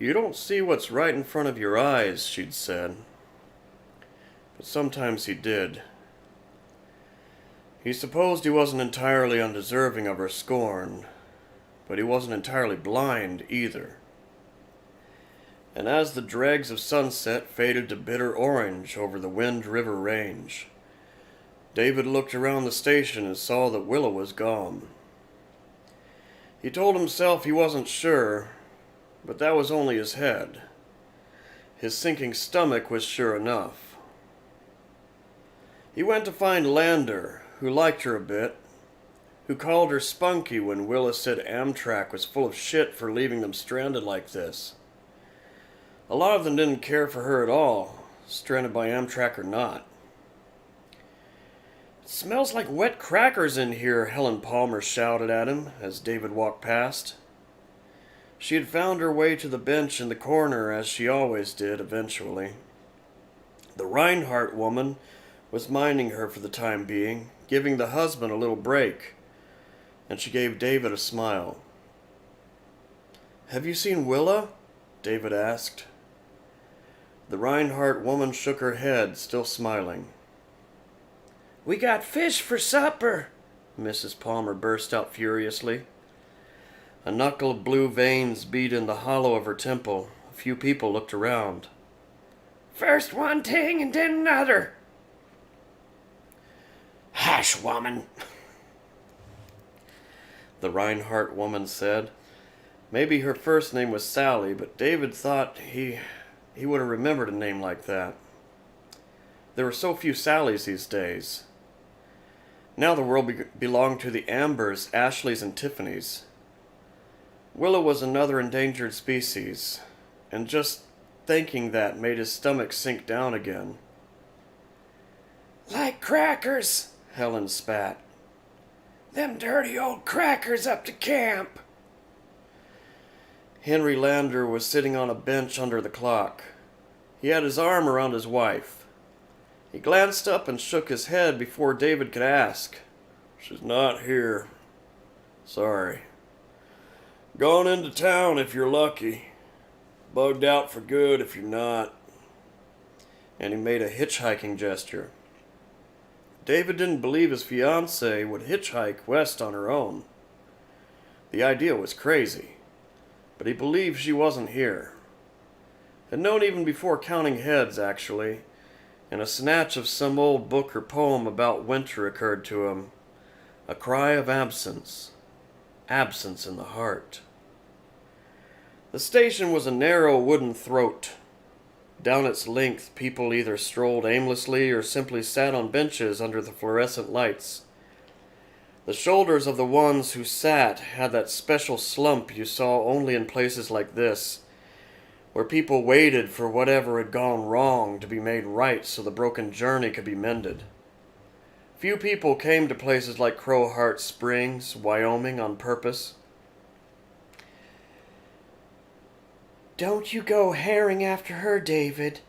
"You don't see what's right in front of your eyes," she'd said. But sometimes he did. He supposed he wasn't entirely undeserving of her scorn, but he wasn't entirely blind either. And as the dregs of sunset faded to bitter orange over the Wind River Range, David looked around the station and saw that Willa was gone. He told himself he wasn't sure, but that was only his head. His sinking stomach was sure enough. He went to find Lander, who liked her a bit, who called her spunky when Willa said Amtrak was full of shit for leaving them stranded like this. A lot of them didn't care for her at all, stranded by Amtrak or not. "It smells like wet crackers in here," Helen Palmer shouted at him as David walked past. She had found her way to the bench in the corner, as she always did eventually. The Reinhardt woman was minding her for the time being, giving the husband a little break, and she gave David a smile. "Have you seen Willa?" David asked. The Reinhardt woman shook her head, still smiling. "We got fish for supper," Mrs. Palmer burst out furiously. A knuckle of blue veins beat in the hollow of her temple. A few people looked around. "First one thing and then another." "Hush, woman," the Reinhardt woman said. Maybe her first name was Sally, but David thought he would have remembered a name like that. There were so few Sallys these days. Now the world belonged to the Ambers, Ashleys, and Tiffany's. Willa was another endangered species, and just thinking that made his stomach sink down again. "Like crackers," Helen spat. "Them dirty old crackers up to camp." Henry Lander was sitting on a bench under the clock. He had his arm around his wife. He glanced up and shook his head before David could ask. "She's not here. Sorry. Gone into town if you're lucky. Bugged out for good if you're not." And he made a hitchhiking gesture. David didn't believe his fiancée would hitchhike west on her own. The idea was crazy, but he believed she wasn't here. Had known even before counting heads, actually, and a snatch of some old book or poem about winter occurred to him. A cry of absence. Absence in the heart. The station was a narrow wooden throat. Down its length, people either strolled aimlessly or simply sat on benches under the fluorescent lights. The shoulders of the ones who sat had that special slump you saw only in places like this, where people waited for whatever had gone wrong to be made right so the broken journey could be mended. Few people came to places like Crowheart Springs, Wyoming, on purpose. "Don't you go herring after her, David,"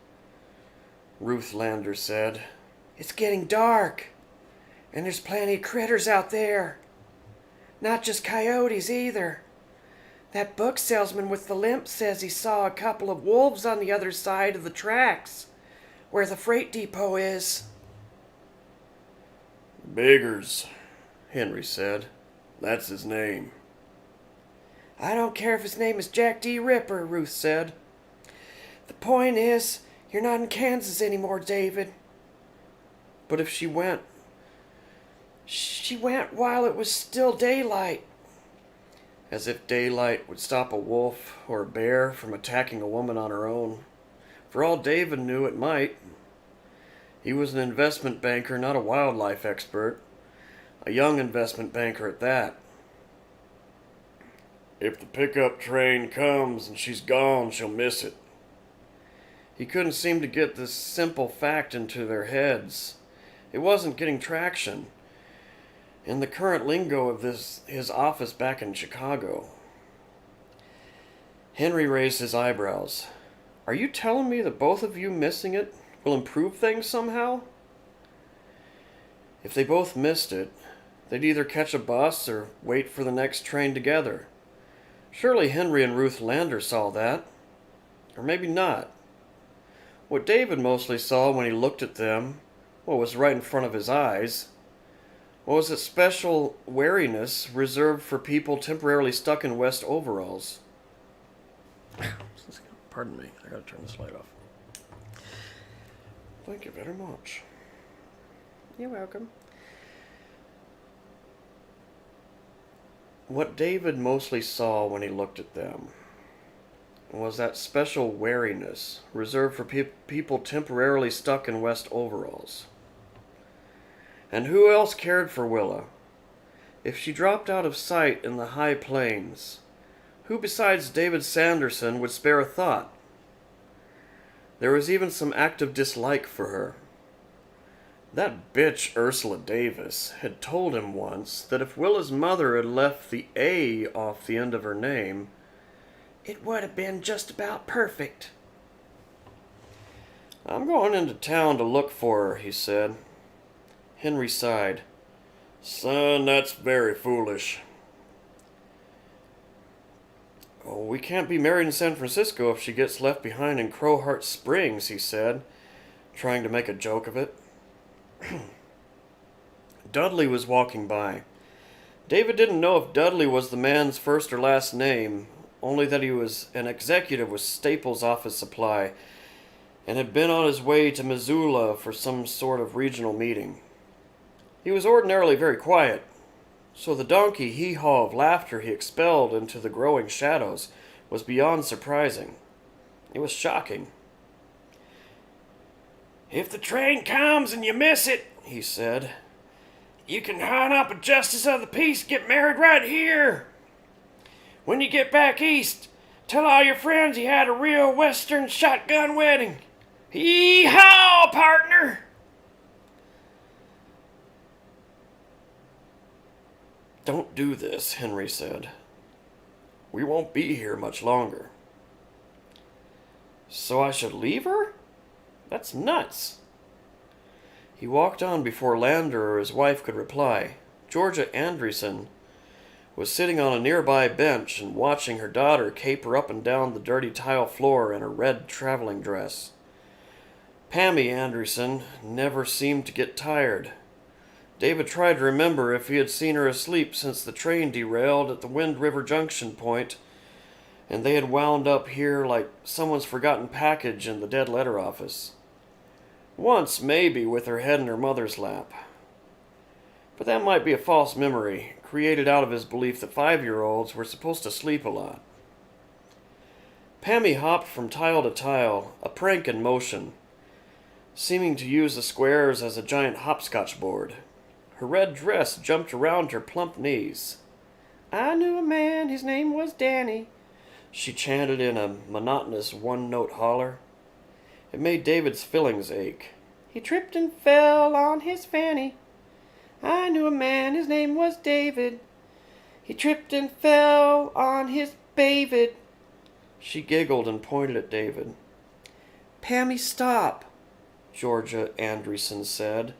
Ruth Lander said. "It's getting dark, and there's plenty of critters out there. Not just coyotes either. That book salesman with the limp says he saw a couple of wolves on the other side of the tracks, where the freight depot is." "Biggers," Henry said. "That's his name." "I don't care if his name is Jack D. Ripper," Ruth said. "The point is, you're not in Kansas anymore, David." "But if she went..." "She went while it was still daylight." As if daylight would stop a wolf or a bear from attacking a woman on her own. For all David knew, it might. He was an investment banker, not a wildlife expert. A young investment banker at that. "If the pickup train comes and she's gone, she'll miss it." He couldn't seem to get this simple fact into their heads. It wasn't getting traction. In the current lingo of his office back in Chicago. Henry raised his eyebrows. "Are you telling me that both of you missing it will improve things somehow?" If they both missed it, they'd either catch a bus or wait for the next train together. Surely Henry and Ruth Lander saw that. Or maybe not. What David mostly saw when he looked at them, what was right in front of his eyes, was a special wariness reserved for people temporarily stuck in West overalls. Pardon me, I gotta turn this light off. Thank you very much. You're welcome. What David mostly saw when he looked at them was that special wariness reserved for people temporarily stuck in West overalls. And who else cared for Willa? If she dropped out of sight in the high plains, who besides David Sanderson would spare a thought? There was even some active dislike for her. That bitch Ursula Davis had told him once that if Willa's mother had left the A off the end of her name, it would have been just about perfect. I'm going into town to look for her, he said. Henry sighed. Son, that's very foolish. Oh, we can't be married in San Francisco if she gets left behind in Crowheart Springs, he said, trying to make a joke of it. Dudley was walking by. David didn't know if Dudley was the man's first or last name, only that he was an executive with Staples Office Supply and had been on his way to Missoula for some sort of regional meeting. He was ordinarily very quiet, so the donkey hee-haw of laughter he expelled into the growing shadows was beyond surprising. It was shocking. If the train comes and you miss it, he said, you can hunt up a justice of the peace, get married right here. When you get back east, tell all your friends you had a real western shotgun wedding. Hee-haw, partner! Don't do this, Henry said. We won't be here much longer. So I should leave her? That's nuts. He walked on before Lander or his wife could reply. Georgia Andreessen was sitting on a nearby bench and watching her daughter caper up and down the dirty tile floor in a red traveling dress. Pammy Andreessen never seemed to get tired. David tried to remember if he had seen her asleep since the train derailed at the Wind River Junction point, and they had wound up here like someone's forgotten package in the dead letter office. Once, maybe, with her head in her mother's lap. But that might be a false memory, created out of his belief that 5-year-olds were supposed to sleep a lot. Pammy hopped from tile to tile, a prank in motion, seeming to use the squares as a giant hopscotch board. Her red dress jumped around her plump knees. I knew a man, his name was Danny, she chanted in a monotonous one-note holler. It made David's fillings ache. He tripped and fell on his fanny. I knew a man, his name was David. He tripped and fell on his David. She giggled and pointed at David. Pammy, stop, Georgia Andreessen said.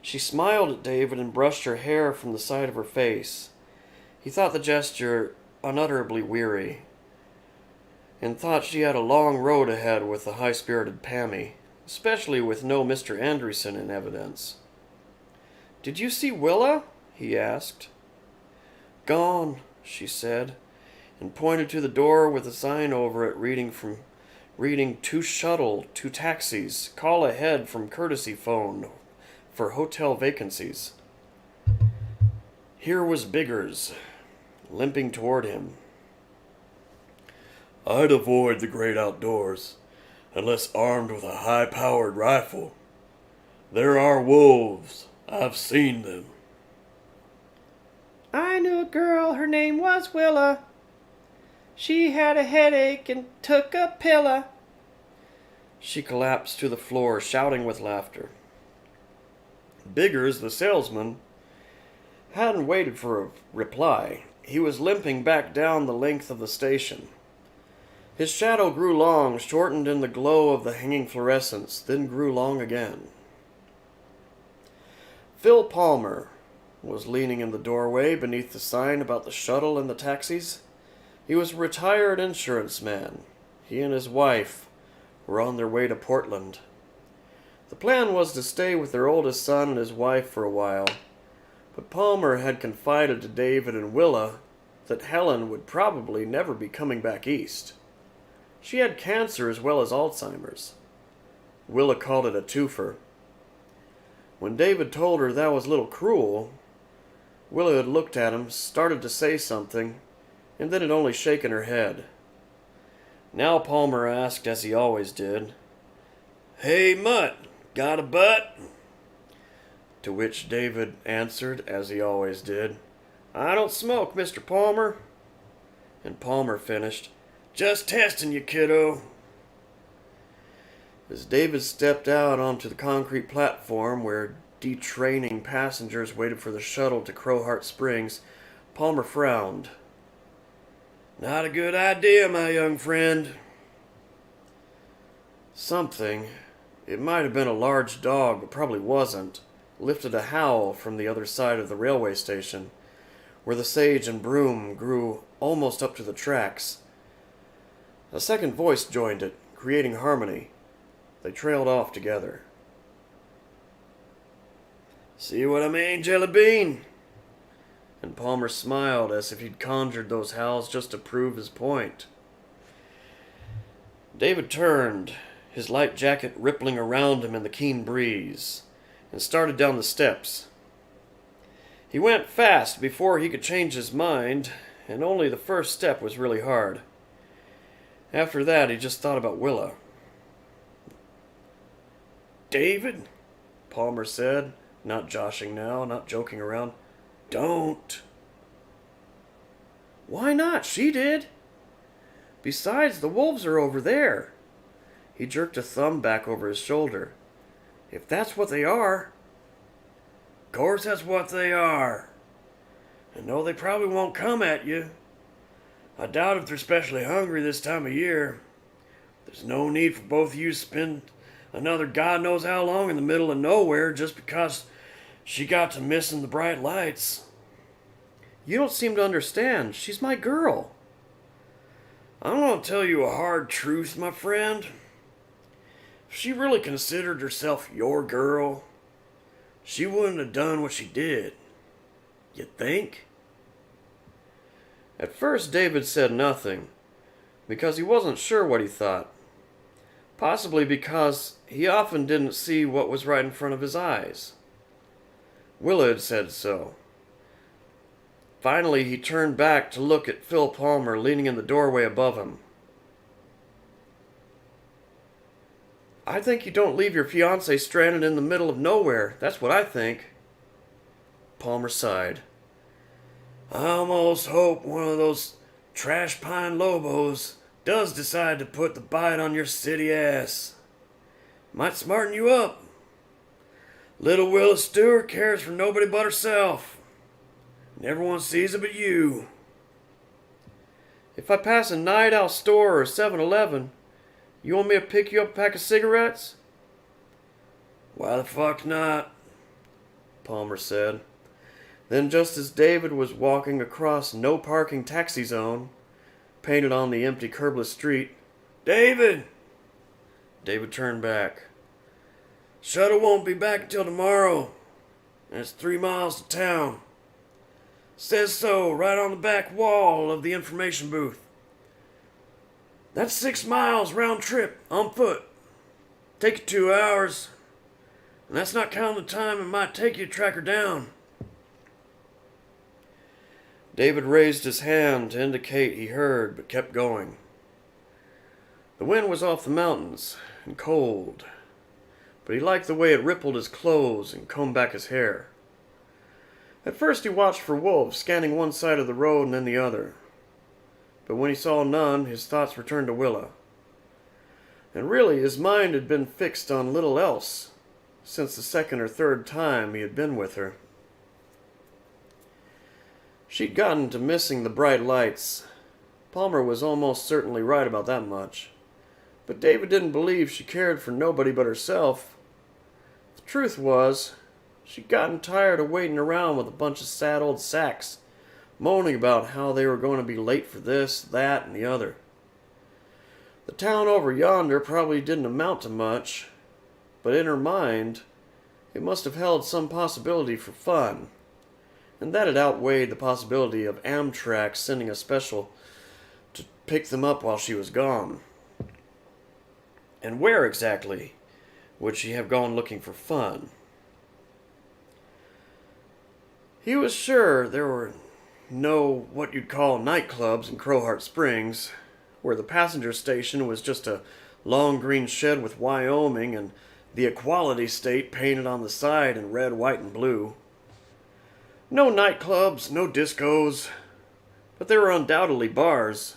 She smiled at David and brushed her hair from the side of her face. He thought the gesture unutterably weary, and thought she had a long road ahead with the high-spirited Pammy, especially with no Mr. Andreessen in evidence. Did you see Willa? He asked. Gone, she said, and pointed to the door with a sign over it reading to shuttle, to taxis, call ahead from courtesy phone for hotel vacancies. Here was Biggers, limping toward him. I'd avoid the great outdoors, unless armed with a high-powered rifle. There are wolves. I've seen them. I knew a girl, her name was Willa. She had a headache and took a pilla. She collapsed to the floor, shouting with laughter. Biggers, the salesman, hadn't waited for a reply. He was limping back down the length of the station. His shadow grew long, shortened in the glow of the hanging fluorescents, then grew long again. Phil Palmer was leaning in the doorway beneath the sign about the shuttle and the taxis. He was a retired insurance man. He and his wife were on their way to Portland. The plan was to stay with their oldest son and his wife for a while, but Palmer had confided to David and Willa that Helen would probably never be coming back east. She had cancer as well as Alzheimer's. Willa called it a twofer. When David told her that was a little cruel, Willa had looked at him, started to say something, and then had only shaken her head. Now Palmer asked, as he always did, "Hey, Mutt, got a butt?" To which David answered, as he always did, "I don't smoke, Mr. Palmer." And Palmer finished, "Just testing you, kiddo." As David stepped out onto the concrete platform where detraining passengers waited for the shuttle to Crowheart Springs, Palmer frowned. "Not a good idea, my young friend." Something, it might have been a large dog, but probably wasn't, lifted a howl from the other side of the railway station, where the sage and broom grew almost up to the tracks. A second voice joined it, creating harmony. They trailed off together. "See what I mean, Jellybean?" And Palmer smiled as if he'd conjured those howls just to prove his point. David turned, his light jacket rippling around him in the keen breeze, and started down the steps. He went fast before he could change his mind, and only the first step was really hard. After that, he just thought about Willa. "David," Palmer said, not joshing now, not joking around, "don't." "Why not? She did. Besides, the wolves are over there." He jerked a thumb back over his shoulder. "If that's what they are." "'Course that's what they are. And no, they probably won't come at you. I doubt if they're especially hungry this time of year. There's no need for both of you to spend another God knows how long in the middle of nowhere just because she got to missing the bright lights." "You don't seem to understand. She's my girl." "I'm going to tell you a hard truth, my friend. If she really considered herself your girl, she wouldn't have done what she did. You think?" At first David said nothing, because he wasn't sure what he thought. Possibly because he often didn't see what was right in front of his eyes. Willa had said so. Finally, he turned back to look at Phil Palmer leaning in the doorway above him. "I think you don't leave your fiancée stranded in the middle of nowhere. That's what I think." Palmer sighed. "I almost hope one of those trash pine lobos does decide to put the bite on your city ass. Might smarten you up. Little Willa Stewart cares for nobody but herself. And everyone sees it but you." "If I pass a Night Owl store or 7-Eleven, you want me to pick you up a pack of cigarettes?" "Why the fuck not?" Palmer said. Then, just as David was walking across No Parking Taxi Zone, painted on the empty curbless street, "David!" David turned back. "Shuttle won't be back until tomorrow, and it's 3 miles to town. Says so right on the back wall of the information booth. That's 6 miles round trip on foot. Take you 2 hours, and that's not counting the time it might take you to track her down." David raised his hand to indicate he heard, but kept going. The wind was off the mountains and cold, but he liked the way it rippled his clothes and combed back his hair. At first he watched for wolves, scanning one side of the road and then the other. But when he saw none, his thoughts returned to Willa. And really, his mind had been fixed on little else since the second or third time he had been with her. She'd gotten to missing the bright lights. Palmer was almost certainly right about that much. But David didn't believe she cared for nobody but herself. The truth was, she'd gotten tired of waiting around with a bunch of sad old sacks, moaning about how they were going to be late for this, that, and the other. The town over yonder probably didn't amount to much, but in her mind, it must have held some possibility for fun, and that had outweighed the possibility of Amtrak sending a special to pick them up while she was gone. And where exactly would she have gone looking for fun? He was sure there were no what you'd call nightclubs in Crowheart Springs, where the passenger station was just a long green shed with Wyoming and the Equality State painted on the side in red, white, and blue. No nightclubs, no discos, but there were undoubtedly bars,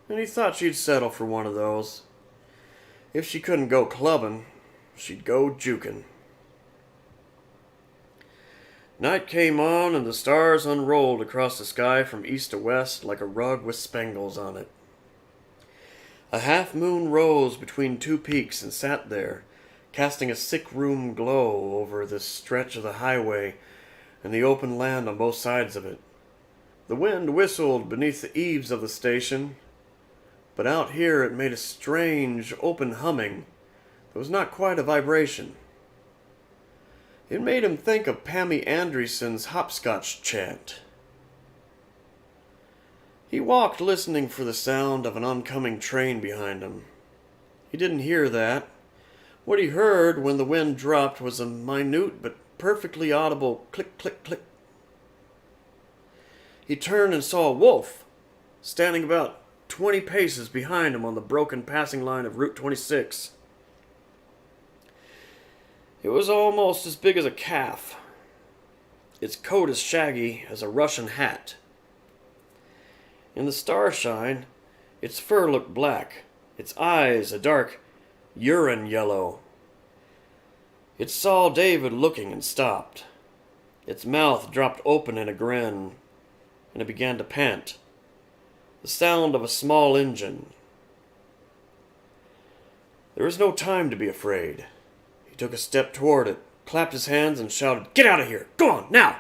and he thought she'd settle for one of those. If she couldn't go clubbing, she'd go juking. Night came on, and the stars unrolled across the sky from east to west like a rug with spangles on it. A half-moon rose between two peaks and sat there, casting a sick-room glow over this stretch of the highway and the open land on both sides of it. The wind whistled beneath the eaves of the station, but out here it made a strange, open humming that was not quite a vibration. It made him think of Pammy Anderson's hopscotch chant. He walked listening for the sound of an oncoming train behind him. He didn't hear that. What he heard when the wind dropped was a minute but perfectly audible click, click, click. He turned and saw a wolf standing about 20 paces behind him on the broken passing line of Route 26. It was almost as big as a calf. Its coat as shaggy as a Russian hat. In the starshine, its fur looked black, its eyes a dark urine yellow. It saw David looking and stopped. Its mouth dropped open in a grin, and it began to pant. The sound of a small engine. There was no time to be afraid. He took a step toward it, clapped his hands, and shouted, "Get out of here! Go on, now!"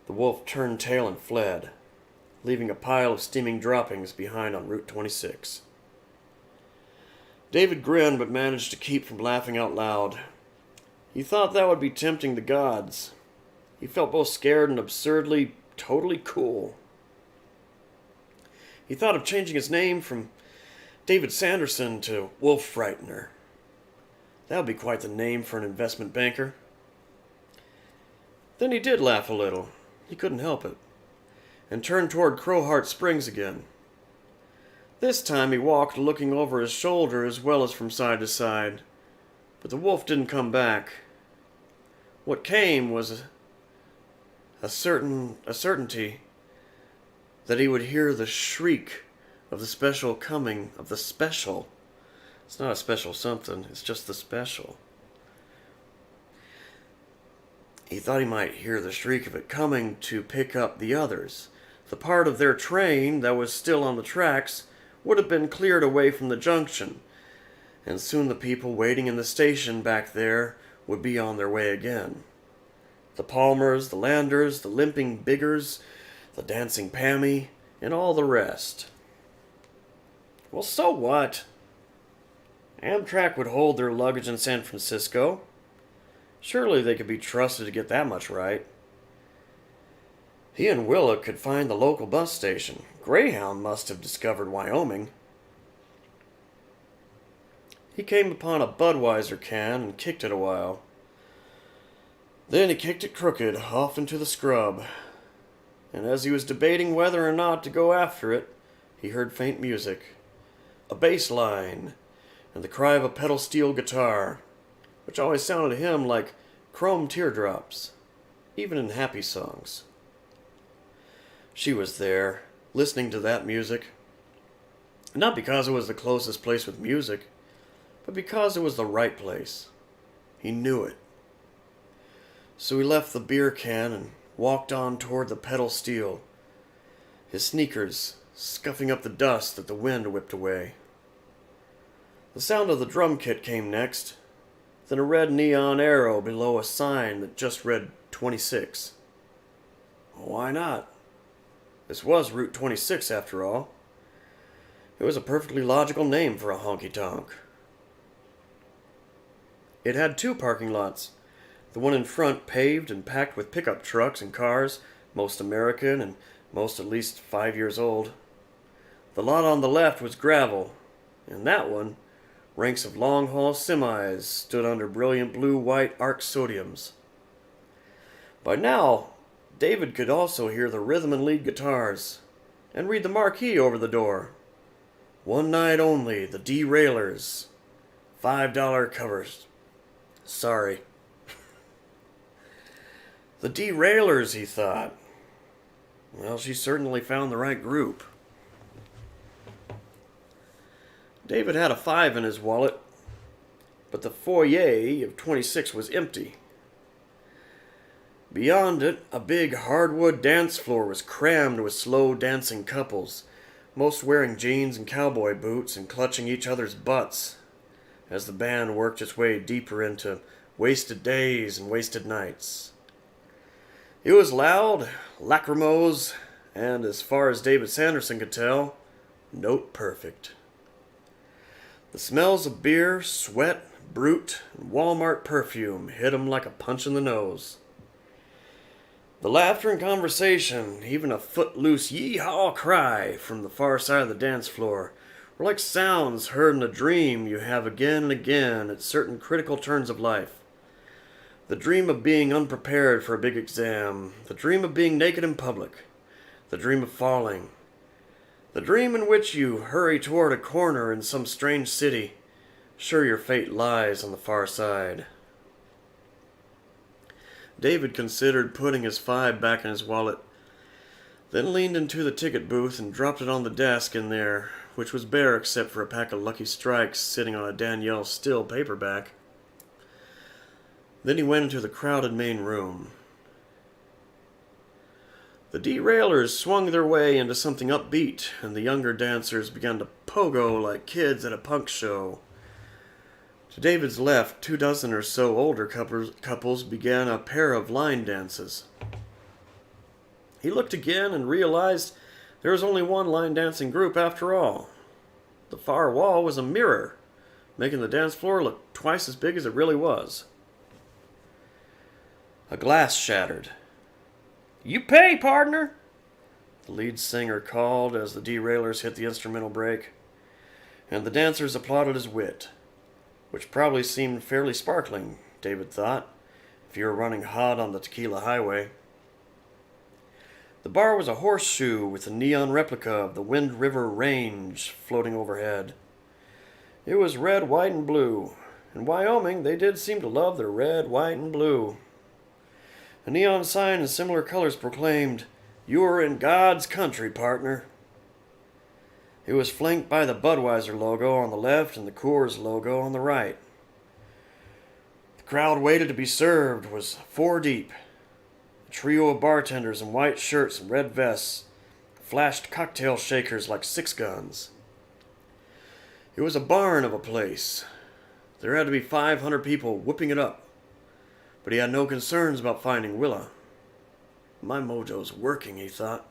The wolf turned tail and fled, leaving a pile of steaming droppings behind on Route 26. David grinned but managed to keep from laughing out loud. He thought that would be tempting the gods. He felt both scared and absurdly, totally cool. He thought of changing his name from David Sanderson to Wolf Frightener. That would be quite the name for an investment banker. Then he did laugh a little. He couldn't help it. And turned toward Crowheart Springs again. This time he walked looking over his shoulder as well as from side to side. But the wolf didn't come back. What came was a certainty that he would hear the shriek of the special coming of the special. It's not a special something, it's just the special. He thought he might hear the shriek of it coming to pick up the others. The part of their train that was still on the tracks would have been cleared away from the junction, and soon the people waiting in the station back there would be on their way again. The Palmers, the Landers, the limping Biggers, the dancing Pammy, and all the rest. Well, so what? Amtrak would hold their luggage in San Francisco. Surely they could be trusted to get that much right. He and Willa could find the local bus station. Greyhound must have discovered Wyoming. He came upon a Budweiser can and kicked it a while. Then he kicked it crooked off into the scrub. And as he was debating whether or not to go after it, he heard faint music. A bass line, and the cry of a pedal steel guitar, which always sounded to him like chrome teardrops, even in happy songs. She was there, listening to that music. Not because it was the closest place with music, but because it was the right place. He knew it. So he left the beer can and walked on toward the pedal steel, his sneakers scuffing up the dust that the wind whipped away. The sound of the drum kit came next, then a red neon arrow below a sign that just read 26. Why not? This was Route 26 after all. It was a perfectly logical name for a honky-tonk. It had two parking lots. The one in front paved and packed with pickup trucks and cars, most American and most at least 5 years old. The lot on the left was gravel. In that one, ranks of long-haul semis stood under brilliant blue-white arc sodiums. By now, David could also hear the rhythm and lead guitars, and read the marquee over the door. One night only, the Derailers. $5 covers. Sorry. The Derailers, he thought. Well, she certainly found the right group. David had a 5 in his wallet, but the foyer of 26 was empty. Beyond it, a big hardwood dance floor was crammed with slow dancing couples, most wearing jeans and cowboy boots and clutching each other's butts, as the band worked its way deeper into wasted days and wasted nights. It was loud, lachrymose, and as far as David Sanderson could tell, note perfect. The smells of beer, sweat, brute, and Walmart perfume hit him like a punch in the nose. The laughter and conversation, even a footloose yee-haw cry from the far side of the dance floor, were like sounds heard in a dream you have again and again at certain critical turns of life. The dream of being unprepared for a big exam, the dream of being naked in public, the dream of falling, the dream in which you hurry toward a corner in some strange city, sure your fate lies on the far side. David considered putting his 5 back in his wallet, then leaned into the ticket booth and dropped it on the desk in there, which was bare except for a pack of Lucky Strikes sitting on a Danielle Still paperback. Then he went into the crowded main room. The Derailers swung their way into something upbeat, and the younger dancers began to pogo like kids at a punk show. To David's left, 24 or so older couples began a pair of line dances. He looked again and realized there was only one line dancing group after all. The far wall was a mirror, making the dance floor look twice as big as it really was. A glass shattered. "You pay, partner," the lead singer called as the Derailers hit the instrumental break, and the dancers applauded his wit, which probably seemed fairly sparkling, David thought, if you were running hot on the Tequila Highway. The bar was a horseshoe with a neon replica of the Wind River Range floating overhead. It was red, white, and blue. In Wyoming, they did seem to love their red, white, and blue. A neon sign in similar colors proclaimed, "You're in God's country, partner." It was flanked by the Budweiser logo on the left and the Coors logo on the right. The crowd waited to be served was 4 deep. A trio of bartenders in white shirts and red vests flashed cocktail shakers like 6 guns. It was a barn of a place. There had to be 500 people whipping it up. But he had no concerns about finding Willa. My mojo's working, he thought,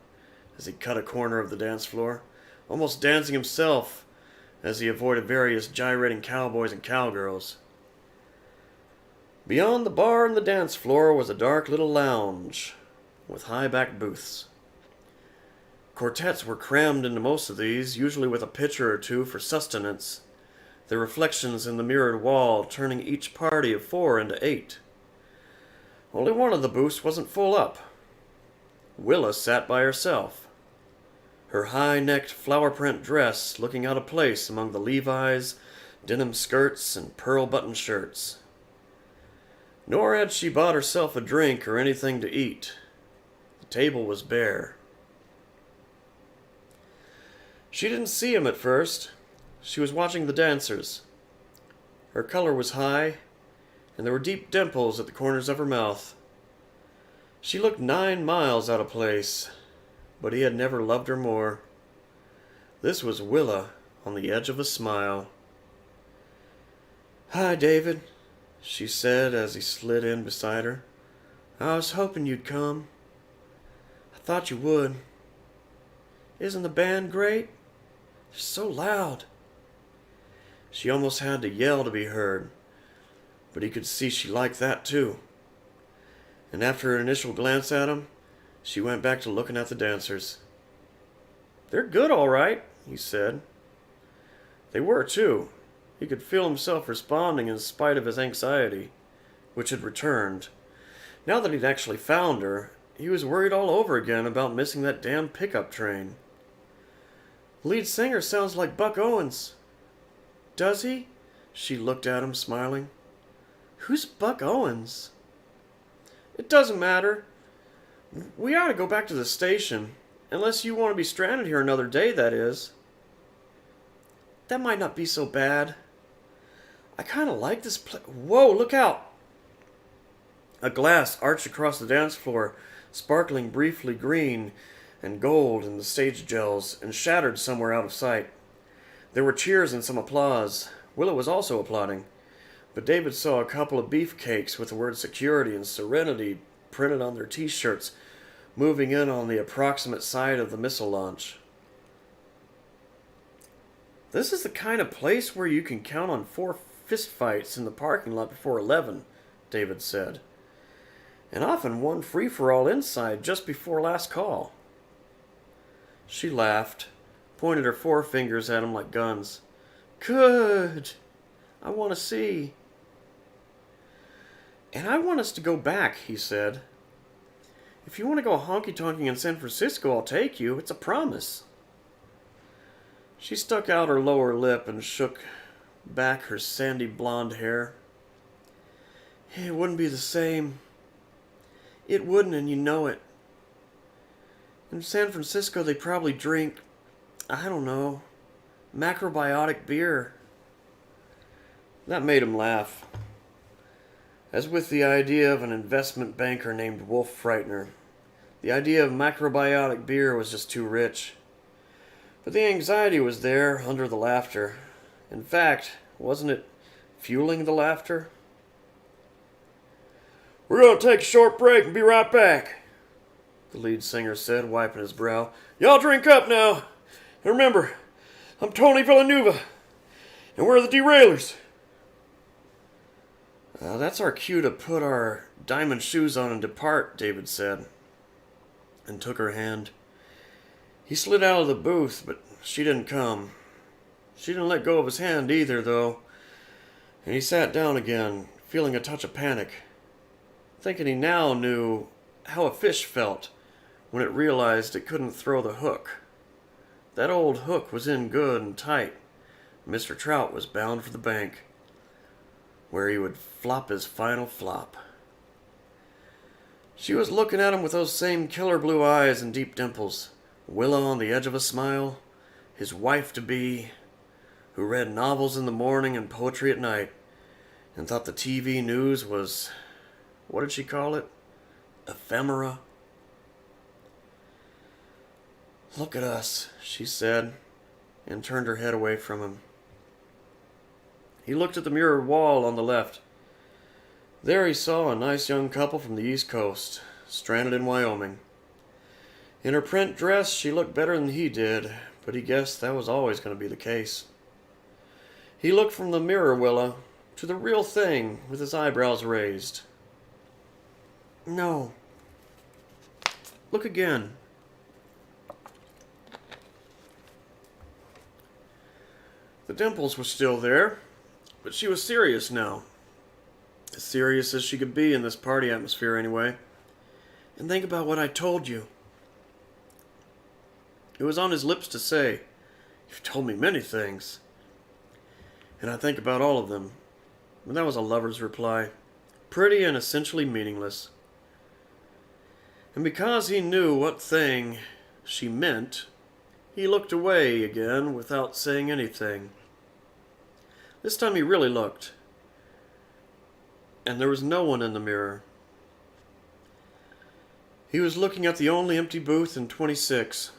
as he cut a corner of the dance floor, almost dancing himself as he avoided various gyrating cowboys and cowgirls. Beyond the bar and the dance floor was a dark little lounge with high-backed booths. Quartets were crammed into most of these, usually with a pitcher or two for sustenance, their reflections in the mirrored wall turning each party of 4 into 8. Only one of the booths wasn't full up. Willa sat by herself, her high-necked flower-print dress looking out of place among the Levi's, denim skirts, and pearl-button shirts. Nor had she bought herself a drink or anything to eat. The table was bare. She didn't see him at first. She was watching the dancers. Her color was high, and there were deep dimples at the corners of her mouth. She looked 9 miles out of place, but he had never loved her more. This was Willa on the edge of a smile. "Hi, David," she said as he slid in beside her. "I was hoping you'd come. I thought you would. Isn't the band great? It's so loud. She almost had to yell to be heard, but he could see she liked that too. And after an initial glance at him, she went back to looking at the dancers. They're good, all right, he said. They were too. He could feel himself responding in spite of his anxiety, which had returned. Now that he'd actually found her, he was worried all over again about missing that damn pickup train. The lead singer sounds like Buck Owens. Does he? She looked at him, smiling. Who's Buck Owens? It doesn't matter. We ought to go back to the station. Unless you want to be stranded here another day, that is. That might not be so bad. I kind of like this place. Whoa, look out! A glass arched across the dance floor, sparkling briefly green and gold in the stage gels, and shattered somewhere out of sight. There were cheers and some applause. Willa was also applauding, but David saw a couple of beefcakes with the word security and serenity printed on their t-shirts moving in on the approximate side of the missile launch. This is the kind of place where you can count on 4 fistfights in the parking lot before 11, David said. And often one free-for-all inside just before last call. She laughed, pointed her forefingers at him like guns. Good! I want to see. And I want us to go back, he said. If you want to go honky-tonking in San Francisco, I'll take you. It's a promise. She stuck out her lower lip and shook back her sandy blonde hair. It wouldn't be the same. It wouldn't, and you know it. In San Francisco, they probably drink, I don't know, macrobiotic beer. That made him laugh. As with the idea of an investment banker named Wolf Frightener, the idea of macrobiotic beer was just too rich. But the anxiety was there under the laughter. In fact, wasn't it fueling the laughter? We're going to take a short break and be right back, the lead singer said, wiping his brow. Y'all drink up now. And remember, I'm Tony Villanueva, and we're the Derailers. That's our cue to put our diamond shoes on and depart, David said, and took her hand. He slid out of the booth, but she didn't come. She didn't let go of his hand either, though, and he sat down again, feeling a touch of panic, thinking he now knew how a fish felt when it realized it couldn't throw the hook. That old hook was in good and tight. Mr. Trout was bound for the bank, where he would flop his final flop. She was looking at him with those same killer blue eyes and deep dimples. Willa on the edge of a smile, his wife-to-be, who read novels in the morning and poetry at night, and thought the TV news was, what did she call it? Ephemera? Look at us, she said, and turned her head away from him. He looked at the mirrored wall on the left. There he saw a nice young couple from the East Coast, stranded in Wyoming. In her print dress, she looked better than he did, but he guessed that was always going to be the case. He looked from the mirror, Willa, to the real thing, with his eyebrows raised. No. Look again. The dimples were still there, but she was serious now. As serious as she could be in this party atmosphere, anyway. And think about what I told you. It was on his lips to say, "You've told me many things." And I think about all of them. But that was a lover's reply. Pretty and essentially meaningless. And because he knew what thing she meant, he looked away again without saying anything. This time he really looked. And there was no one in the mirror. He was looking at the only empty booth in 26.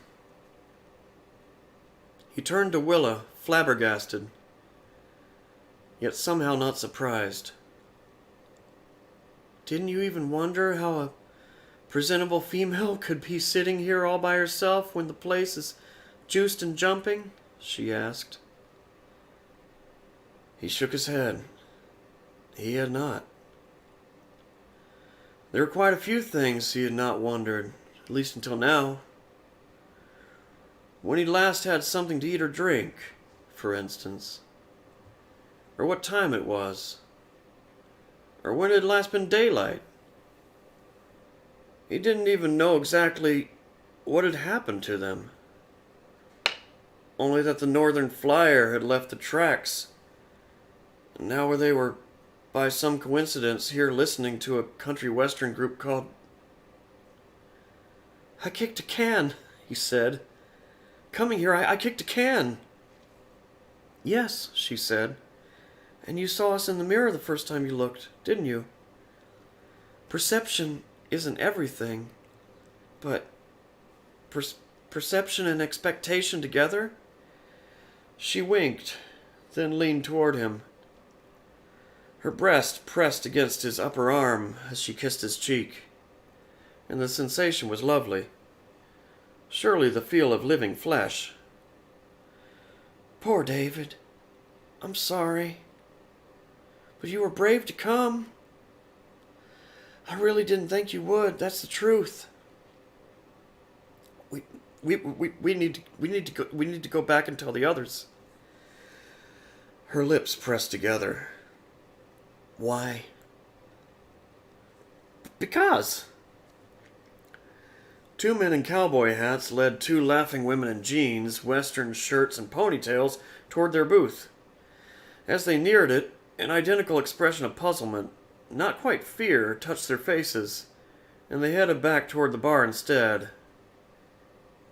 He turned to Willa, flabbergasted, yet somehow not surprised. Didn't you even wonder how a presentable female could be sitting here all by herself when the place is juiced and jumping? she asked. He shook his head. He had not. There were quite a few things he had not wondered, at least until now. When he last had something to eat or drink, for instance. Or what time it was. Or when it had last been daylight. He didn't even know exactly what had happened to them. Only that the Northern Flyer had left the tracks. And now they were, by some coincidence, here listening to a country western group called... I kicked a can, he said. Coming here, I kicked a can. Yes, she said. And you saw us in the mirror the first time you looked, didn't you? Perception isn't everything, but perception and expectation together? She winked, then leaned toward him. Her breast pressed against his upper arm as she kissed his cheek, and the sensation was lovely. Surely the feel of living flesh. Poor David. I'm sorry. But you were brave to come. I really didn't think you would. That's the truth. We need to go back and tell the others. Her lips pressed together. Why? Because. Two men in cowboy hats led two laughing women in jeans, western shirts, and ponytails toward their booth. As they neared it, an identical expression of puzzlement, not quite fear, touched their faces, and they headed back toward the bar instead.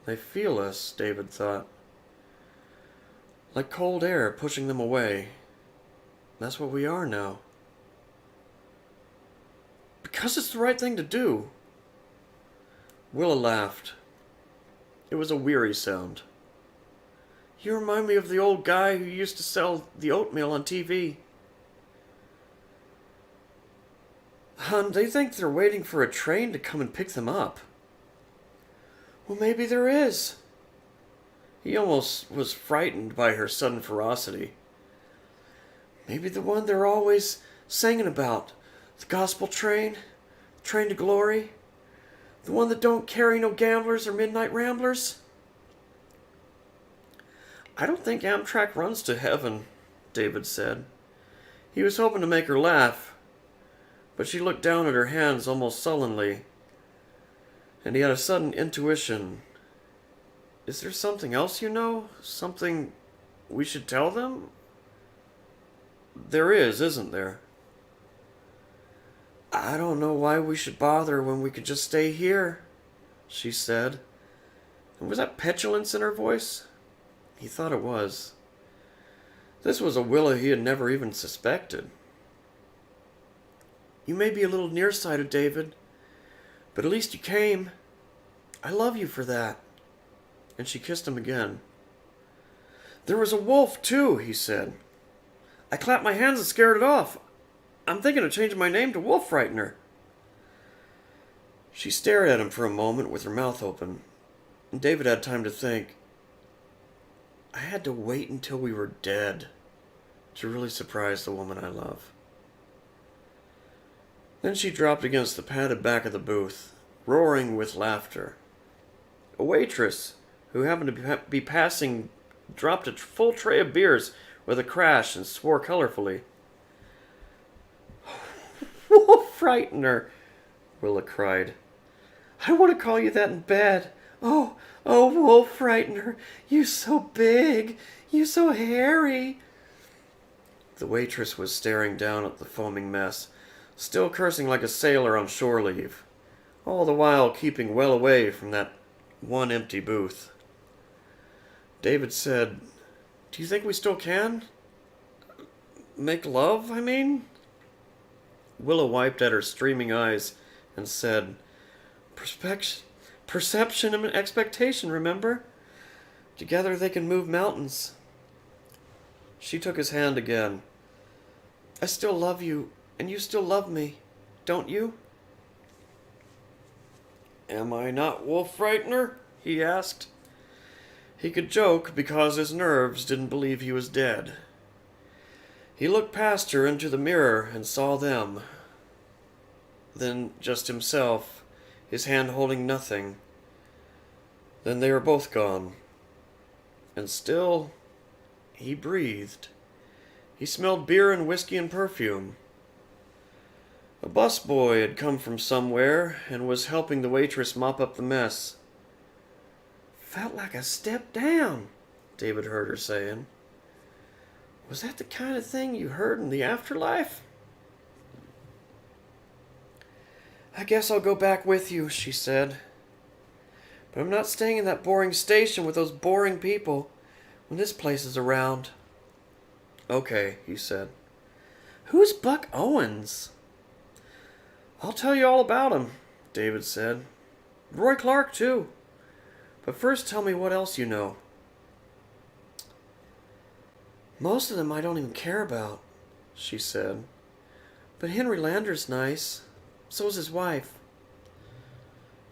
They feel us, David thought. Like cold air pushing them away. That's what we are now. Because it's the right thing to do. Willa laughed. It was a weary sound. You remind me of the old guy who used to sell the oatmeal on TV. Hon, they think they're waiting for a train to come and pick them up. Well, maybe there is. He almost was frightened by her sudden ferocity. Maybe the one they're always singing about. The gospel train. Train to glory. The one that don't carry no gamblers or midnight ramblers. I don't think Amtrak runs to heaven, David said. He was hoping to make her laugh, but she looked down at her hands almost sullenly, and he had a sudden intuition. Is there something else you know? Something we should tell them? There is, isn't there? I don't know why we should bother when we could just stay here, she said. And was that petulance in her voice? He thought it was. This was a Willa he had never even suspected. You may be a little nearsighted, David, but at least you came. I love you for that. And she kissed him again. There was a wolf, too, he said. I clapped my hands and scared it off. I'm thinking of changing my name to Wolf Frightener. She stared at him for a moment with her mouth open, and David had time to think. I had to wait until we were dead to really surprise the woman I love. Then she dropped against the padded back of the booth, roaring with laughter. A waitress, who happened to be passing, dropped a full tray of beers with a crash and swore colorfully. Wolf Frightener, Willa cried. I want to call you that in bed. Oh, Wolf Frightener, you so big, you so hairy. The waitress was staring down at the foaming mess, still cursing like a sailor on shore leave, all the while keeping well away from that one empty booth. David said, Do you think we still can? Make love, I mean? Willa wiped at her streaming eyes and said, Perception and expectation, remember? Together they can move mountains. She took his hand again. I still love you, and you still love me, don't you? Am I not Wolf Frightener? He asked. He could joke because his nerves didn't believe he was dead. He looked past her into the mirror and saw them. Then just himself, his hand holding nothing. Then they were both gone. And still, he breathed. He smelled beer and whiskey and perfume. A busboy had come from somewhere and was helping the waitress mop up the mess. "Felt like a step down," David heard her saying. "Was that the kind of thing you heard in the afterlife?" "I guess I'll go back with you," she said. "But I'm not staying in that boring station with those boring people when this place is around." "Okay," he said. "Who's Buck Owens?" "I'll tell you all about him," David said. "Roy Clark, too. But first tell me what else you know." "Most of them I don't even care about," she said. "But Henry Lander's nice. So's his wife."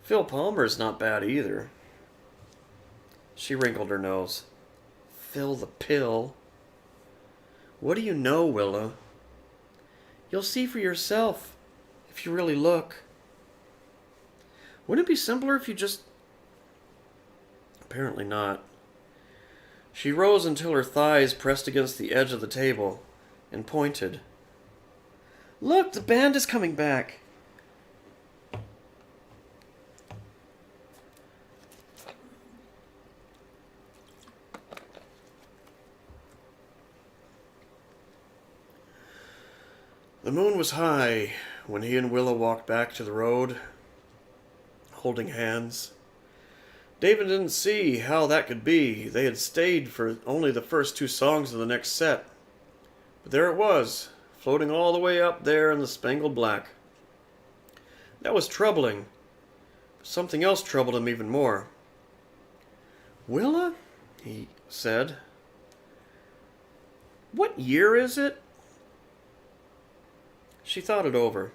"Phil Palmer's not bad either." She wrinkled her nose. "Phil the pill." "What do you know, Willa?" "You'll see for yourself, if you really look." "Wouldn't it be simpler if you just..." Apparently not. She rose until her thighs pressed against the edge of the table and pointed. "Look, the band is coming back." The moon was high when he and Willa walked back to the road, holding hands. David didn't see how that could be. They had stayed for only the first two songs of the next set. But there it was, floating all the way up there in the spangled black. That was troubling. But something else troubled him even more. "Willa," he said, "what year is it?" She thought it over.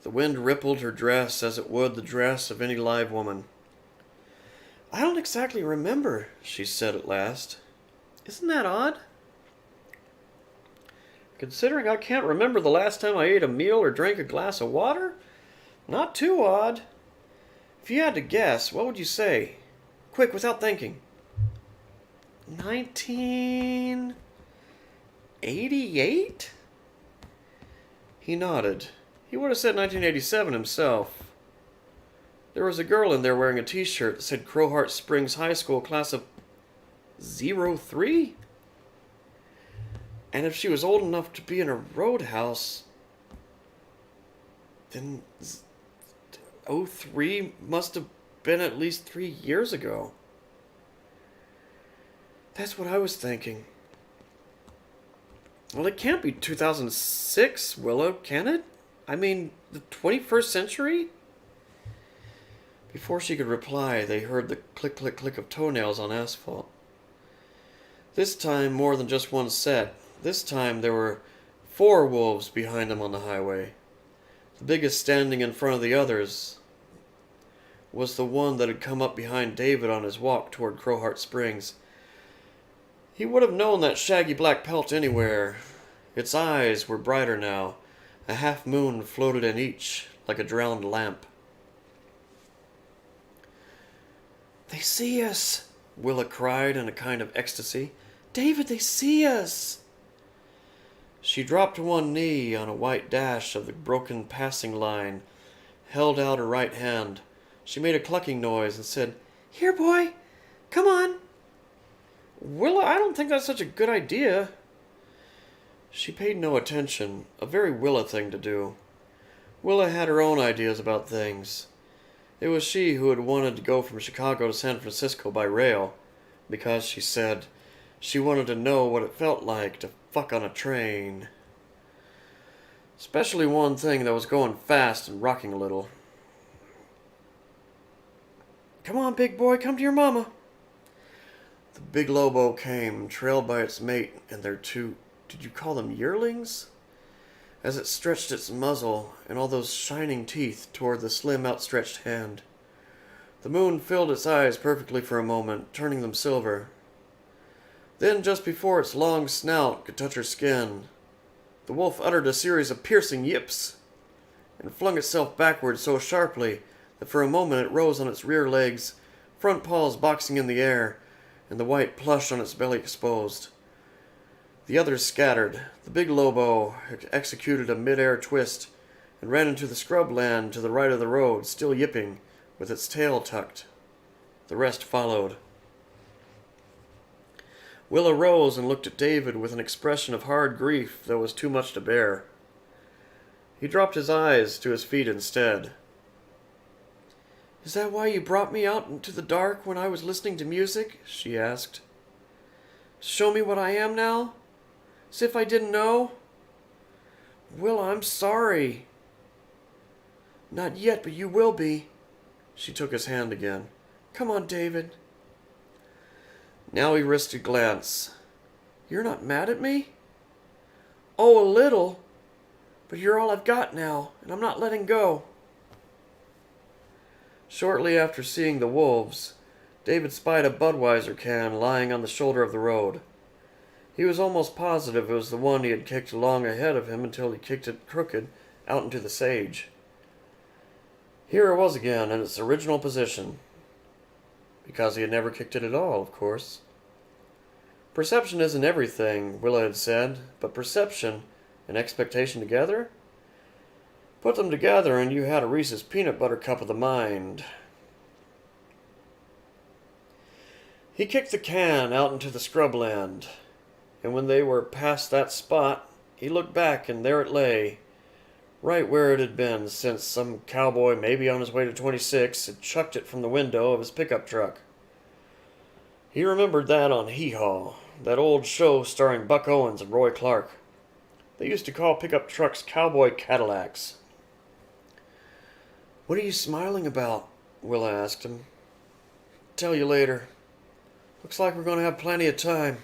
The wind rippled her dress as it would the dress of any live woman. "I don't exactly remember," she said at last. "Isn't that odd?" "Considering I can't remember the last time I ate a meal or drank a glass of water? Not too odd. If you had to guess, what would you say? Quick, without thinking." 1988? He nodded. He would have said 1987 himself. There was a girl in there wearing a t-shirt that said Crowheart Springs High School class of '03? And if she was old enough to be in a roadhouse, then '03 must have been at least 3 years ago. That's what I was thinking. Well, it can't be 2006, Willow, can it? I mean, the 21st century? Before she could reply, they heard the click-click-click of toenails on asphalt. This time, more than just one set. This time, there were 4 wolves behind them on the highway. The biggest standing in front of the others was the one that had come up behind David on his walk toward Crowheart Springs. He would have known that shaggy black pelt anywhere. Its eyes were brighter now. A half moon floated in each, like a drowned lamp. "They see us!" Willa cried in a kind of ecstasy. "David, they see us!" She dropped to one knee on a white dash of the broken passing line, held out her right hand. She made a clucking noise and said, "Here, boy! Come on!" "Willa, I don't think that's such a good idea." She paid no attention, a very Willa thing to do. Willa had her own ideas about things. It was she who had wanted to go from Chicago to San Francisco by rail, because, she said, she wanted to know what it felt like to fuck on a train. Especially one thing that was going fast and rocking a little. "Come on, big boy, come to your mama." The big Lobo came, trailed by its mate and their 2, did you call them yearlings? As it stretched its muzzle and all those shining teeth toward the slim outstretched hand. The moon filled its eyes perfectly for a moment, turning them silver. Then, just before its long snout could touch her skin, the wolf uttered a series of piercing yips and flung itself backward so sharply that for a moment it rose on its rear legs, front paws boxing in the air, and the white plush on its belly exposed. The others scattered. The big Lobo executed a mid-air twist and ran into the scrubland to the right of the road, still yipping, with its tail tucked. The rest followed. Willa rose and looked at David with an expression of hard grief that was too much to bear. He dropped his eyes to his feet instead. "Is that why you brought me out into the dark when I was listening to music?" she asked. "Show me what I am now? As if I didn't know?" "Willa, I'm sorry." "Not yet, but you will be." She took his hand again. "Come on, David." Now he risked a glance. "You're not mad at me?" "Oh, a little. But you're all I've got now, and I'm not letting go." Shortly after seeing the wolves, David spied a Budweiser can lying on the shoulder of the road. He was almost positive it was the one he had kicked along ahead of him until he kicked it crooked out into the sage. Here it was again in its original position. Because he had never kicked it at all, of course. Perception isn't everything, Willa had said, but perception and expectation together? Put them together and you had a Reese's peanut butter cup of the mind. He kicked the can out into the scrubland, and when they were past that spot, he looked back and there it lay, right where it had been since some cowboy, maybe on his way to 26, had chucked it from the window of his pickup truck. He remembered that on Hee Haw, that old show starring Buck Owens and Roy Clark. They used to call pickup trucks cowboy Cadillacs. "What are you smiling about?" Willa asked him. "Tell you later. Looks like we're going to have plenty of time."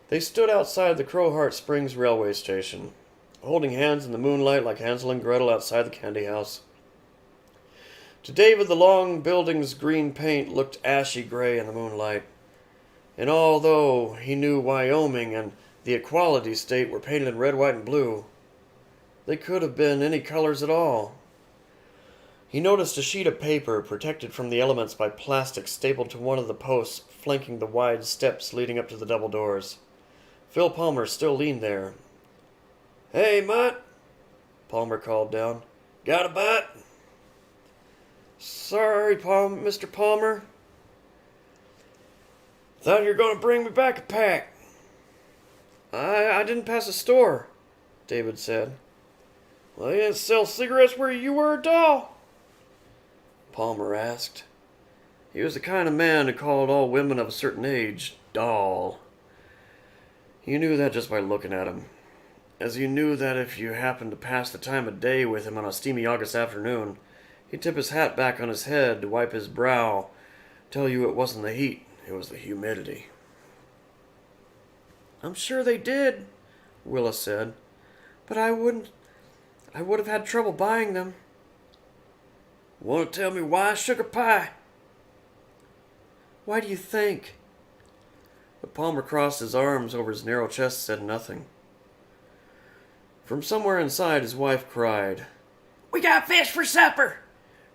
They stood outside the Crowheart Springs railway station, holding hands in the moonlight like Hansel and Gretel outside the candy house. To David, the long building's green paint looked ashy gray in the moonlight, and although he knew Wyoming and the Equality State were painted in red, white, and blue, they could have been any colors at all. He noticed a sheet of paper protected from the elements by plastic stapled to one of the posts flanking the wide steps leading up to the double doors. Phil Palmer still leaned there. "Hey, Mutt," Palmer called down. "Got a bite?" "Sorry, Mr. Palmer." "Thought you were going to bring me back a pack." I didn't pass a store," David said. "Well, you didn't sell cigarettes where you were a doll?" Palmer asked. He was the kind of man who called all women of a certain age doll. You knew that just by looking at him. As you knew that if you happened to pass the time of day with him on a steamy August afternoon, he'd tip his hat back on his head to wipe his brow, tell you it wasn't the heat, it was the humidity. "I'm sure they did," Willa said, "but I would have had trouble buying them." "Want to tell me why, sugar pie?" "Why do you think?" But Palmer crossed his arms over his narrow chest and said nothing. From somewhere inside, his wife cried, "We got fish for supper!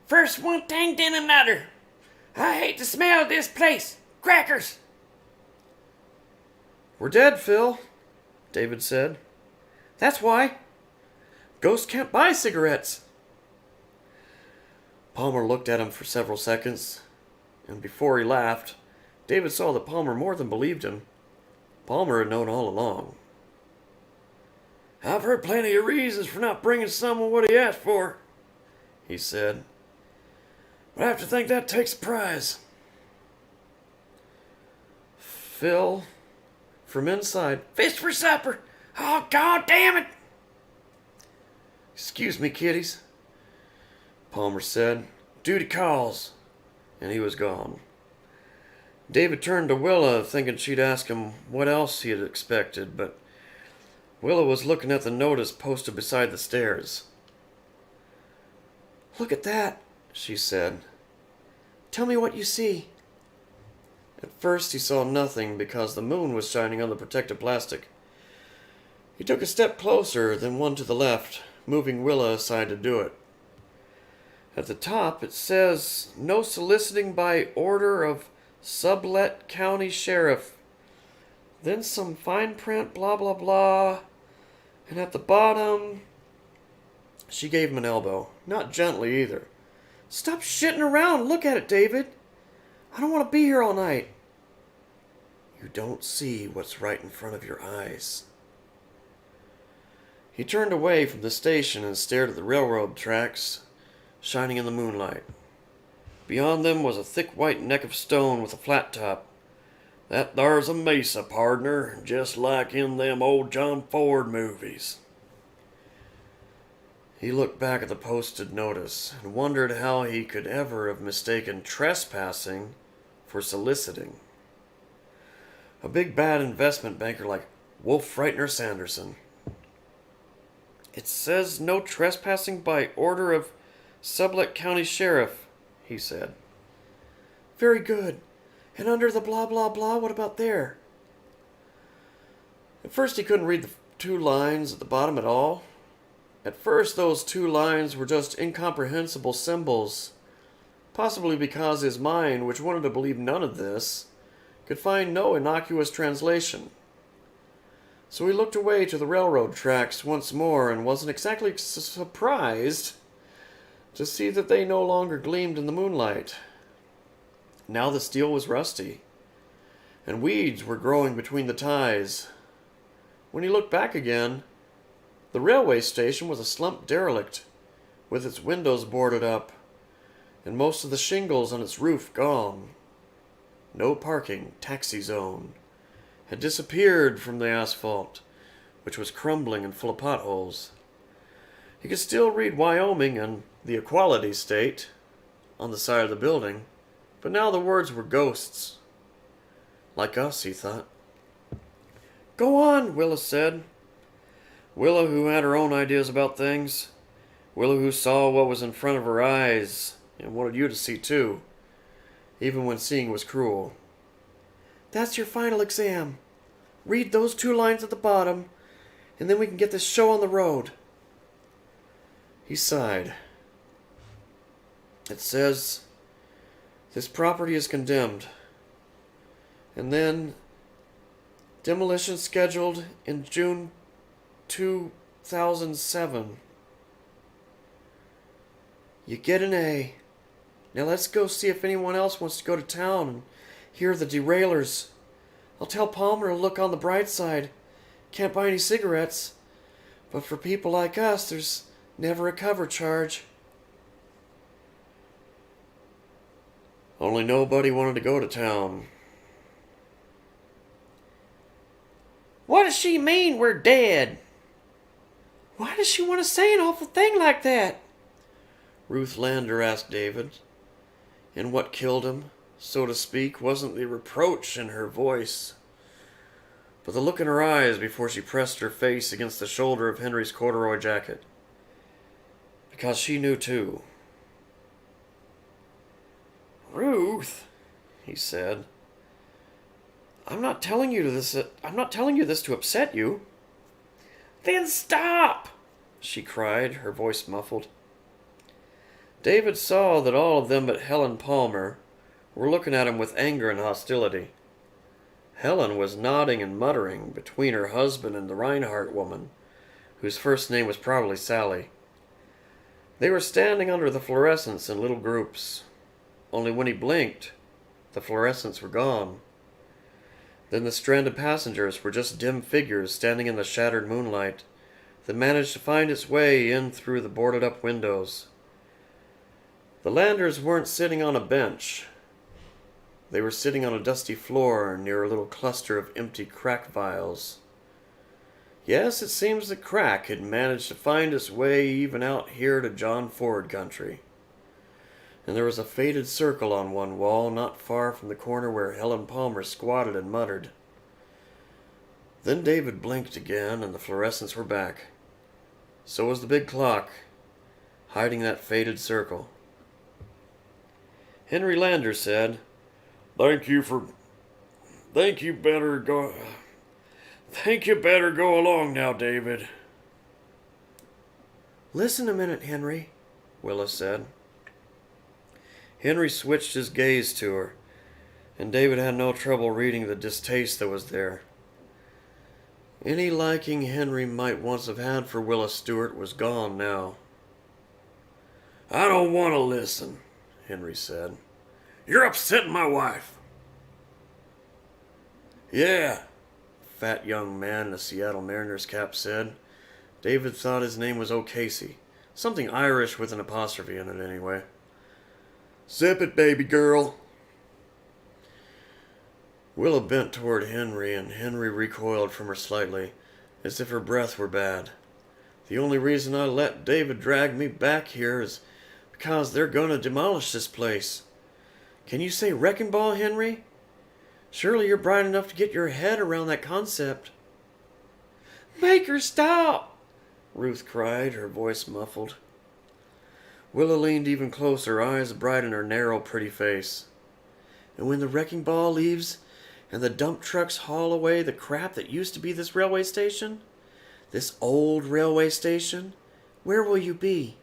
First one thing, then another! I hate the smell of this place! Crackers!" "We're dead, Phil," David said. "That's why. Ghosts can't buy cigarettes." Palmer looked at him for several seconds, and before he laughed, David saw that Palmer more than believed him. Palmer had known all along. "I've heard plenty of reasons for not bringing someone what he asked for," he said. "But I have to think that takes a prize." Phil, from inside, "Fish for supper! Oh, God damn it!" "Excuse me, kiddies," Palmer said. "Duty calls." And he was gone. David turned to Willa, thinking she'd ask him what else he had expected, but Willa was looking at the notice posted beside the stairs. "Look at that," she said. "Tell me what you see." At first he saw nothing because the moon was shining on the protective plastic. He took a step closer, then one to the left, moving Willa aside to do it. At the top it says, "No soliciting by order of Sublette County Sheriff." Then some fine print, blah blah blah. And at the bottom... She gave him an elbow. Not gently either. "Stop shitting around. Look at it, David. I don't want to be here all night." "You don't see what's right in front of your eyes." He turned away from the station and stared at the railroad tracks shining in the moonlight. Beyond them was a thick white neck of stone with a flat top. "That thar's a mesa, pardner, just like in them old John Ford movies." He looked back at the posted notice and wondered how he could ever have mistaken trespassing for soliciting. A big bad investment banker like Wolf Frightner Sanderson. "It says no trespassing by order of Sublette County Sheriff," he said. "Very good. And under the blah blah blah, what about there?" At first he couldn't read the two lines at the bottom at all. At first those two lines were just incomprehensible symbols, possibly because his mind, which wanted to believe none of this, could find no innocuous translation. So he looked away to the railroad tracks once more and wasn't exactly surprised to see that they no longer gleamed in the moonlight. Now the steel was rusty, and weeds were growing between the ties. When he looked back again, the railway station was a slumped derelict, with its windows boarded up, and most of the shingles on its roof gone. No parking, taxi zone, had disappeared from the asphalt, which was crumbling and full of potholes. He could still read Wyoming and the Equality State on the side of the building, but now the words were ghosts. Like us, he thought. "Go on," Willa said. Willa, who had her own ideas about things. Willa, who saw what was in front of her eyes and wanted you to see too, even when seeing was cruel. "That's your final exam. Read those two lines at the bottom, and then we can get this show on the road." He sighed. "It says, 'This property is condemned.' And then, 'Demolition scheduled in June 2007. You get an A. Now let's go see if anyone else wants to go to town and hear the derailers. I'll tell Palmer to look on the bright side. Can't buy any cigarettes. But for people like us, there's never a cover charge." Only nobody wanted to go to town. "What does she mean we're dead?" "Why does she want to say an awful thing like that?" Ruth Lander asked David. And what killed him, so to speak, wasn't the reproach in her voice, but the look in her eyes before she pressed her face against the shoulder of Henry's corduroy jacket. Because she knew too. "Ruth," he said, I'm not telling you this to upset you." "Then stop!" she cried, her voice muffled. David saw that all of them but Helen Palmer were looking at him with anger and hostility. Helen was nodding and muttering between her husband and the Reinhardt woman, whose first name was probably Sally. They were standing under the fluorescents in little groups. Only when he blinked, the fluorescents were gone. Then the stranded passengers were just dim figures standing in the shattered moonlight that managed to find its way in through the boarded-up windows. The Landers weren't sitting on a bench. They were sitting on a dusty floor near a little cluster of empty crack vials. Yes, it seems that crack had managed to find its way even out here to John Ford country. And there was a faded circle on one wall not far from the corner where Helen Palmer squatted and muttered. Then David blinked again and the fluorescents were back. So was the big clock, hiding that faded circle. Henry Lander said, Think you better go along now, David. Listen a minute, Henry, Willa said. Henry switched his gaze to her, and David had no trouble reading the distaste that was there. Any liking Henry might once have had for Willa Stewart was gone now. I don't want to listen, Henry said. You're upsetting my wife. Yeah, fat young man in a Seattle Mariners cap said. David thought his name was O'Casey. Something Irish with an apostrophe in it anyway. Zip it, baby girl. Willa bent toward Henry, and Henry recoiled from her slightly, as if her breath were bad. The only reason I let David drag me back here is because they're going to demolish this place. Can you say wrecking ball, Henry? Surely you're bright enough to get your head around that concept. Make her stop, Ruth cried, her voice muffled. Willa leaned even closer, eyes bright in her narrow, pretty face. And when the wrecking ball leaves, and the dump trucks haul away the crap that used to be this railway station, this old railway station, where will you be?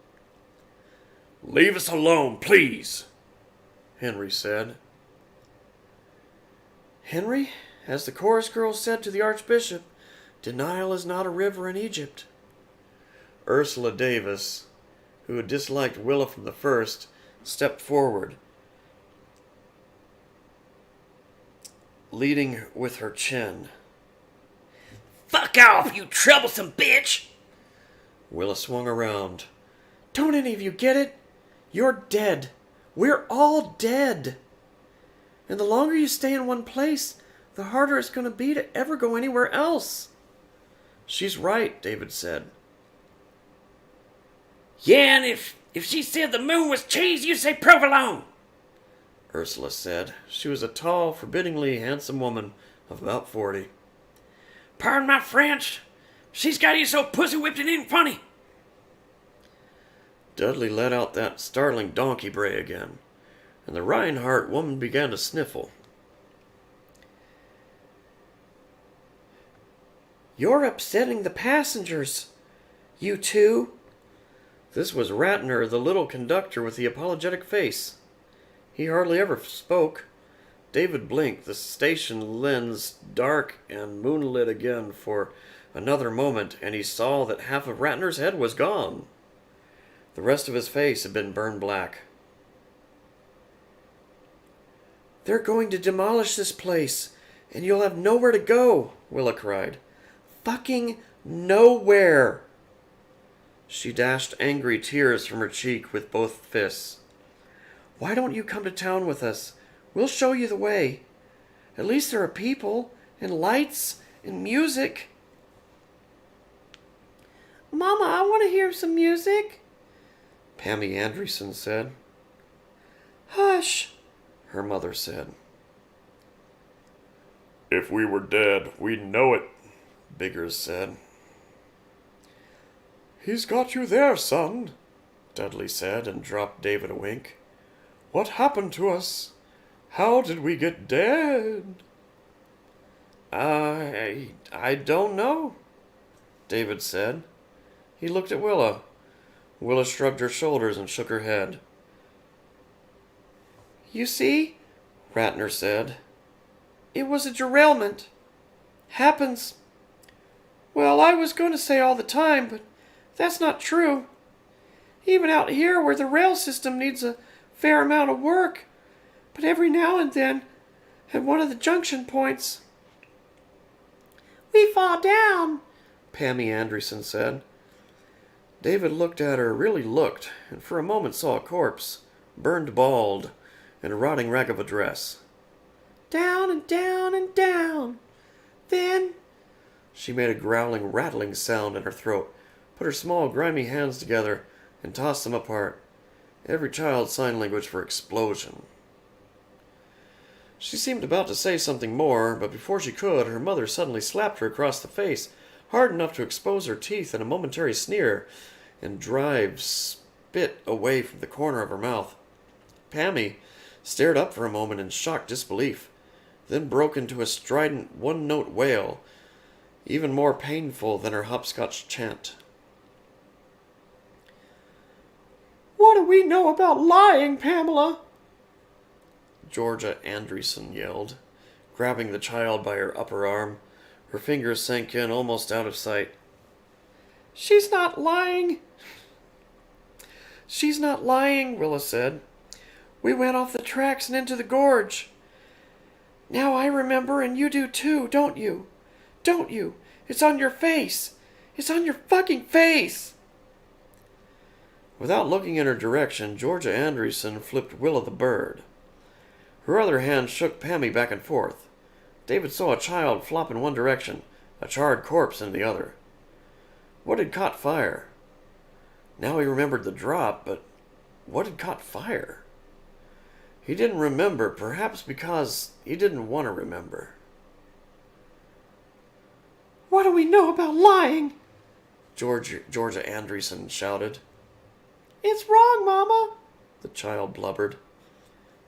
Leave us alone, please, Henry said. Henry, as the chorus girl said to the Archbishop, the Nile is not a river in Egypt. Ursula Davis, who had disliked Willa from the first, stepped forward, leading with her chin. Fuck off, you troublesome bitch! Willa swung around. Don't any of you get it? You're dead. We're all dead. And the longer you stay in one place, the harder it's going to be to ever go anywhere else. She's right, David said. Yeah, and if she said the moon was cheese, you say provolone, Ursula said. She was a tall, forbiddingly handsome woman of about 40. Pardon my French. She's got you so pussy-whipped it ain't funny. Dudley let out that startling donkey bray again, and the Reinhardt woman began to sniffle. You're upsetting the passengers, you two. This was Ratner, the little conductor with the apologetic face. He hardly ever spoke. David blinked, the station lens dark and moonlit again for another moment, and he saw that half of Ratner's head was gone. The rest of his face had been burned black. They're going to demolish this place, and you'll have nowhere to go, Willa cried. Fucking nowhere! She dashed angry tears from her cheek with both fists. Why don't you come to town with us? We'll show you the way. At least there are people, and lights, and music. Mama, I want to hear some music, Pammy Andreessen said. Hush, her mother said. If we were dead, we'd know it, Biggers said. He's got you there, son, Dudley said, and dropped David a wink. What happened to us? How did we get dead? I don't know, David said. He looked at Willa. Willa shrugged her shoulders and shook her head. You see, Ratner said, it was a derailment. Happens. Well, I was going to say all the time, but that's not true. Even out here where the rail system needs a fair amount of work, but every now and then, at one of the junction points, we fall down, Pammy Andreessen said. David looked at her, really looked, and for a moment saw a corpse, burned bald, in a rotting rag of a dress. Down and down and down. Then, she made a growling, rattling sound in her throat, put her small, grimy hands together, and tossed them apart. Every child's sign language for explosion. She seemed about to say something more, but before she could, her mother suddenly slapped her across the face, hard enough to expose her teeth in a momentary sneer, and drive bit away from the corner of her mouth. Pammy stared up for a moment in shocked disbelief, then broke into a strident one-note wail, even more painful than her hopscotch chant. "What do we know about lying, Pamela?" Georgia Andreson yelled, grabbing the child by her upper arm. Her fingers sank in almost out of sight. "She's not lying." "She's not lying," Willa said. "We went off the tracks and into the gorge. Now I remember, and you do too, don't you? Don't you? It's on your face. It's on your fucking face." Without looking in her direction, Georgia Andreson flipped Willa the bird. Her other hand shook Pammy back and forth. David saw a child flop in one direction, a charred corpse in the other. What had caught fire? Now he remembered the drop, but what had caught fire? He didn't remember, perhaps because he didn't want to remember. "What do we know about lying?" Georgia Andreson shouted. "It's wrong, Mama," the child blubbered.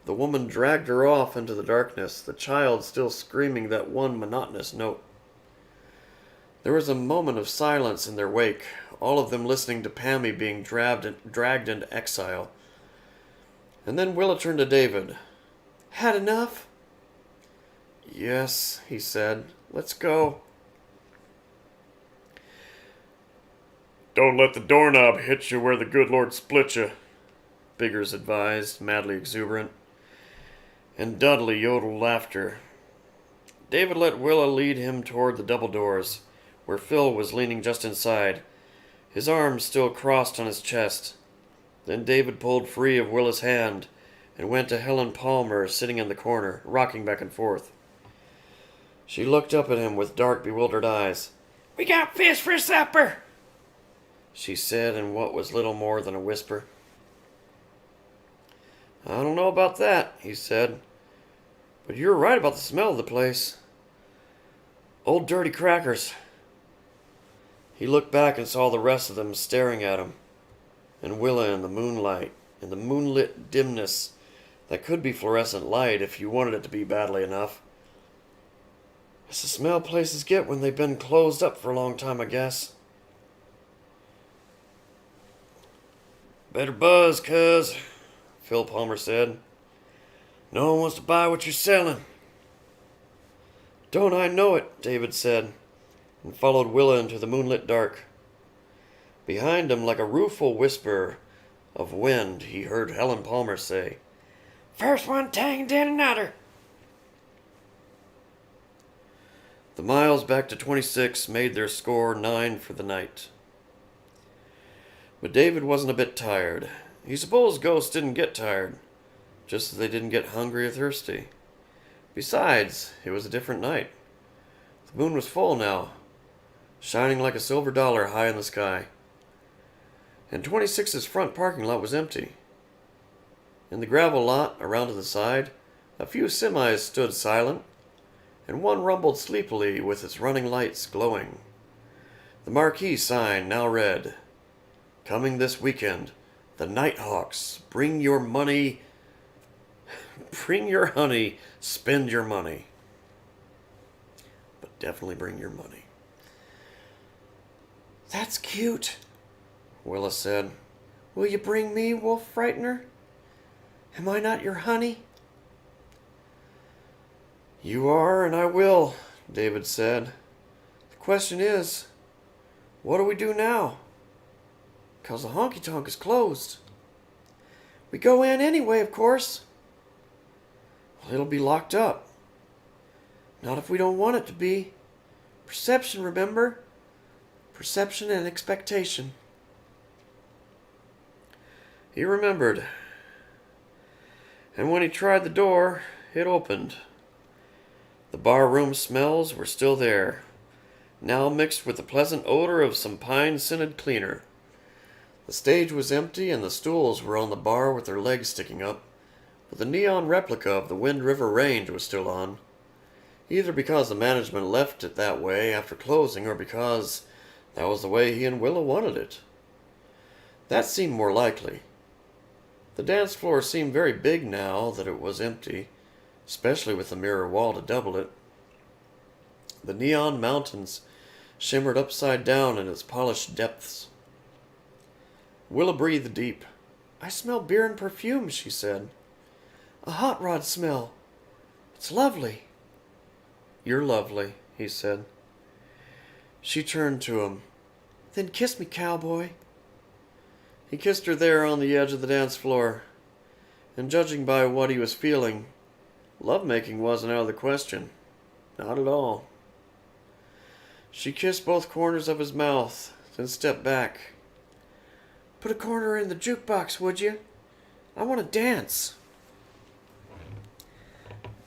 The woman dragged her off into the darkness, the child still screaming that one monotonous note. There was a moment of silence in their wake, all of them listening to Pammy being dragged into exile. And then Willa turned to David. "Had enough?" "Yes," he said. "Let's go." "Don't let the doorknob hit you where the good Lord split you," Biggers advised, madly exuberant. And Dudley yodeled laughter. David let Willa lead him toward the double doors, where Phil was leaning just inside, his arms still crossed on his chest. Then David pulled free of Willa's hand and went to Helen Palmer sitting in the corner, rocking back and forth. She looked up at him with dark, bewildered eyes. "We got fish for supper," she said in what was little more than a whisper. "I don't know about that," he said, "but you're right about the smell of the place. Old dirty crackers." He looked back and saw the rest of them staring at him, and Willa in the moonlight, in the moonlit dimness that could be fluorescent light if you wanted it to be badly enough. It's the smell places get when they've been closed up for a long time, I guess. "Better buzz, cuz," Phil Palmer said. "No one wants to buy what you're selling." "Don't I know it," David said, and followed Willa into the moonlit dark. Behind him, like a rueful whisper of wind, he heard Helen Palmer say, "First one tanged in another." The miles back to 26 made their score 9 for the night. But David wasn't a bit tired. He supposed ghosts didn't get tired, just as they didn't get hungry or thirsty. Besides, it was a different night. The moon was full now, shining like a silver dollar high in the sky. And 26's front parking lot was empty. In the gravel lot around to the side, a few semis stood silent, and one rumbled sleepily with its running lights glowing. The marquee sign now read, "Coming this weekend, the Nighthawks. Bring your money, bring your honey, spend your money." But definitely bring your money. "That's cute," Willa said. "Will you bring me, Wolf Frightener? Am I not your honey?" "You are, and I will," David said. "The question is, what do we do now? 'Cause the honky-tonk is closed." "We go in anyway, of course." "Well, it'll be locked up." "Not if we don't want it to be. Perception, remember? Perception and expectation." He remembered. And when he tried the door, it opened. The barroom smells were still there, now mixed with the pleasant odor of some pine-scented cleaner. The stage was empty and the stools were on the bar with their legs sticking up, but the neon replica of the Wind River Range was still on, either because the management left it that way after closing or because that was the way he and Willa wanted it. That seemed more likely. The dance floor seemed very big now that it was empty, especially with the mirror wall to double it. The neon mountains shimmered upside down in its polished depths. Willa breathed deep. "I smell beer and perfume," she said. "A hot rod smell. It's lovely." "You're lovely," he said. She turned to him. "Then kiss me, cowboy." He kissed her there on the edge of the dance floor, and judging by what he was feeling, lovemaking wasn't out of the question. Not at all. She kissed both corners of his mouth, then stepped back. "Put a quarter in the jukebox, would you? I want to dance."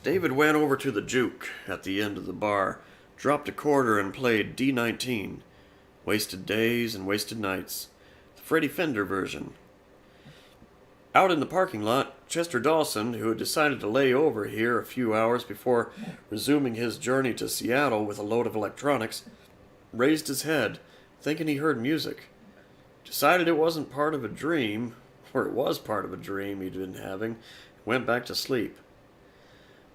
David went over to the juke at the end of the bar, dropped a quarter, and played D19, Wasted Days and Wasted Nights, the Freddie Fender version. Out in the parking lot, Chester Dawson, who had decided to lay over here a few hours before resuming his journey to Seattle with a load of electronics, raised his head, thinking he heard music. Decided it wasn't part of a dream, or it was part of a dream he'd been having, and went back to sleep.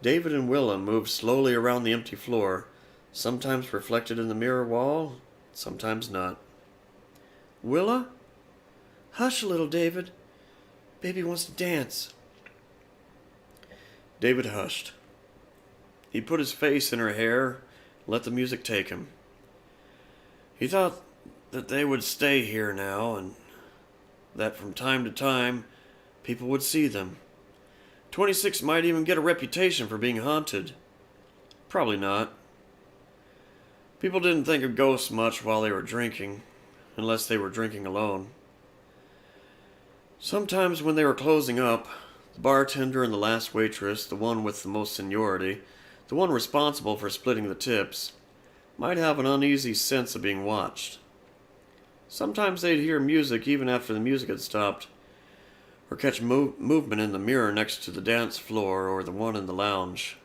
David and Willa moved slowly around the empty floor, sometimes reflected in the mirror wall, sometimes not. "Willa? Hush a little, David. Baby wants to dance." David hushed. He put his face in her hair and let the music take him. He thought that they would stay here now, and that from time to time people would see them. 26 might even get a reputation for being haunted. Probably not. People didn't think of ghosts much while they were drinking, unless they were drinking alone. Sometimes when they were closing up, the bartender and the last waitress, the one with the most seniority, the one responsible for splitting the tips, might have an uneasy sense of being watched. Sometimes they'd hear music even after the music had stopped, or catch movement in the mirror next to the dance floor or the one in the lounge.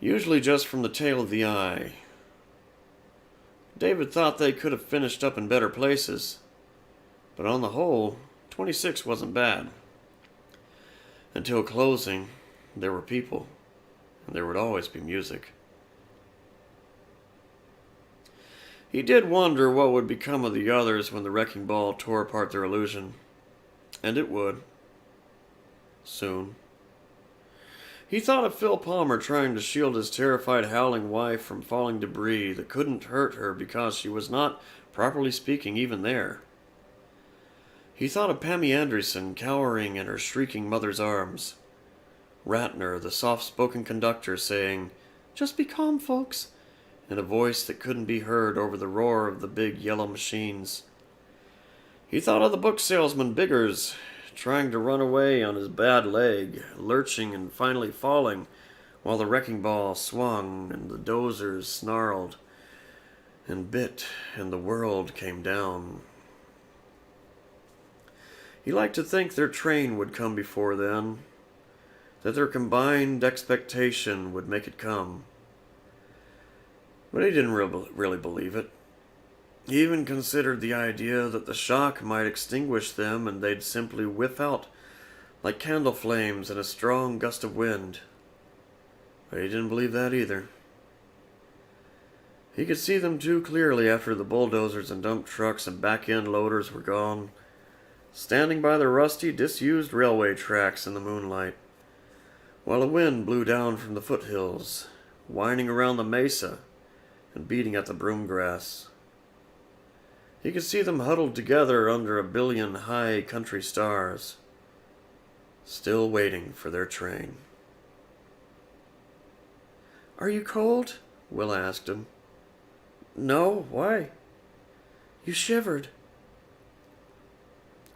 Usually just from the tail of the eye. David thought they could have finished up in better places, but on the whole, 26 wasn't bad. Until closing, there were people, and there would always be music. He did wonder what would become of the others when the wrecking ball tore apart their illusion. And it would. Soon. He thought of Phil Palmer trying to shield his terrified howling wife from falling debris that couldn't hurt her because she was not, properly speaking, even there. He thought of Pammy Anderson cowering in her shrieking mother's arms. Ratner, the soft-spoken conductor, saying, "Just be calm, folks," in a voice that couldn't be heard over the roar of the big yellow machines. He thought of the book salesman Biggers, trying to run away on his bad leg, lurching and finally falling, while the wrecking ball swung and the dozers snarled and bit and the world came down. He liked to think their train would come before then, that their combined expectation would make it come. But he didn't really believe it. He even considered the idea that the shock might extinguish them and they'd simply whiff out like candle flames in a strong gust of wind. But he didn't believe that either. He could see them too clearly after the bulldozers and dump trucks and back-end loaders were gone, standing by the rusty, disused railway tracks in the moonlight, while a wind blew down from the foothills, whining around the mesa and beating at the broom grass. He could see them huddled together under a billion high country stars, still waiting for their train. "Are you cold?" Willa asked him. "No, why?" "You shivered."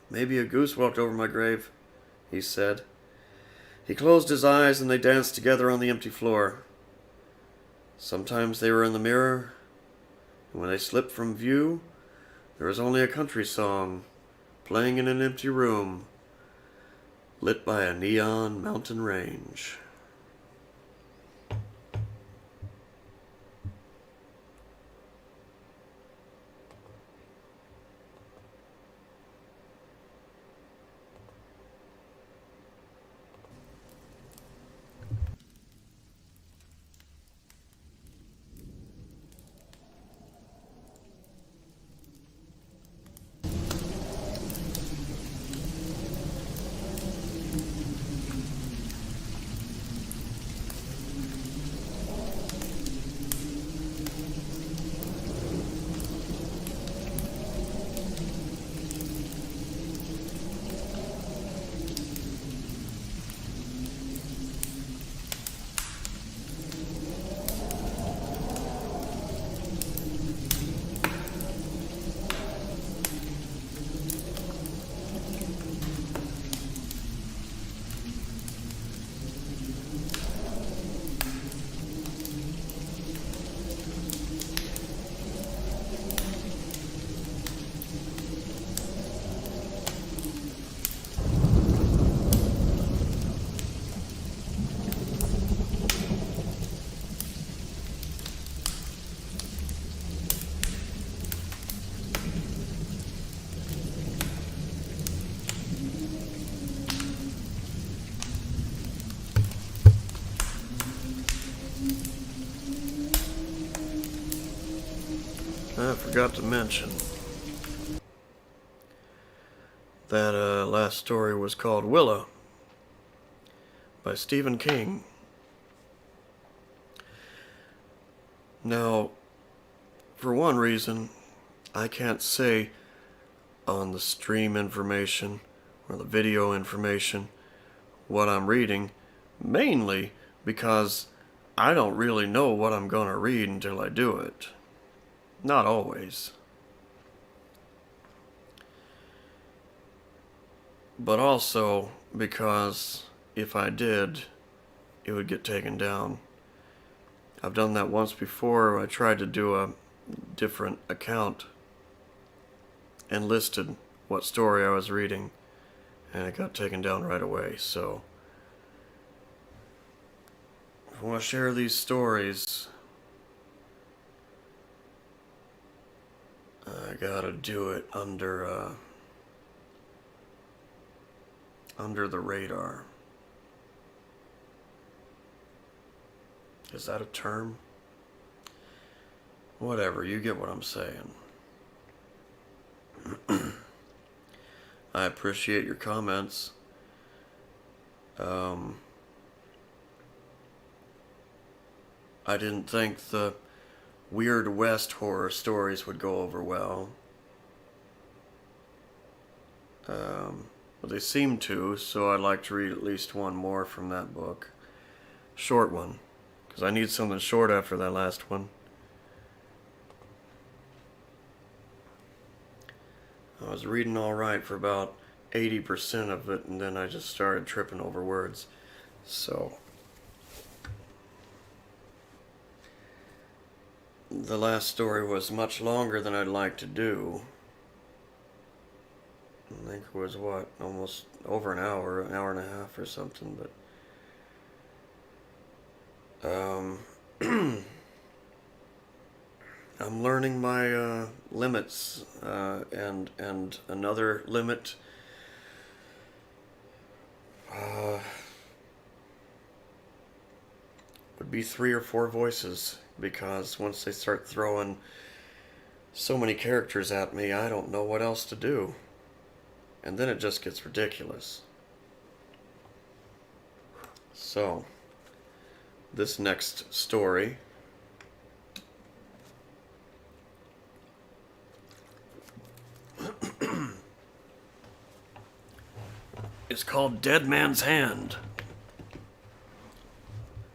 "Maybe a goose walked over my grave," he said. He closed his eyes and they danced together on the empty floor. Sometimes they were in the mirror, and when they slipped from view, there was only a country song playing in an empty room, lit by a neon mountain range. I forgot to mention that last story was called Willa by Stephen King. Now, for one reason, I can't say on the stream information or the video information what I'm reading, mainly because I don't really know what I'm going to read until I do it. Not always. But also because if I did, it would get taken down. I've done that once before. I tried to do a different account and listed what story I was reading, and it got taken down right away. So if I want to share these stories, I gotta do it under the radar. Is that a term? Whatever, you get what I'm saying. I appreciate your comments. I didn't think the Weird West horror stories would go over well. But they seem to, so I'd like to read at least one more from that book. Short one, because I need something short after that last one. I was reading all right for about 80% of it, and then I just started tripping over words. So the last story was much longer than I'd like to do. I think it was, almost over an hour and a half or something, but I'm learning my limits, and another limit would be 3 or 4 voices, because once they start throwing so many characters at me, I don't know what else to do. And then it just gets ridiculous. So, this next story is called Dead Man's Hand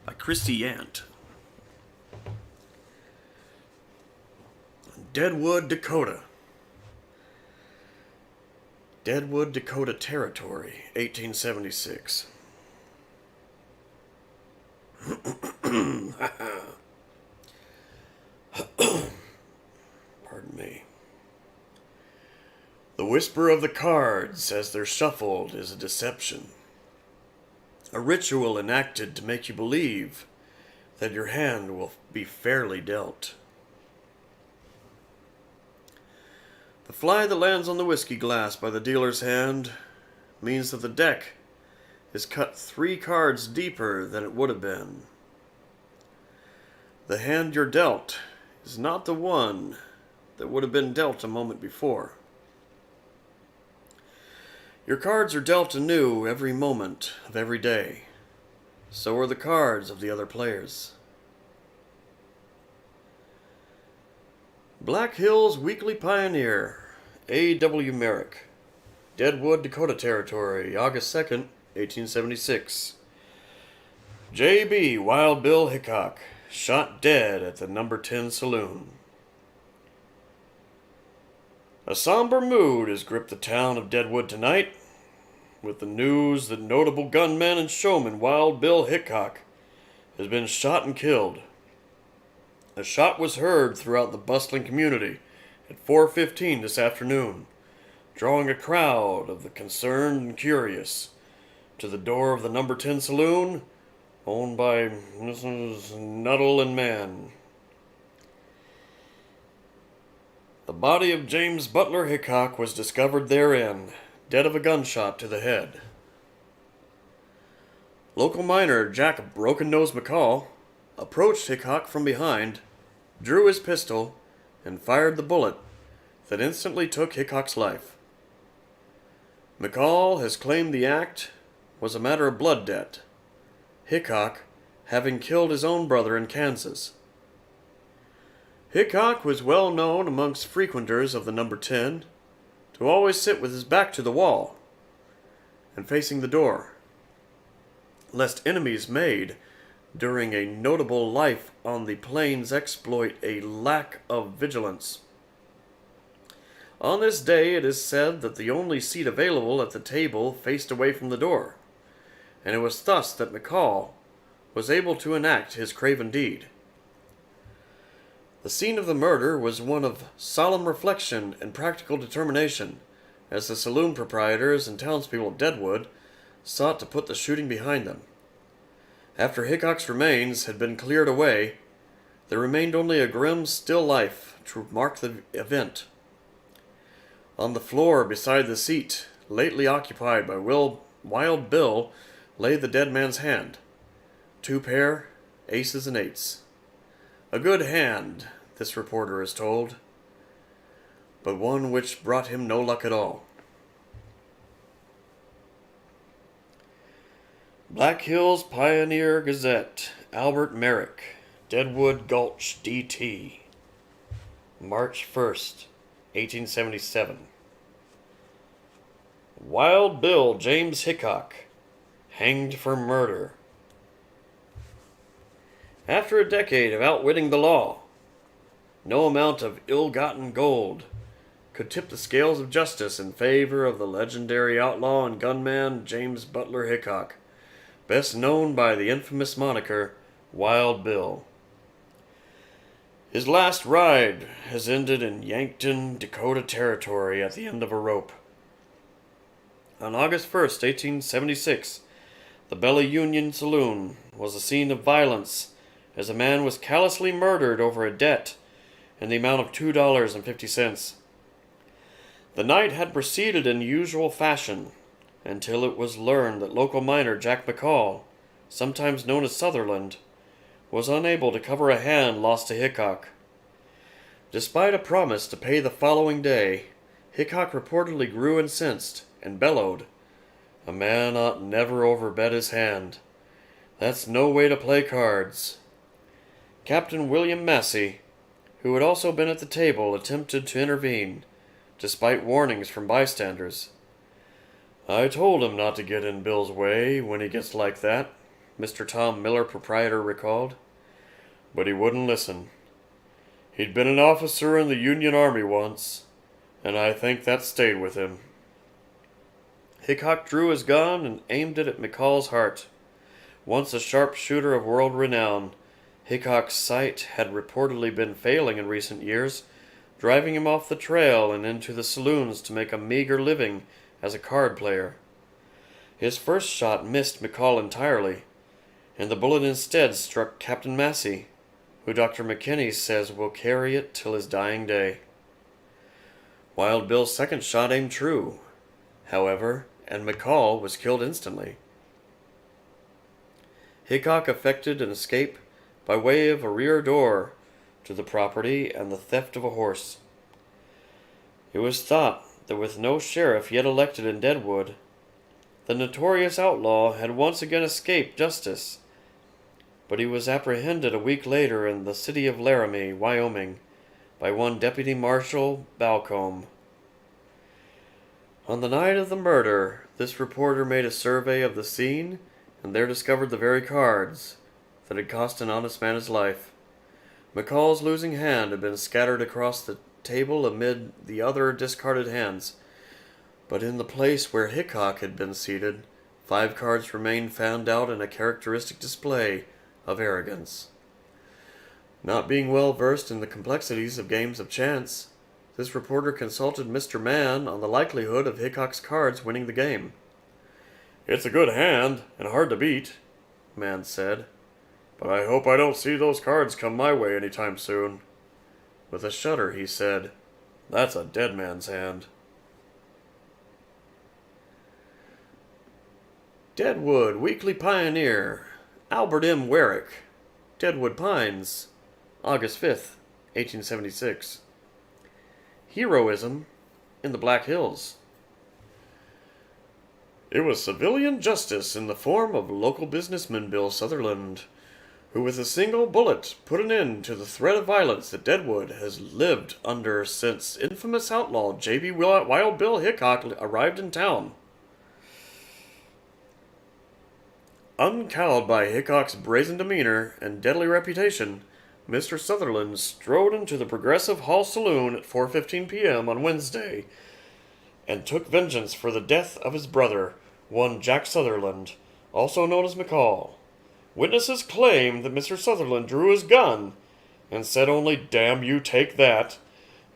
by Christy Yant. Deadwood, Dakota. Deadwood, Dakota Territory, 1876. Pardon me. The whisper of the cards as they're shuffled is a deception. A ritual enacted to make you believe that your hand will be fairly dealt. The fly that lands on the whiskey glass by the dealer's hand means that the deck is cut 3 cards deeper than it would have been. The hand you're dealt is not the one that would have been dealt a moment before. Your cards are dealt anew every moment of every day. So are the cards of the other players. Black Hills Weekly Pioneer, A.W. Merrick, Deadwood, Dakota Territory, August 2nd, 1876. J.B. Wild Bill Hickok, shot dead at the number 10 saloon. A somber mood has gripped the town of Deadwood tonight, with the news that notable gunman and showman Wild Bill Hickok has been shot and killed. A shot was heard throughout the bustling community at 4:15 this afternoon, drawing a crowd of the concerned and curious to the door of the number 10 saloon, owned by Mrs. Nuttall and Mann. The body of James Butler Hickok was discovered therein, dead of a gunshot to the head. Local miner Jack Broken Nose McCall approached Hickok from behind, drew his pistol, and fired the bullet that instantly took Hickok's life. McCall has claimed the act was a matter of blood debt, Hickok having killed his own brother in Kansas. Hickok was well known amongst frequenters of the number 10 to always sit with his back to the wall and facing the door, lest enemies made during a notable life on the plains exploit a lack of vigilance. On this day it is said that the only seat available at the table faced away from the door, and it was thus that McCall was able to enact his craven deed. The scene of the murder was one of solemn reflection and practical determination, as the saloon proprietors and townspeople of Deadwood sought to put the shooting behind them. After Hickok's remains had been cleared away, there remained only a grim still life to mark the event. On the floor beside the seat lately occupied by Wild Bill lay the dead man's hand. 2 pair, aces and eights. A good hand, this reporter is told, but one which brought him no luck at all. Black Hills Pioneer Gazette, Albert Merrick, Deadwood Gulch, D.T., March 1st, 1877. Wild Bill James Hickok, hanged for murder. After a decade of outwitting the law, no amount of ill-gotten gold could tip the scales of justice in favor of the legendary outlaw and gunman James Butler Hickok, best known by the infamous moniker Wild Bill. His last ride has ended in Yankton, Dakota Territory at the end of a rope. On August 1st, 1876, the Bella Union Saloon was a scene of violence as a man was callously murdered over a debt in the amount of $2.50. The night had proceeded in usual fashion until it was learned that local miner Jack McCall, sometimes known as Sutherland, was unable to cover a hand lost to Hickok. Despite a promise to pay the following day, Hickok reportedly grew incensed and bellowed, "A man ought never overbet his hand. That's no way to play cards." Captain William Massey, who had also been at the table, attempted to intervene, despite warnings from bystanders. "I told him not to get in Bill's way when he gets like that," Mr. Tom Miller, proprietor, recalled. "But he wouldn't listen. He'd been an officer in the Union Army once, and I think that stayed with him." Hickok drew his gun and aimed it at McCall's heart. Once a sharpshooter of world renown, Hickok's sight had reportedly been failing in recent years, driving him off the trail and into the saloons to make a meager living as a card player. His first shot missed McCall entirely, and the bullet instead struck Captain Massey, who Dr. McKinney says will carry it till his dying day. Wild Bill's second shot aimed true, however, and McCall was killed instantly. Hickok effected an escape by way of a rear door to the property and the theft of a horse. It was thought that with no sheriff yet elected in Deadwood, the notorious outlaw had once again escaped justice, but he was apprehended a week later in the city of Laramie, Wyoming, by one Deputy Marshal Balcombe. On the night of the murder, this reporter made a survey of the scene and there discovered the very cards that had cost an honest man his life. McCall's losing hand had been scattered across the table amid the other discarded hands, but in the place where Hickok had been seated, 5 cards remained found out in a characteristic display of arrogance. Not being well versed in the complexities of games of chance, this reporter consulted Mr. Mann on the likelihood of Hickok's cards winning the game. "It's a good hand, and hard to beat," Mann said, "but I hope I don't see those cards come my way any time soon." With a shudder he said, "That's a dead man's hand." Deadwood Weekly Pioneer, Albert M. Werrick, Deadwood Pines, August 5th, 1876. heroism in the Black Hills. It was civilian justice in the form of local businessman Bill Sutherland, who with a single bullet put an end to the threat of violence that Deadwood has lived under since infamous outlaw J.B. Wild Bill Hickok arrived in town. Uncowed by Hickok's brazen demeanor and deadly reputation, Mr. Sutherland strode into the Progressive Hall Saloon at 4:15 p.m. on Wednesday and took vengeance for the death of his brother, one Jack Sutherland, also known as McCall. Witnesses claimed that Mr. Sutherland drew his gun and said only, "Damn you, take that,"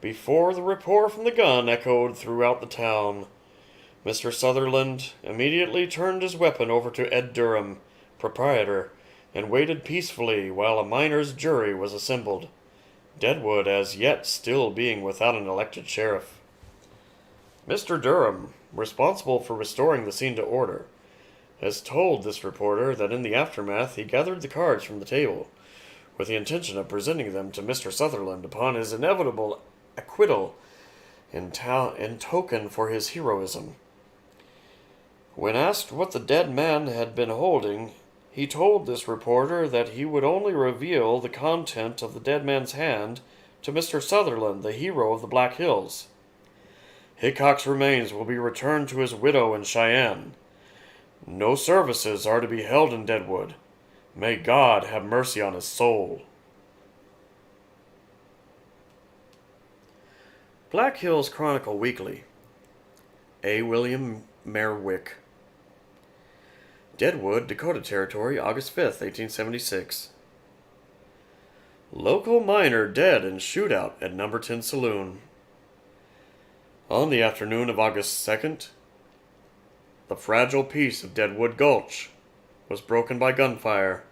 before the report from the gun echoed throughout the town. Mr. Sutherland immediately turned his weapon over to Ed Durham, proprietor, and waited peacefully while a miners' jury was assembled, Deadwood as yet still being without an elected sheriff. Mr. Durham, responsible for restoring the scene to order, has told this reporter that in the aftermath he gathered the cards from the table, with the intention of presenting them to Mr. Sutherland upon his inevitable acquittal in token for his heroism. When asked what the dead man had been holding, he told this reporter that he would only reveal the content of the dead man's hand to Mr. Sutherland, the hero of the Black Hills. Hickok's remains will be returned to his widow in Cheyenne. No services are to be held in Deadwood. May God have mercy on his soul. Black Hills Chronicle Weekly. A. William Merwick. Deadwood, Dakota Territory, August 5th, 1876. Local miner dead in shootout at Number 10 Saloon. On the afternoon of August 2nd, the fragile peace of Deadwood Gulch was broken by gunfire,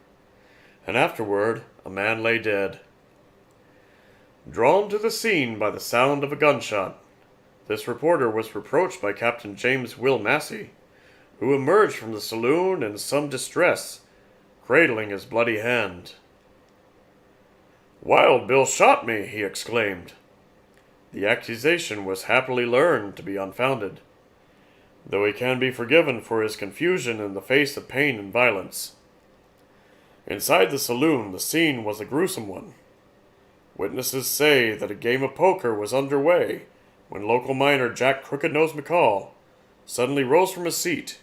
and afterward a man lay dead. Drawn to the scene by the sound of a gunshot, this reporter was reproached by Captain James Will Massey, who emerged from the saloon in some distress, cradling his bloody hand. "Wild Bill shot me," he exclaimed. The accusation was happily learned to be unfounded, though he can be forgiven for his confusion in the face of pain and violence. Inside the saloon, the scene was a gruesome one. Witnesses say that a game of poker was underway when local miner Jack Crooked-Nose McCall suddenly rose from his seat.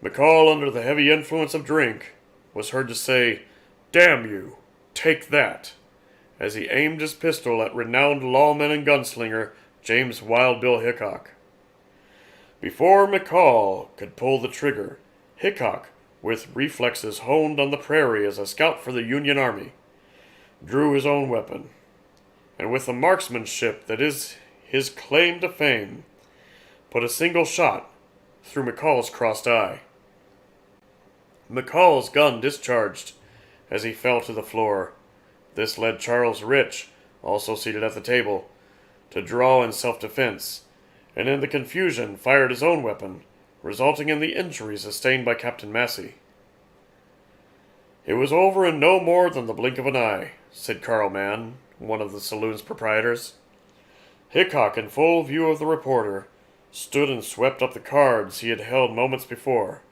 McCall, under the heavy influence of drink, was heard to say, "Damn you, take that," as he aimed his pistol at renowned lawman and gunslinger James Wild Bill Hickok. Before McCall could pull the trigger, Hickok, with reflexes honed on the prairie as a scout for the Union Army, drew his own weapon, and with the marksmanship that is his claim to fame, put a single shot through McCall's crossed eye. McCall's gun discharged as he fell to the floor. This led Charles Rich, also seated at the table, to draw in self-defense, and in the confusion fired his own weapon, resulting in the injury sustained by Captain Massey. "It was over in no more than the blink of an eye," said Carl Mann, one of the saloon's proprietors. Hickok, in full view of the reporter, stood and swept up the cards he had held moments before,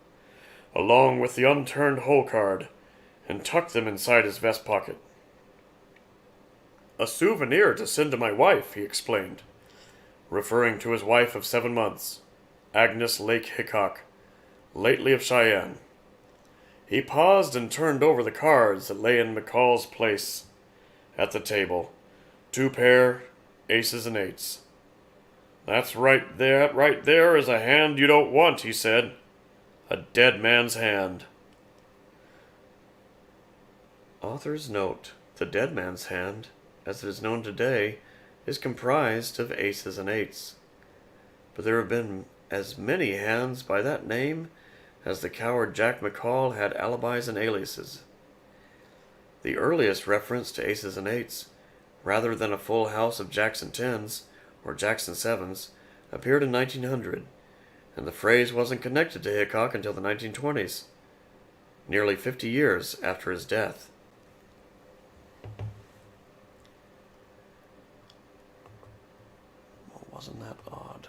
along with the unturned hole card, and tucked them inside his vest pocket. "A souvenir to send to my wife," he explained, referring to his wife of 7 months, Agnes Lake Hickok, lately of Cheyenne. He paused and turned over the cards that lay in McCall's place at the table. 2 pair, aces and eights. "That's right there is a hand you don't want," he said. "A dead man's hand." Author's note: the dead man's hand, as it is known today, is comprised of aces and eights. But there have been as many hands by that name as the coward Jack McCall had alibis and aliases. The earliest reference to aces and eights, rather than a full house of Jackson tens or Jackson sevens, appeared in 1900, and the phrase wasn't connected to Hickok until the 1920s, nearly 50 years after his death. Wasn't that odd?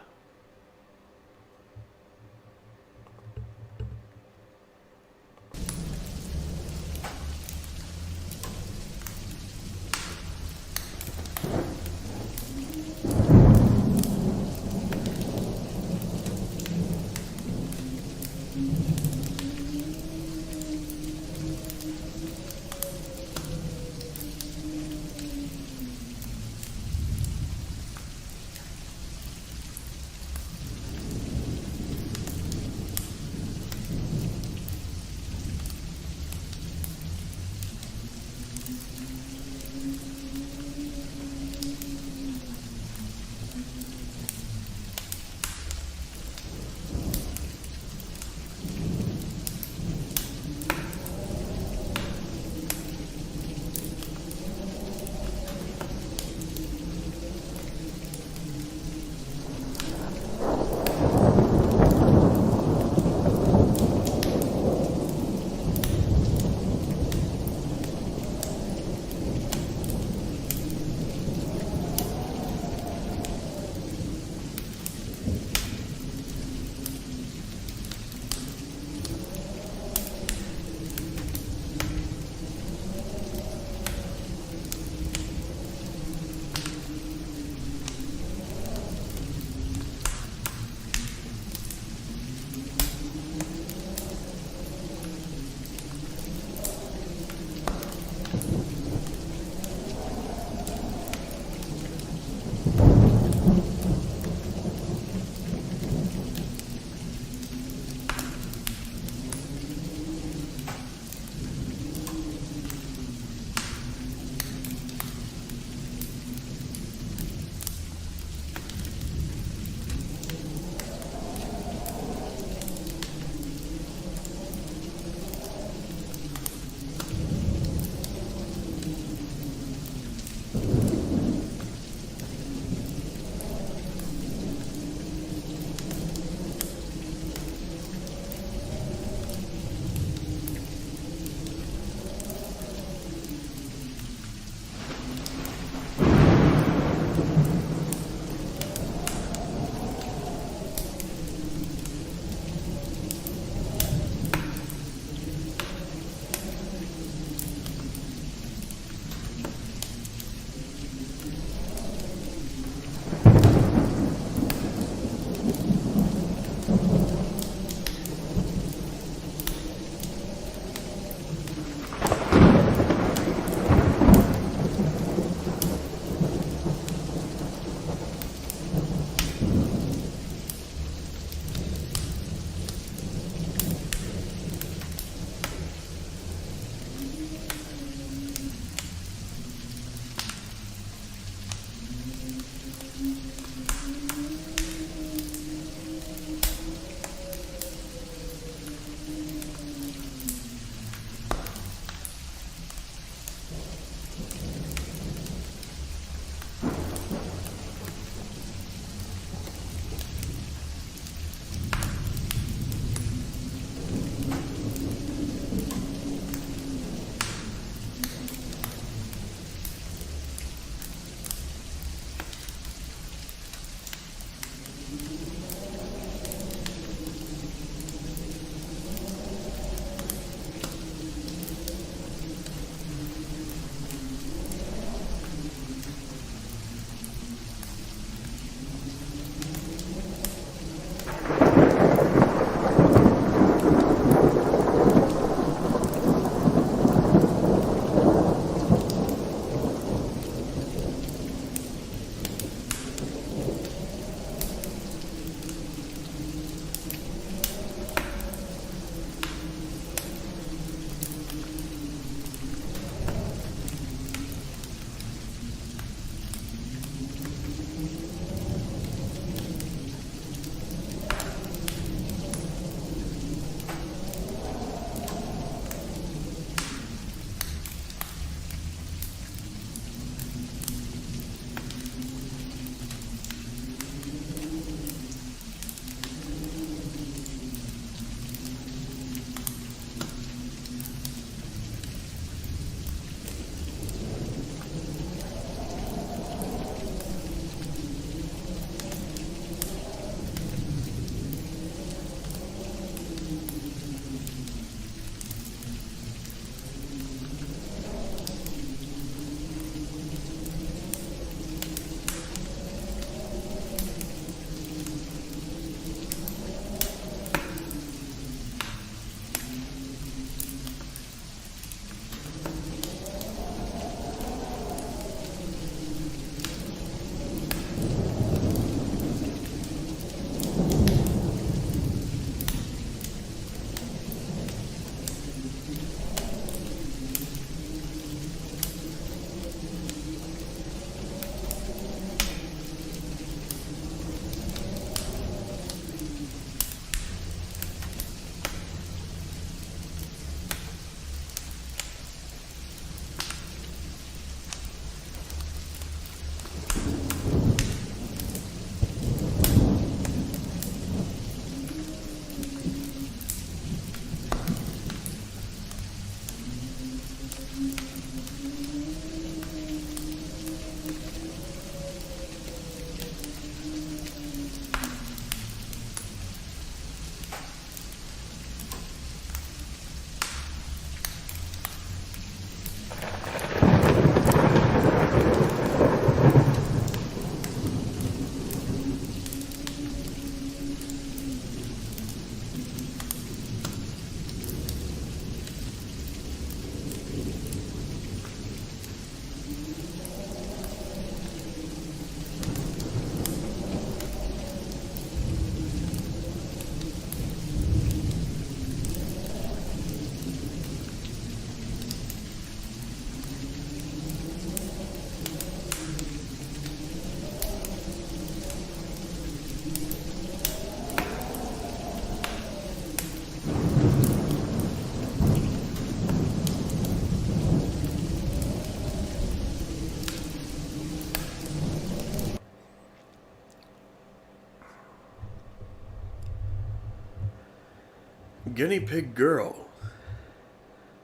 Guinea Pig Girl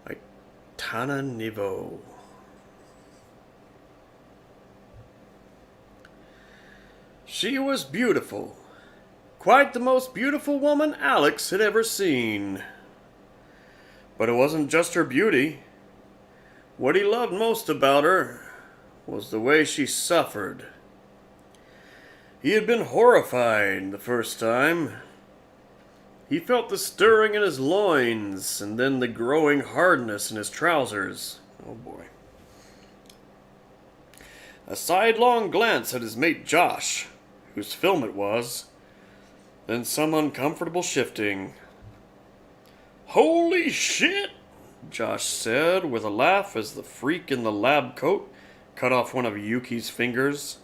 by Tana Nivo. She was beautiful, quite the most beautiful woman Alex had ever seen. But it wasn't just her beauty. What he loved most about her was the way she suffered. He had been horrified the first time. He felt the stirring in his loins, and then the growing hardness in his trousers. Oh boy. A sidelong glance at his mate Josh, whose film it was, then some uncomfortable shifting. "Holy shit!" Josh said with a laugh as the freak in the lab coat cut off one of Yuki's fingers.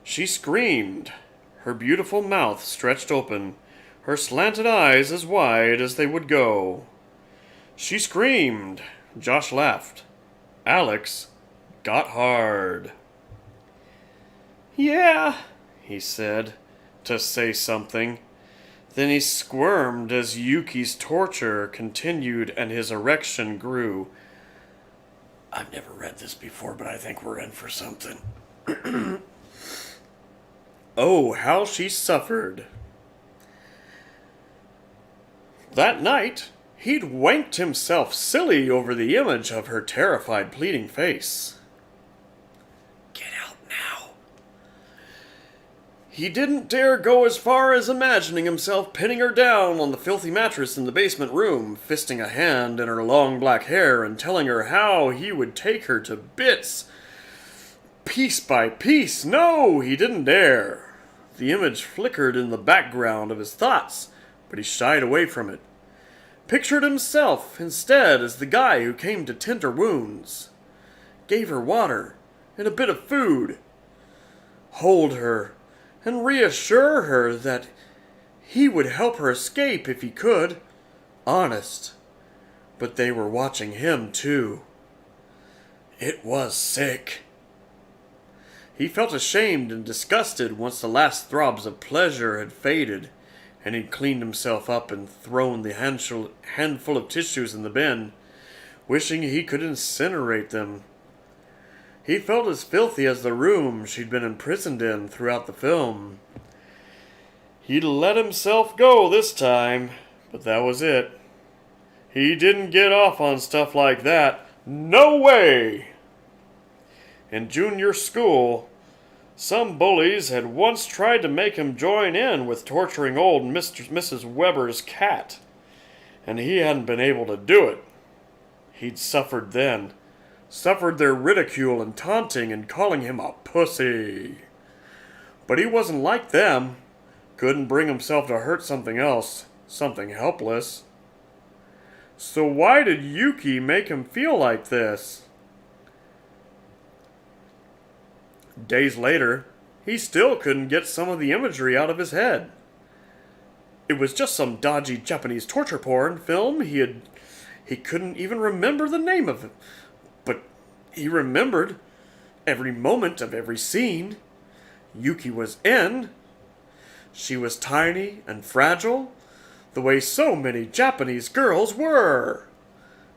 She screamed, her beautiful mouth stretched open, her slanted eyes as wide as they would go. She screamed. Josh laughed. Alex got hard. "Yeah," he said, to say something. Then he squirmed as Yuki's torture continued and his erection grew. I've never read this before, but I think we're in for something. Oh, how she suffered. That night, he'd wanked himself silly over the image of her terrified, pleading face. Get out now. He didn't dare go as far as imagining himself pinning her down on the filthy mattress in the basement room, fisting a hand in her long black hair and telling her how he would take her to bits, piece by piece. No, he didn't dare. The image flickered in the background of his thoughts, but he shied away from it. Pictured himself instead as the guy who came to tend her wounds, gave her water and a bit of food, hold her and reassure her that he would help her escape if he could. Honest. But they were watching him too. It was sick. He felt ashamed and disgusted once the last throbs of pleasure had faded, and he'd cleaned himself up and thrown the handful of tissues in the bin, wishing he could incinerate them. He felt as filthy as the room she'd been imprisoned in throughout the film. He'd let himself go this time, but that was it. He didn't get off on stuff like that. No way! In junior school, some bullies had once tried to make him join in with torturing old Mrs. Weber's cat, and he hadn't been able to do it. He'd suffered then, suffered their ridicule and taunting and calling him a pussy. But he wasn't like them, couldn't bring himself to hurt something else, something helpless. So why did Yuki make him feel like this? Days later, he still couldn't get some of the imagery out of his head. It was just some dodgy Japanese torture porn film he couldn't even remember the name of it. But he remembered every moment of every scene Yuki was in. She was tiny and fragile, the way so many Japanese girls were.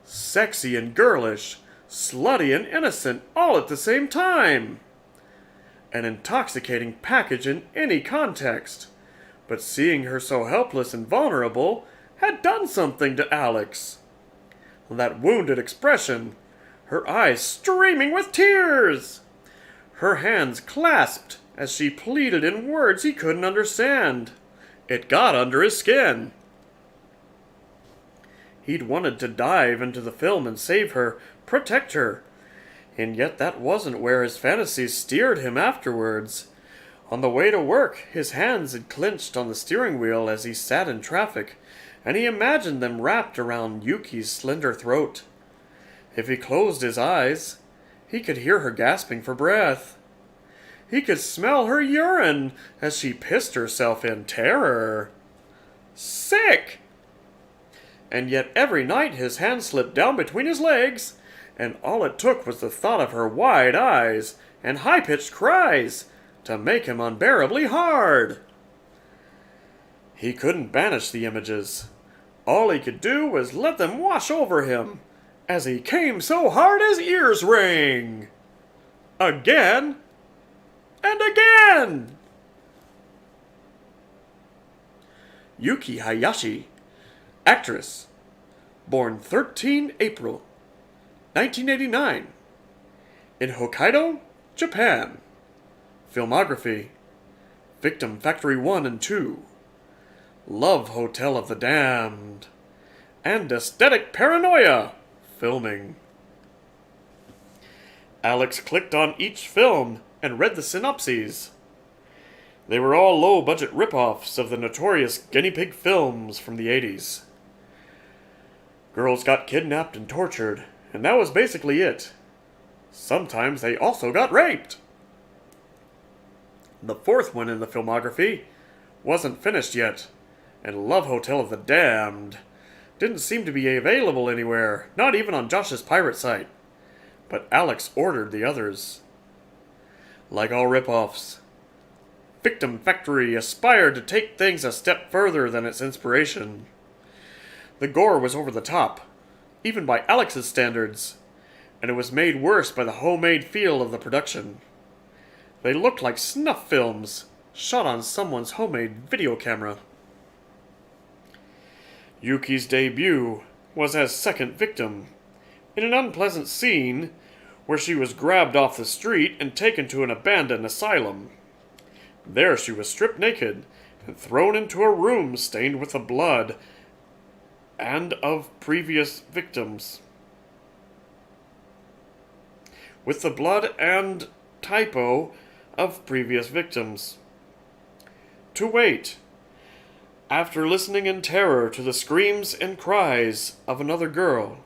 Sexy and girlish, slutty and innocent, all at the same time. An intoxicating package in any context, but seeing her so helpless and vulnerable had done something to Alex. That wounded expression, her eyes streaming with tears, her hands clasped as she pleaded in words he couldn't understand. It got under his skin. He'd wanted to dive into the film and save her, protect her. And yet that wasn't where his fantasies steered him afterwards. On the way to work, his hands had clenched on the steering wheel as he sat in traffic, and he imagined them wrapped around Yuki's slender throat. If he closed his eyes, he could hear her gasping for breath. He could smell her urine as she pissed herself in terror. Sick! And yet every night his hand slipped down between his legs, and all it took was the thought of her wide eyes and high-pitched cries to make him unbearably hard. He couldn't banish the images, All he could do was let them wash over him, as he came so hard his ears rang. Again and again! Yuki Hayashi, actress, born 13 April 1989, in Hokkaido, Japan. Filmography: Victim Factory 1 and 2, Love Hotel of the Damned, and Aesthetic Paranoia filming. Alex clicked on each film and read the synopses. They were all low-budget rip-offs of the notorious guinea pig films from the 80s. Girls got kidnapped and tortured, and that was basically it. Sometimes they also got raped. The fourth one in the filmography wasn't finished yet, and Love Hotel of the Damned didn't seem to be available anywhere, not even on Josh's pirate site. But Alex ordered the others. Like all rip-offs, Victim Factory aspired to take things a step further than its inspiration. The gore was over the top, even by Alex's standards, and it was made worse by the homemade feel of the production. They looked like snuff films, shot on someone's homemade video camera. Yuki's debut was as second victim, in an unpleasant scene where she was grabbed off the street and taken to an abandoned asylum. There she was stripped naked and thrown into a room stained with the blood and of previous victims. With the blood and typo of previous victims. To wait. After listening in terror to the screams and cries of another girl,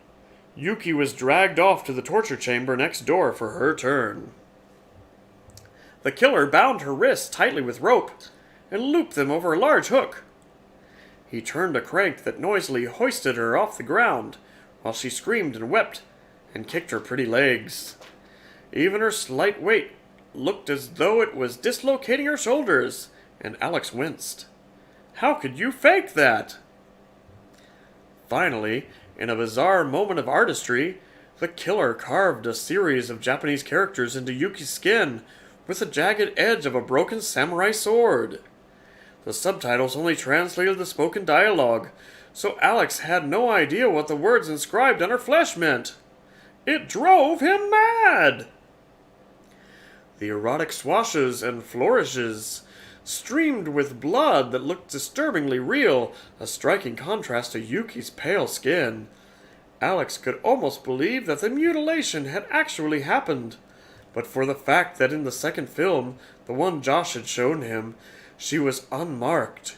Yuki was dragged off to the torture chamber next door for her turn. The killer bound her wrists tightly with rope and looped them over a large hook. He turned a crank that noisily hoisted her off the ground while she screamed and wept and kicked her pretty legs. Even her slight weight looked as though it was dislocating her shoulders, and Alex winced. How could you fake that? Finally, in a bizarre moment of artistry, the killer carved a series of Japanese characters into Yuki's skin with the jagged edge of a broken samurai sword. The subtitles only translated the spoken dialogue, so Alex had no idea what the words inscribed on her flesh meant. It drove him mad! The erotic swashes and flourishes streamed with blood that looked disturbingly real, a striking contrast to Yuki's pale skin. Alex could almost believe that the mutilation had actually happened, but for the fact that in the second film, the one Josh had shown him, she was unmarked,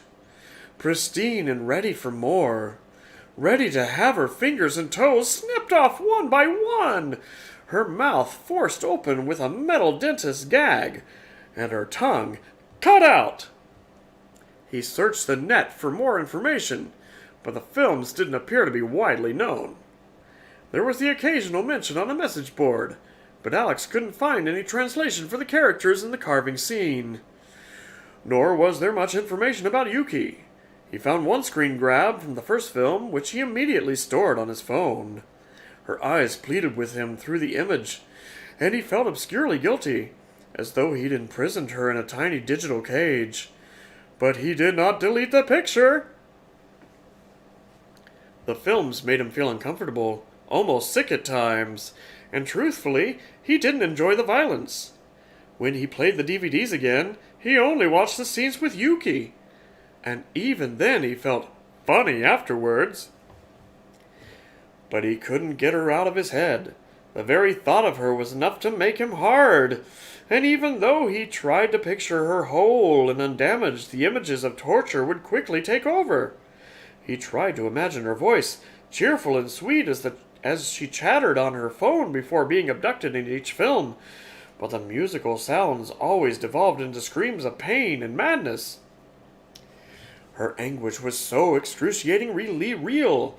pristine and ready for more, ready to have her fingers and toes snipped off one by one, her mouth forced open with a metal dentist's gag, and her tongue cut out. He searched the net for more information, but the films didn't appear to be widely known. There was the occasional mention on a message board, but Alex couldn't find any translation for the characters in the carving scene. Nor was there much information about Yuki. He found one screen grab from the first film, which he immediately stored on his phone. Her eyes pleaded with him through the image, and he felt obscurely guilty, as though he'd imprisoned her in a tiny digital cage. But he did not delete the picture. The films made him feel uncomfortable, almost sick at times, and truthfully, he didn't enjoy the violence. When he played the DVDs again, he only watched the scenes with Yuki, and even then he felt funny afterwards. But he couldn't get her out of his head. The very thought of her was enough to make him hard, and even though he tried to picture her whole and undamaged, the images of torture would quickly take over. He tried to imagine her voice, cheerful and sweet as she chattered on her phone before being abducted in each film, but the musical sounds always devolved into screams of pain and madness. Her anguish was so excruciatingly real.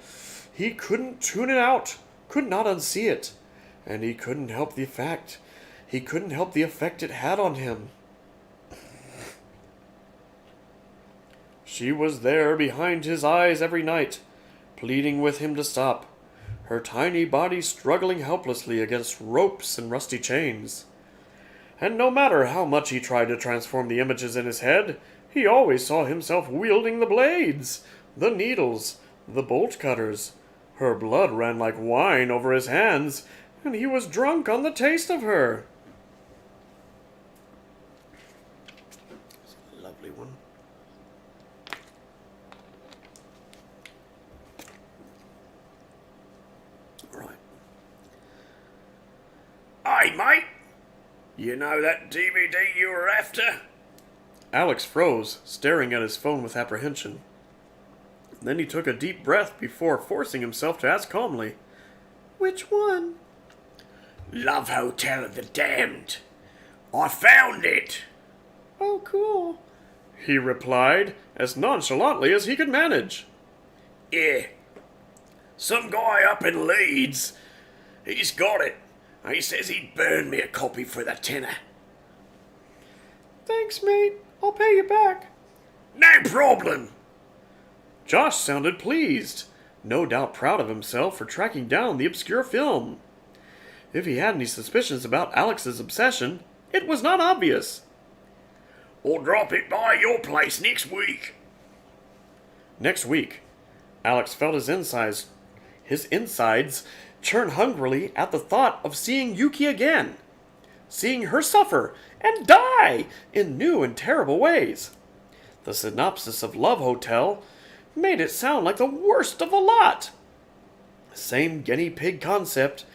He couldn't tune it out, could not unsee it, and he couldn't help the effect it had on him. She was there behind his eyes every night, pleading with him to stop, her tiny body struggling helplessly against ropes and rusty chains. And no matter how much he tried to transform the images in his head, he always saw himself wielding the blades, the needles, the bolt cutters. Her blood ran like wine over his hands, and he was drunk on the taste of her. It's a lovely one. Right. Hey, mate! You know that DVD you were after? Alex froze, staring at his phone with apprehension. Then he took a deep breath before forcing himself to ask calmly, "Which one?" Love Hotel of the Damned. I found it! "Oh, cool," he replied, as nonchalantly as he could manage. Yeah. Some guy up in Leeds. He's got it. He says he'd burn me a copy for the tenner. Thanks, mate. I'll pay you back. No problem! Josh sounded pleased, no doubt proud of himself for tracking down the obscure film. If he had any suspicions about Alex's obsession, it was not obvious. I'll drop it by your place next week. Next week, Alex felt his insides churn hungrily at the thought of seeing Yuki again, seeing her suffer and die in new and terrible ways. The synopsis of Love Hotel made it sound like the worst of the lot. Same guinea pig concept,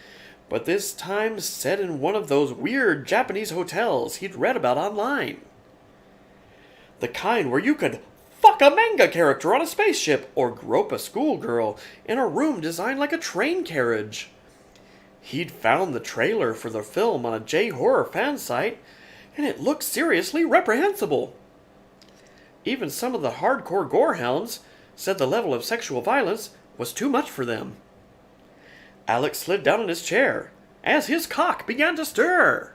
but this time set in one of those weird Japanese hotels he'd read about online. The kind where you could fuck a manga character on a spaceship or grope a schoolgirl in a room designed like a train carriage. He'd found the trailer for the film on a J-horror fan site, and it looked seriously reprehensible. Even some of the hardcore gorehounds said the level of sexual violence was too much for them. Alex slid down in his chair as his cock began to stir.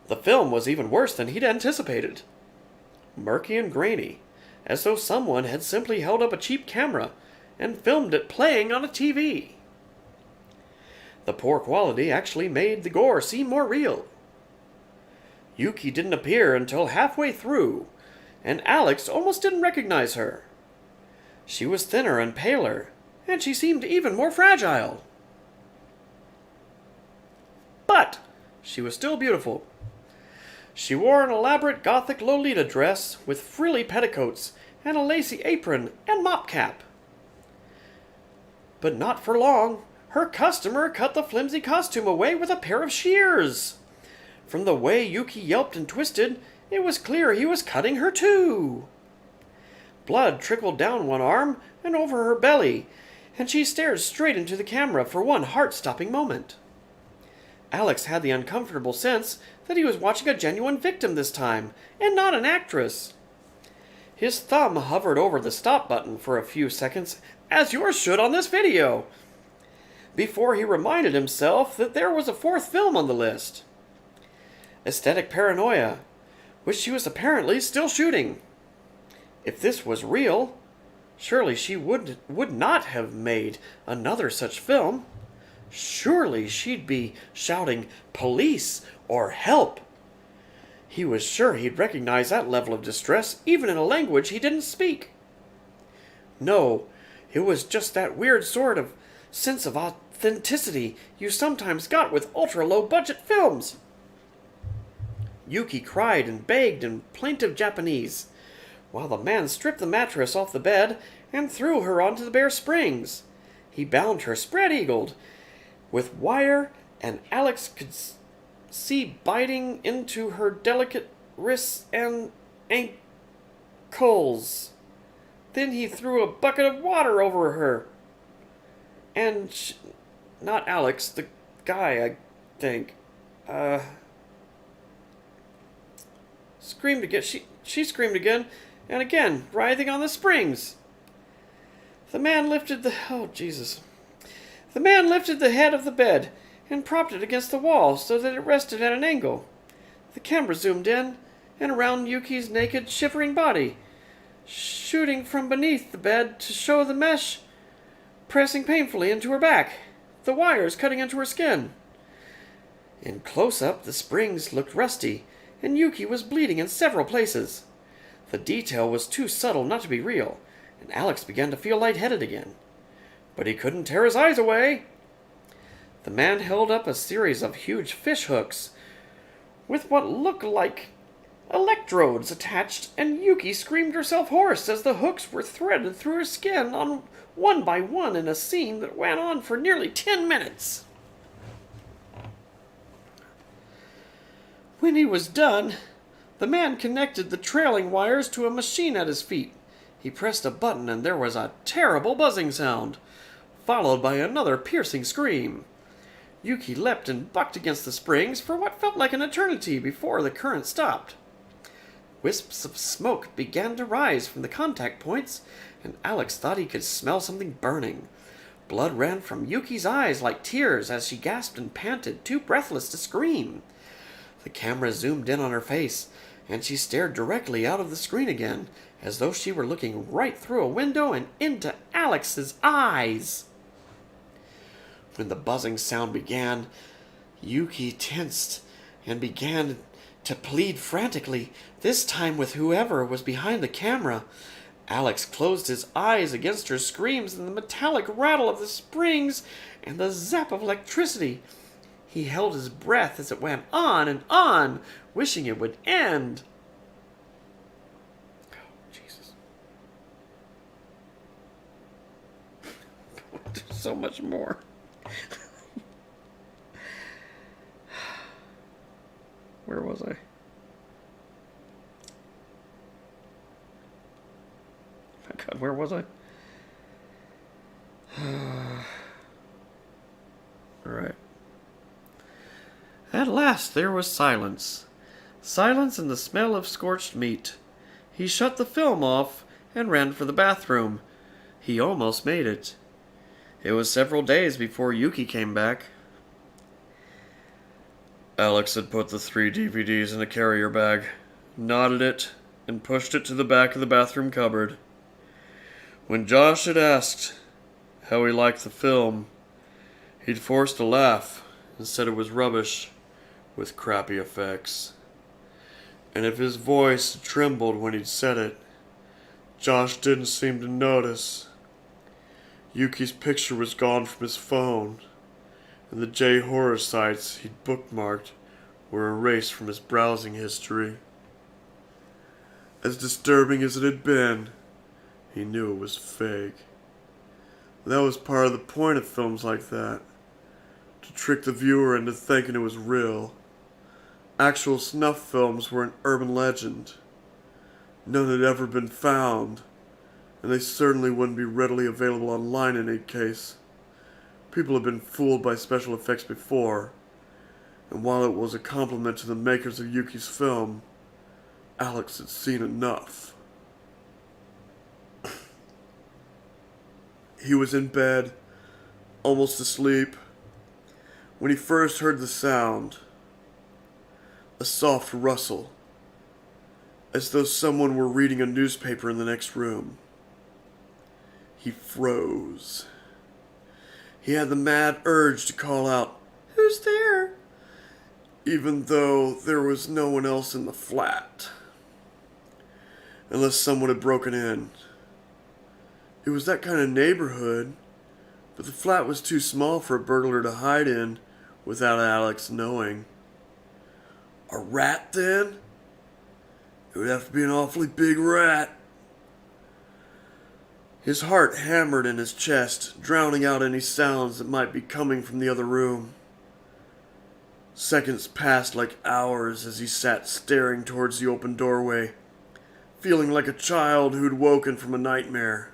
The film was even worse than he'd anticipated. Murky and grainy, as though someone had simply held up a cheap camera and filmed it playing on a TV. The poor quality actually made the gore seem more real. Yuki didn't appear until halfway through, and Alex almost didn't recognize her. She was thinner and paler, and she seemed even more fragile. But she was still beautiful. She wore an elaborate Gothic Lolita dress with frilly petticoats and a lacy apron and mop cap. But not for long. Her customer cut the flimsy costume away with a pair of shears. From the way Yuki yelped and twisted, it was clear he was cutting her too. Blood trickled down one arm and over her belly, and she stared straight into the camera for one heart-stopping moment. Alex had the uncomfortable sense that he was watching a genuine victim this time, and not an actress. His thumb hovered over the stop button for a few seconds, as yours should on this video, before he reminded himself that there was a fourth film on the list. Aesthetic Paranoia, which she was apparently still shooting. If this was real, surely she would not have made another such film. Surely she'd be shouting, "Police!" or "Help!" He was sure he'd recognize that level of distress even in a language he didn't speak. No, it was just that weird sort of sense of authenticity you sometimes got with ultra-low-budget films. Yuki cried and begged in plaintive Japanese, while the man stripped the mattress off the bed and threw her onto the bare springs. He bound her spread-eagled with wire, and Alex could see biting into her delicate wrists and ankles. Then he threw a bucket of water over her. And not Alex, the guy, I think. Screamed again. She screamed again, and again, writhing on the springs. The man lifted the head of the bed and propped it against the wall so that it rested at an angle. The camera zoomed in and around Yuki's naked, shivering body. shooting from beneath the bed to show the mesh pressing painfully into her back, the wires cutting into her skin. In close-up, the springs looked rusty, and Yuki was bleeding in several places. The detail was too subtle not to be real, and Alex began to feel lightheaded again. But he couldn't tear his eyes away. The man held up a series of huge fish hooks with what looked like electrodes attached, and Yuki screamed herself hoarse as the hooks were threaded through her skin on one by one in a scene that went on for nearly 10 minutes. When he was done, the man connected the trailing wires to a machine at his feet. He pressed a button and there was a terrible buzzing sound, followed by another piercing scream. Yuki leapt and bucked against the springs for what felt like an eternity before the current stopped. Wisps of smoke began to rise from the contact points, and Alex thought he could smell something burning. Blood ran from Yuki's eyes like tears as she gasped and panted, too breathless to scream. The camera zoomed in on her face, and she stared directly out of the screen again, as though she were looking right through a window and into Alex's eyes. When the buzzing sound began, Yuki tensed and began to plead frantically, this time with whoever was behind the camera. Alex closed his eyes against her screams and the metallic rattle of the springs and the zap of electricity. He held his breath as it went on and on, wishing it would end. Oh, Jesus. There's so much more. Where was I? Oh God, where was I? All right. At last there was silence. Silence and the smell of scorched meat. He shut the film off and ran for the bathroom. He almost made it. It was several days before Yuki came back. Alex had put the 3 DVDs in a carrier bag, knotted it, and pushed it to the back of the bathroom cupboard. When Josh had asked how he liked the film, he'd forced a laugh and said it was rubbish with crappy effects. And if his voice trembled when he'd said it, Josh didn't seem to notice. Yuki's picture was gone from his phone, and the J-horror sites he'd bookmarked were erased from his browsing history. As disturbing as it had been, he knew it was fake. That was part of the point of films like that, to trick the viewer into thinking it was real. Actual snuff films were an urban legend. None had ever been found, and they certainly wouldn't be readily available online in any case. People had been fooled by special effects before, and while it was a compliment to the makers of Yuki's film, Alex had seen enough. He was in bed, almost asleep, when he first heard the sound. A soft rustle, as though someone were reading a newspaper in the next room. He froze. He had the mad urge to call out, "Who's there?" even though there was no one else in the flat. Unless someone had broken in. It was that kind of neighborhood, but the flat was too small for a burglar to hide in without Alex knowing. A rat, then? It would have to be an awfully big rat. His heart hammered in his chest, drowning out any sounds that might be coming from the other room. Seconds passed like hours as he sat staring towards the open doorway, feeling like a child who'd woken from a nightmare.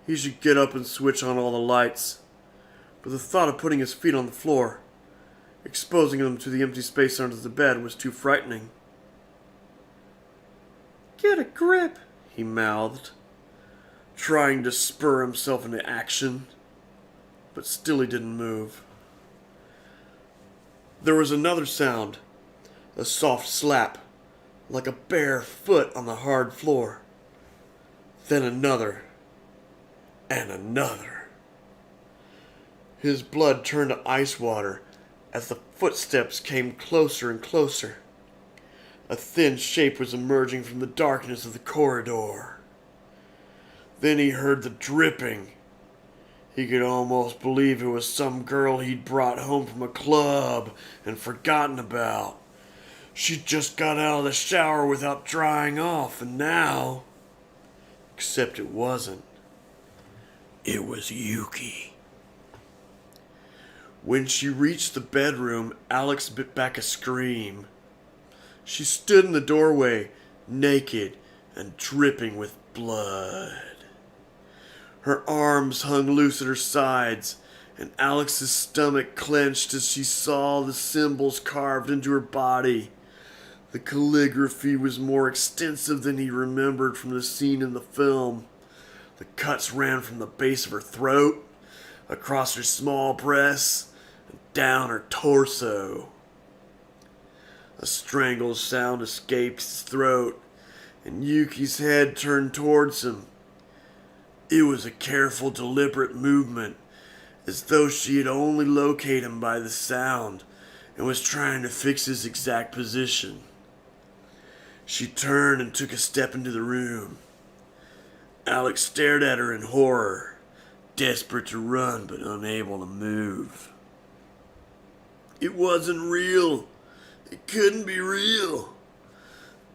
He should get up and switch on all the lights, but the thought of putting his feet on the floor, exposing them to the empty space under the bed, was too frightening. "Get a grip," he mouthed, trying to spur himself into action, but still he didn't move. There was another sound, a soft slap, like a bare foot on the hard floor. Then another, and another. His blood turned to ice water as the footsteps came closer and closer. A thin shape was emerging from the darkness of the corridor. Then he heard the dripping. He could almost believe it was some girl he'd brought home from a club and forgotten about. She'd just got out of the shower without drying off, and now... Except it wasn't. It was Yuki. When she reached the bedroom, Alex bit back a scream. She stood in the doorway, naked and dripping with blood. Her arms hung loose at her sides, and Alex's stomach clenched as she saw the symbols carved into her body. The calligraphy was more extensive than he remembered from the scene in the film. The cuts ran from the base of her throat, across her small breasts, and down her torso. A strangled sound escaped his throat, and Yuki's head turned towards him. It was a careful, deliberate movement, as though she had only located him by the sound and was trying to fix his exact position. She turned and took a step into the room. Alex stared at her in horror, desperate to run but unable to move. It wasn't real. It couldn't be real.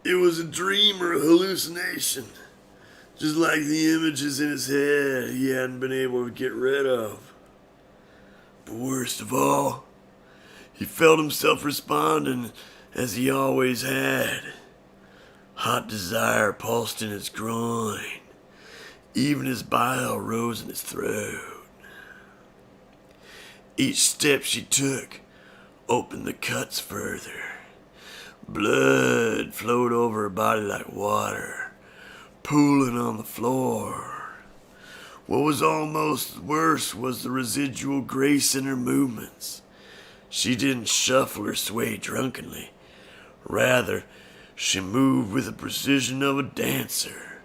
It was a dream or a hallucination, just like the images in his head he hadn't been able to get rid of. But worst of all, he felt himself responding as he always had. Hot desire pulsed in his groin. Even his bile rose in his throat. Each step she took opened the cuts further. Blood flowed over her body like water, pooling on the floor. What was almost worse was the residual grace in her movements. She didn't shuffle or sway drunkenly. Rather, she moved with the precision of a dancer,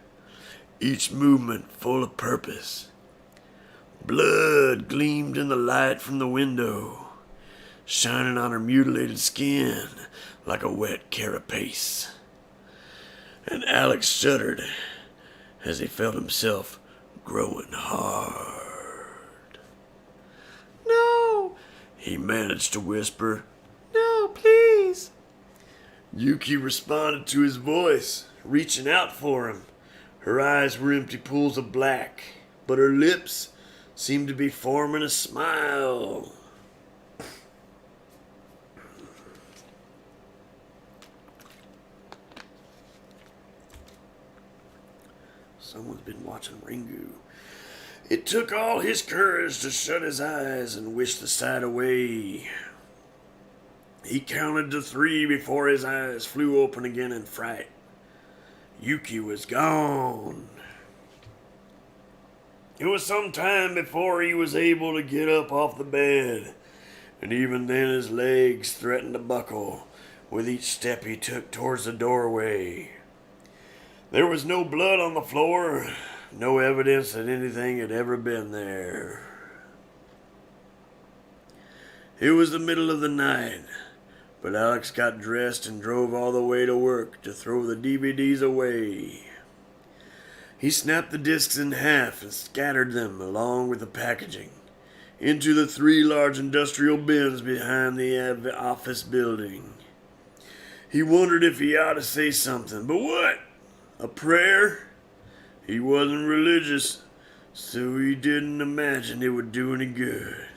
each movement full of purpose. Blood gleamed in the light from the window, shining on her mutilated skin like a wet carapace. And Alex shuddered as he felt himself growing hard. "No," he managed to whisper. "No, please." Yuki responded to his voice, reaching out for him. Her eyes were empty pools of black, but her lips seemed to be forming a smile. Someone's been watching Ringu. It took all his courage to shut his eyes and wish the sight away. He counted to 3 before his eyes flew open again in fright. Yuki was gone. It was some time before he was able to get up off the bed, and even then his legs threatened to buckle with each step he took towards the doorway. There was no blood on the floor, no evidence that anything had ever been there. It was the middle of the night, but Alex got dressed and drove all the way to work to throw the DVDs away. He snapped the discs in half and scattered them along with the packaging into the 3 large industrial bins behind the office building. He wondered if he ought to say something, but what? A prayer? He wasn't religious, so he didn't imagine it would do any good.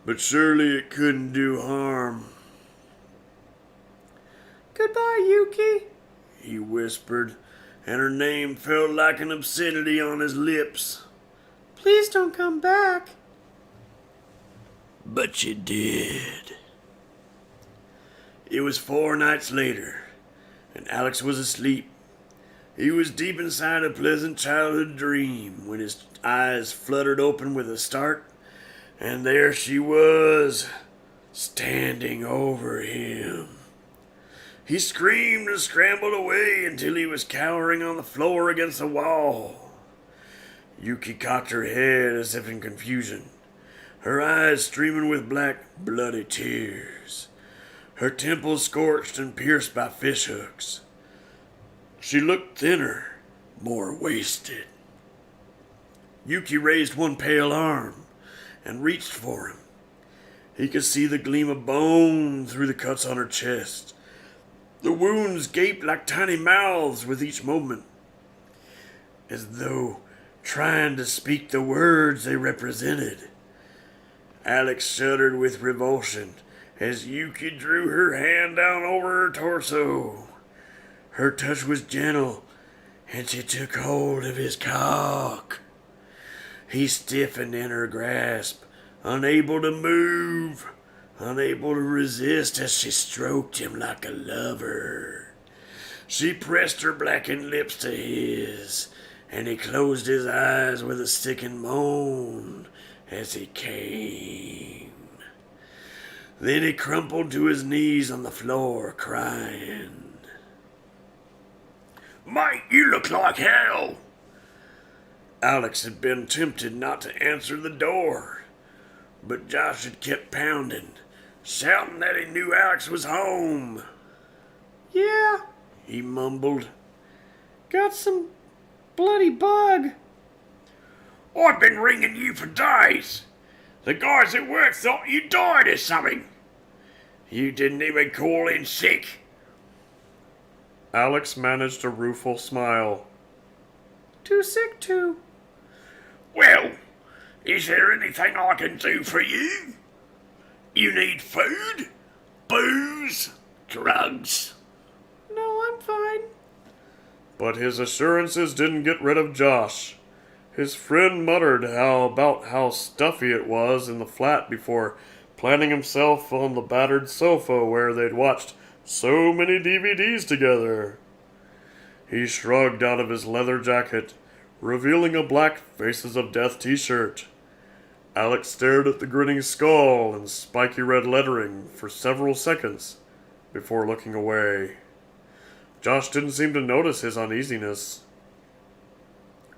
But surely it couldn't do harm. "Goodbye, Yuki," he whispered, and her name felt like an obscenity on his lips. "Please don't come back." But you did. It was 4 nights later, and Alex was asleep. He was deep inside a pleasant childhood dream when his eyes fluttered open with a start, and there she was, standing over him. He screamed and scrambled away until he was cowering on the floor against the wall. Yuki cocked her head as if in confusion, her eyes streaming with black, bloody tears, her temples scorched and pierced by fishhooks. She looked thinner, more wasted. Yuki raised one pale arm and reached for him. He could see the gleam of bone through the cuts on her chest. The wounds gaped like tiny mouths with each movement, as though trying to speak the words they represented. Alex shuddered with revulsion as Yuki drew her hand down over her torso. Her touch was gentle, and she took hold of his cock. He stiffened in her grasp, unable to move, unable to resist as she stroked him like a lover. She pressed her blackened lips to his, and he closed his eyes with a sickened moan as he came. Then he crumpled to his knees on the floor, crying. "Mate, you look like hell!" Alex had been tempted not to answer the door, but Josh had kept pounding, shouting that he knew Alex was home. "Yeah," he mumbled. "got some bloody bug." "I've been ringing you for days. The guys at work thought you died or something. You didn't even call in sick." Alex managed a rueful smile. "Too sick to." "Well, is there anything I can do for you? You need food, booze, drugs?" "No, I'm fine." But his assurances didn't get rid of Josh. His friend muttered how stuffy it was in the flat before planting himself on the battered sofa where they'd watched so many DVDs together. He shrugged out of his leather jacket, revealing a black Faces of Death t-shirt. Alex stared at the grinning skull and spiky red lettering for several seconds before looking away. Josh didn't seem to notice his uneasiness.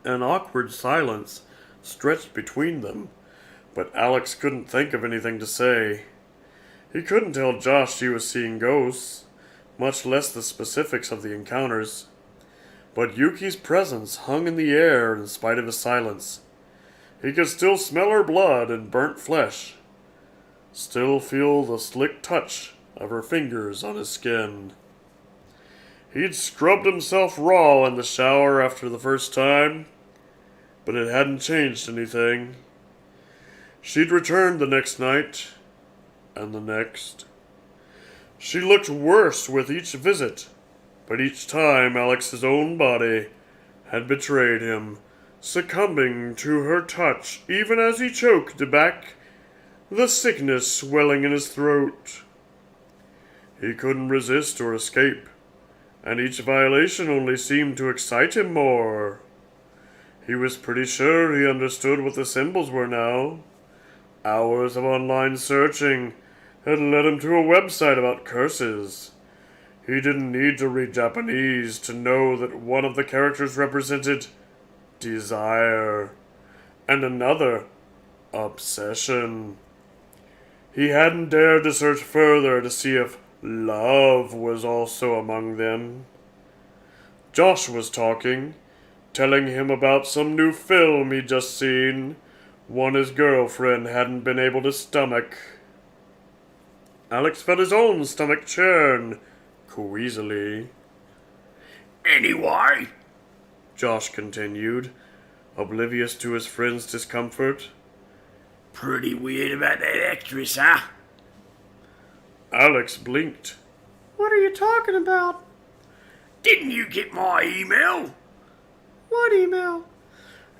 An awkward silence stretched between them, but Alex couldn't think of anything to say. He couldn't tell Josh he was seeing ghosts, much less the specifics of the encounters. But Yuki's presence hung in the air in spite of his silence. He could still smell her blood and burnt flesh, still feel the slick touch of her fingers on his skin. He'd scrubbed himself raw in the shower after the first time, but it hadn't changed anything. She'd returned the next night, and the next. She looked worse with each visit, but each time Alex's own body had betrayed him, succumbing to her touch even as he choked back the sickness swelling in his throat. He couldn't resist or escape, and each violation only seemed to excite him more. He was pretty sure he understood what the symbols were now. Hours of online searching had led him to a website about curses. He didn't need to read Japanese to know that one of the characters represented desire, and another obsession. He hadn't dared to search further to see if love was also among them. Josh was talking, telling him about some new film he'd just seen, one his girlfriend hadn't been able to stomach. Alex felt his own stomach churn queasily. "Anyway," Josh continued, oblivious to his friend's discomfort. "Pretty weird about that actress, huh?" Alex blinked. "What are you talking about?" "Didn't you get my email? "What email?"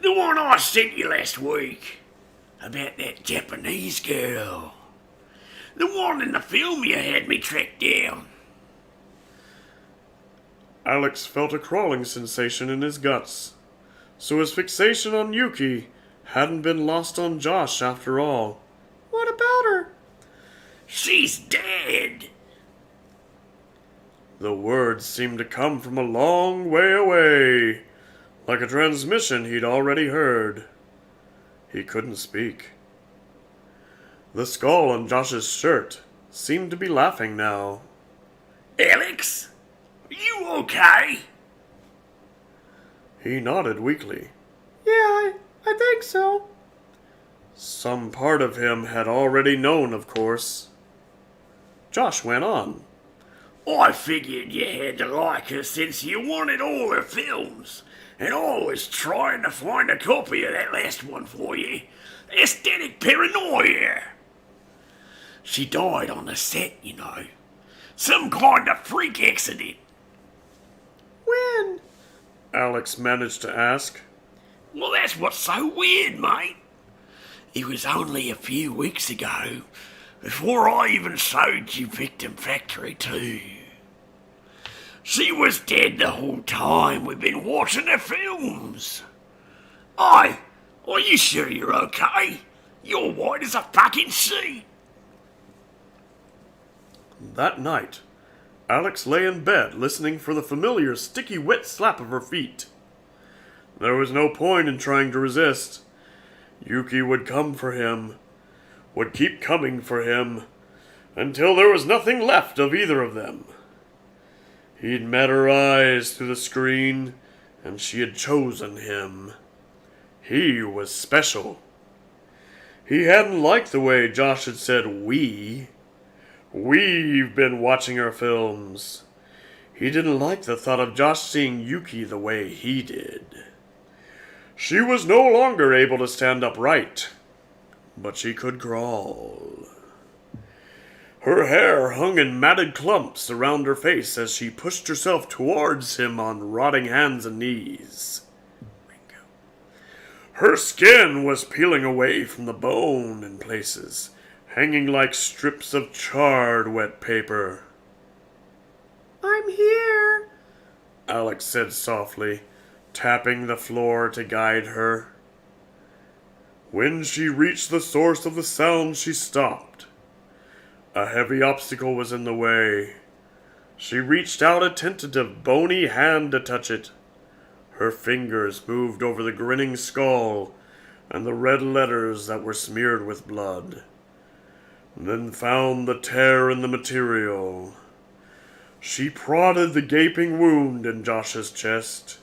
The one I sent you last week. About that Japanese girl. The one in the film you had me track down." Alex felt a crawling sensation in his guts. So his fixation on Yuki hadn't been lost on Josh after all. "What about her?" "She's dead." The words seemed to come from a long way away, like a transmission he'd already heard. He couldn't speak. The skull on Josh's shirt seemed to be laughing now. Alex, are you okay? He nodded weakly. Yeah, I think so. Some part of him had already known, of course. Josh went on. I figured you had to like her since you wanted all her films, and I was trying to find a copy of that last one for you. Aesthetic Paranoia. She died on the set, you know. Some kind of freak accident. When? Alex managed to ask. Well, that's what's so weird, mate. It was only a few weeks ago, before I even showed you Victim Factory 2. She was dead the whole time we've been watching her films. Are you sure you're okay? You're white as a fucking sheet. That night, Alex lay in bed listening for the familiar sticky wet slap of her feet. There was no point in trying to resist. Yuki would come for him, would keep coming for him, until there was nothing left of either of them. He'd met her eyes through the screen, and she had chosen him. He was special. He hadn't liked the way Josh had said we. We've been watching our films. He didn't like the thought of Josh seeing Yuki the way he did. She was no longer able to stand upright, but she could crawl. Her hair hung in matted clumps around her face as she pushed herself towards him on rotting hands and knees. Her skin was peeling away from the bone in places, hanging like strips of charred wet paper. I'm here, Alex said softly, tapping the floor to guide her. When she reached the source of the sound, she stopped. A heavy obstacle was in the way. She reached out a tentative, bony hand to touch it. Her fingers moved over the grinning skull and the red letters that were smeared with blood. Then found the tear in the material. She prodded the gaping wound in Josh's chest,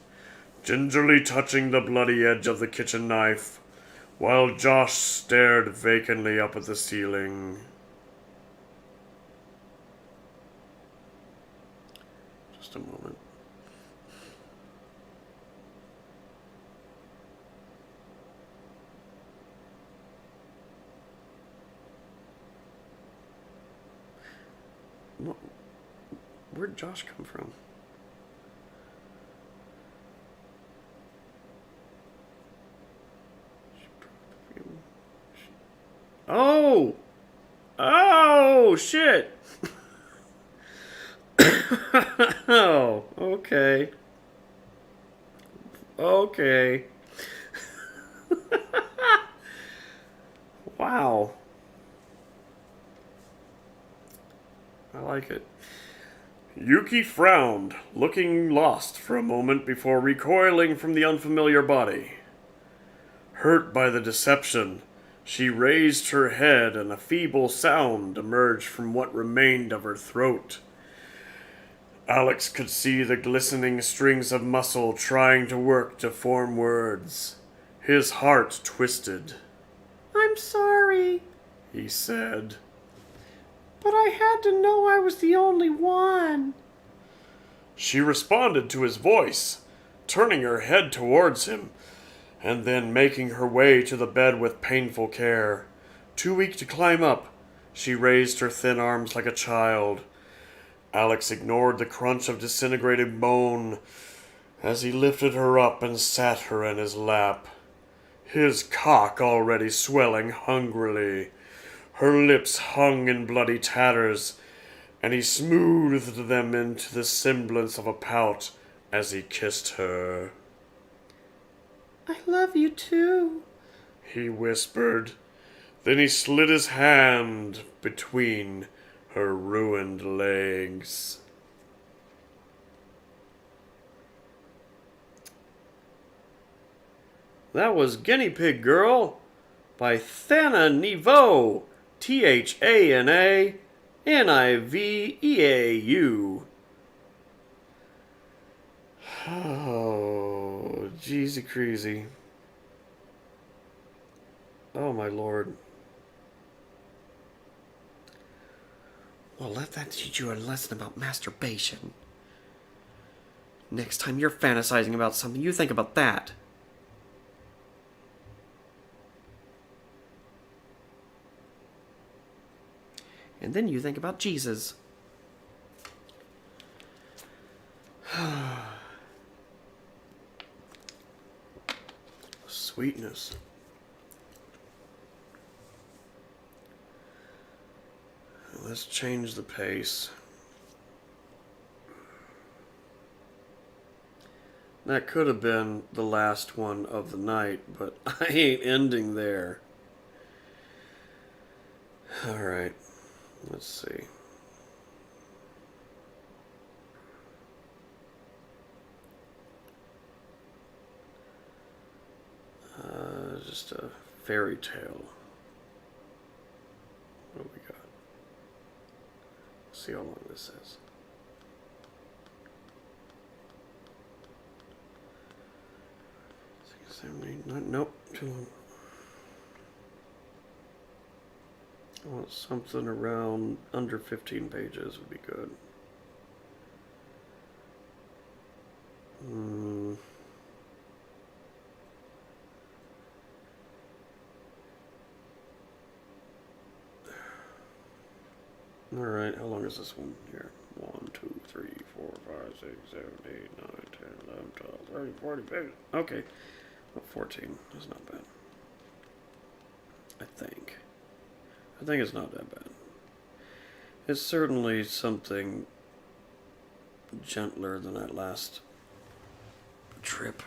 gingerly touching the bloody edge of the kitchen knife, while Josh stared vacantly up at the ceiling. Just a moment. Where'd Josh come from? Oh! Oh, shit! Oh, okay. Okay. Wow. I like it. Yuki frowned, looking lost for a moment before recoiling from the unfamiliar body. Hurt by the deception, she raised her head and a feeble sound emerged from what remained of her throat. Alex could see the glistening strings of muscle trying to work to form words. His heart twisted. I'm sorry, He said. but I had to know I was the only one. She responded to his voice, turning her head towards him, and then making her way to the bed with painful care. Too weak to climb up, she raised her thin arms like a child. Alex ignored the crunch of disintegrated bone as he lifted her up and sat her in his lap, his cock already swelling hungrily. Her lips hung in bloody tatters, and he smoothed them into the semblance of a pout as he kissed her. I love you too, He whispered. Then he slid his hand between her ruined legs. That was Guinea Pig Girl by Thana Niveau. Thana Niveau. Oh, jeezy crazy. Oh, my lord. Well, let that teach you a lesson about masturbation. Next time you're fantasizing about something, you think about that. And then you think about Jesus. Sweetness. Let's change the pace. That could have been the last one of the night, but I ain't ending there. Alright, let's see. Just a fairy tale. What do we got? Let's see how long this is. Nope, too long. I want something around under 15 pages would be good. Alright, how long is this one here? 1, 2, 3, 4, 5, 6, 7, 8, 9, 10, 11, 12, 13, 14 pages. Okay. 14. That's not bad. I think it's not that bad. It's certainly something gentler than that last trip,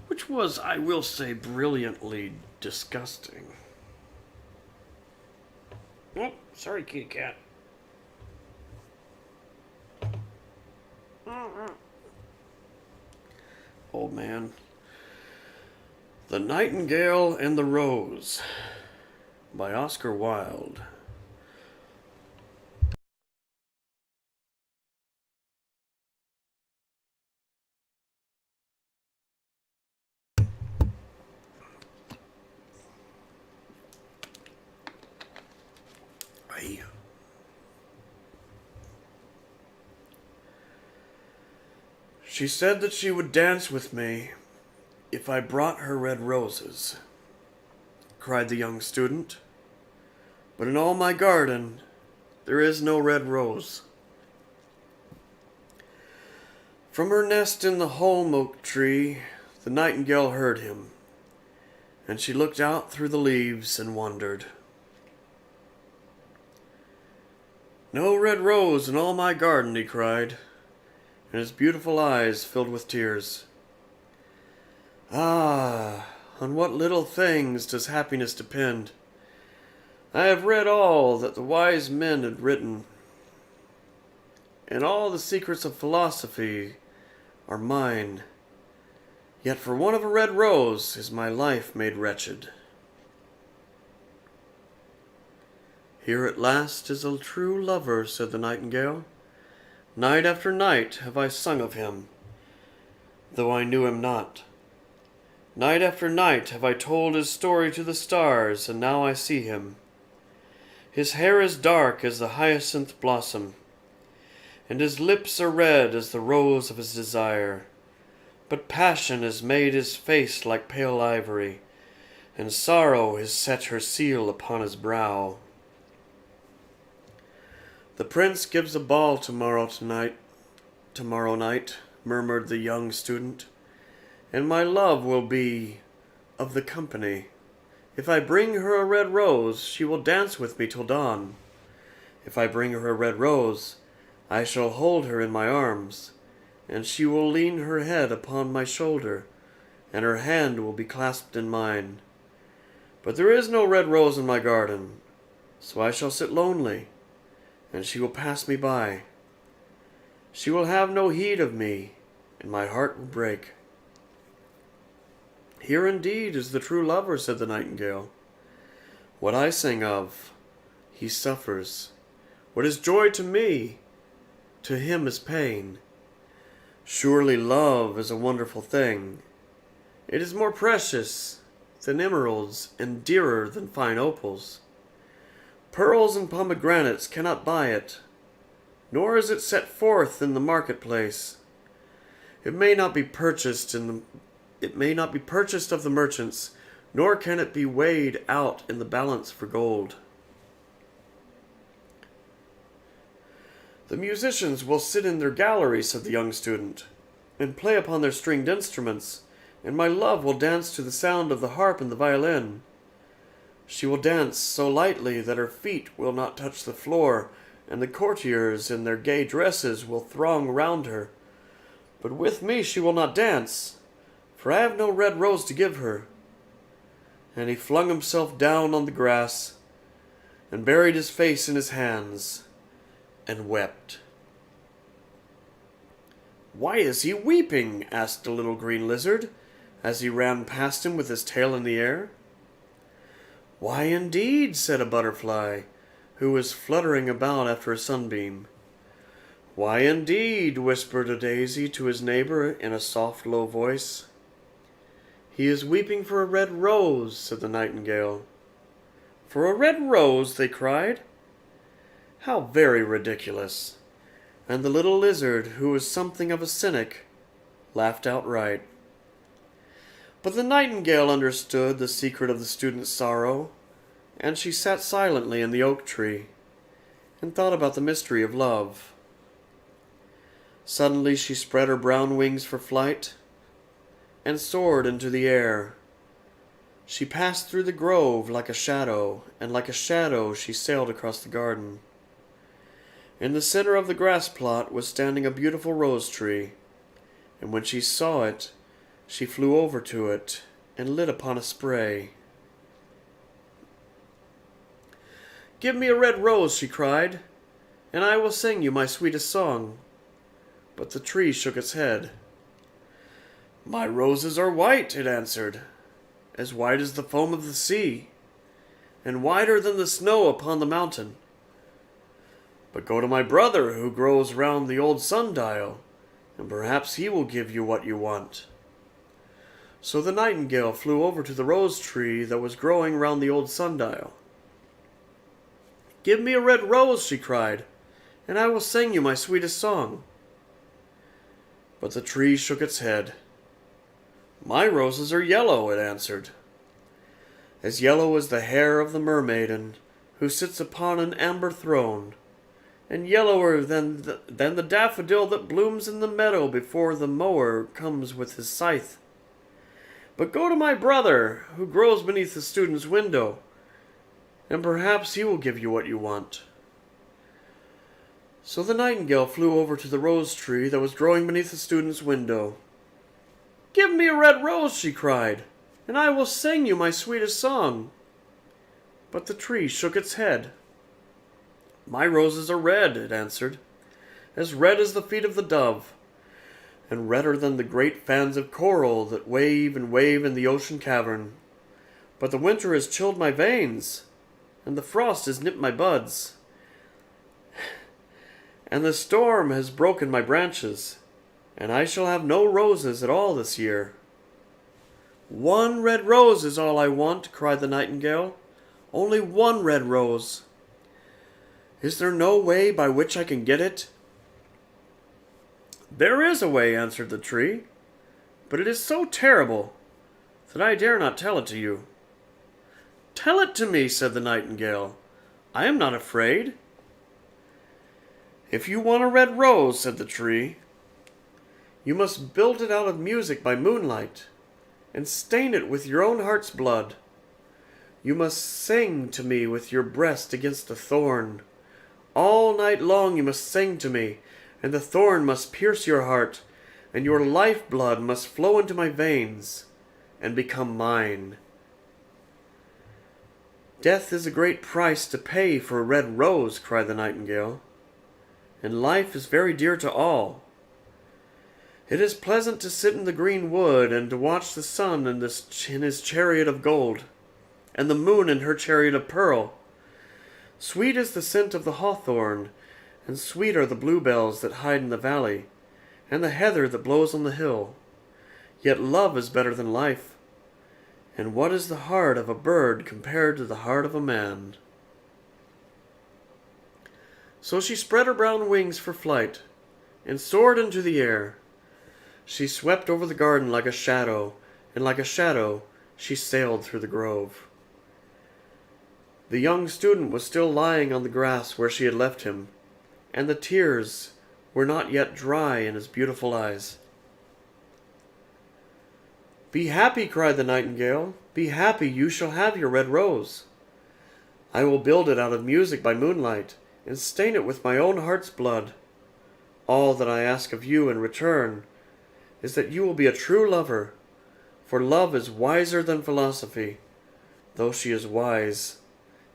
which was, I will say, brilliantly disgusting. Oh, sorry, kitty cat. Old man. The Nightingale and the Rose by Oscar Wilde. Aye. She said that she would dance with me if I brought her red roses, cried the young student. But in all my garden there is no red rose. From her nest in the holm oak tree the nightingale heard him, and she looked out through the leaves and wondered. No red rose in all my garden, he cried, and his beautiful eyes filled with tears. Ah, on what little things does happiness depend! I have read all that the wise men had written, and all the secrets of philosophy are mine. Yet for want of a red rose is my life made wretched. Here at last is a true lover, said the nightingale. Night after night have I sung of him, though I knew him not. Night after night have I told his story to the stars, and now I see him. His hair is dark as the hyacinth blossom, and his lips are red as the rose of his desire. But passion has made his face like pale ivory, and sorrow has set her seal upon his brow. The prince gives a ball tomorrow night, murmured the young student, and my love will be of the company. If I bring her a red rose, she will dance with me till dawn. If I bring her a red rose, I shall hold her in my arms, and she will lean her head upon my shoulder, and her hand will be clasped in mine. But there is no red rose in my garden, so I shall sit lonely, and she will pass me by. She will have no heed of me, and my heart will break. Here indeed is the true lover, said the nightingale. What I sing of, he suffers. What is joy to me, to him is pain. Surely love is a wonderful thing. It is more precious than emeralds and dearer than fine opals. Pearls and pomegranates cannot buy it, nor is it set forth in the marketplace. It may not be purchased of the merchants, nor can it be weighed out in the balance for gold. The musicians will sit in their gallery, said the young student, and play upon their stringed instruments, and my love will dance to the sound of the harp and the violin. She will dance so lightly that her feet will not touch the floor, and the courtiers in their gay dresses will throng round her. But with me she will not dance, for I have no red rose to give her. And he flung himself down on the grass, and buried his face in his hands, and wept. "Why is he weeping?" asked a little green lizard, as he ran past him with his tail in the air. "Why indeed?" said a butterfly, who was fluttering about after a sunbeam. "Why indeed?" whispered a daisy to his neighbor in a soft, low voice. "He is weeping for a red rose," said the nightingale. "For a red rose?" they cried. "How very ridiculous!" And the little lizard, who was something of a cynic, laughed outright. But the nightingale understood the secret of the student's sorrow, and she sat silently in the oak tree, and thought about the mystery of love. Suddenly she spread her brown wings for flight, and soared into the air. She passed through the grove like a shadow, and like a shadow she sailed across the garden. In the center of the grass plot was standing a beautiful rose tree, and when she saw it, she flew over to it and lit upon a spray. "Give me a red rose," she cried, "and I will sing you my sweetest song." But the tree shook its head. "My roses are white," it answered, "as white as the foam of the sea, and whiter than the snow upon the mountain. But go to my brother who grows round the old sundial, and perhaps he will give you what you want." So the nightingale flew over to the rose tree that was growing round the old sundial. "Give me a red rose," she cried, "and I will sing you my sweetest song." But the tree shook its head. "My roses are yellow," it answered, "as yellow as the hair of the mermaiden who sits upon an amber throne, and yellower than the daffodil that blooms in the meadow before the mower comes with his scythe. But go to my brother, who grows beneath the student's window, and perhaps he will give you what you want." So the nightingale flew over to the rose tree that was growing beneath the student's window. "Give me a red rose," she cried, "and I will sing you my sweetest song." But the tree shook its head. "My roses are red," it answered, "as red as the feet of the dove, and redder than the great fans of coral that wave and wave in the ocean cavern. But the winter has chilled my veins, and the frost has nipped my buds, and the storm has broken my branches, and I shall have no roses at all this year." "One red rose is all I want," cried the nightingale. "Only one red rose. Is there no way by which I can get it?" "There is a way," answered the tree, "but it is so terrible that I dare not tell it to you." "Tell it to me," said the nightingale. "I am not afraid." "If you want a red rose," said the tree, "you must build it out of music by moonlight, and stain it with your own heart's blood. You must sing to me with your breast against a thorn. All night long you must sing to me, and the thorn must pierce your heart, and your life-blood must flow into my veins, and become mine." "Death is a great price to pay for a red rose," cried the nightingale, "and life is very dear to all. It is pleasant to sit in the green wood and to watch the sun in his chariot of gold, and the moon in her chariot of pearl. Sweet is the scent of the hawthorn, and sweet are the bluebells that hide in the valley, and the heather that blows on the hill. Yet love is better than life. And what is the heart of a bird compared to the heart of a man? So she spread her brown wings for flight, and soared into the air. She swept over the garden like a shadow, and like a shadow she sailed through the grove. The young student was still lying on the grass where she had left him, and the tears were not yet dry in his beautiful eyes. "Be happy," cried the nightingale. "Be happy, you shall have your red rose. I will build it out of music by moonlight, and stain it with my own heart's blood. All that I ask of you in return is that you will be a true lover, for love is wiser than philosophy, though she is wise,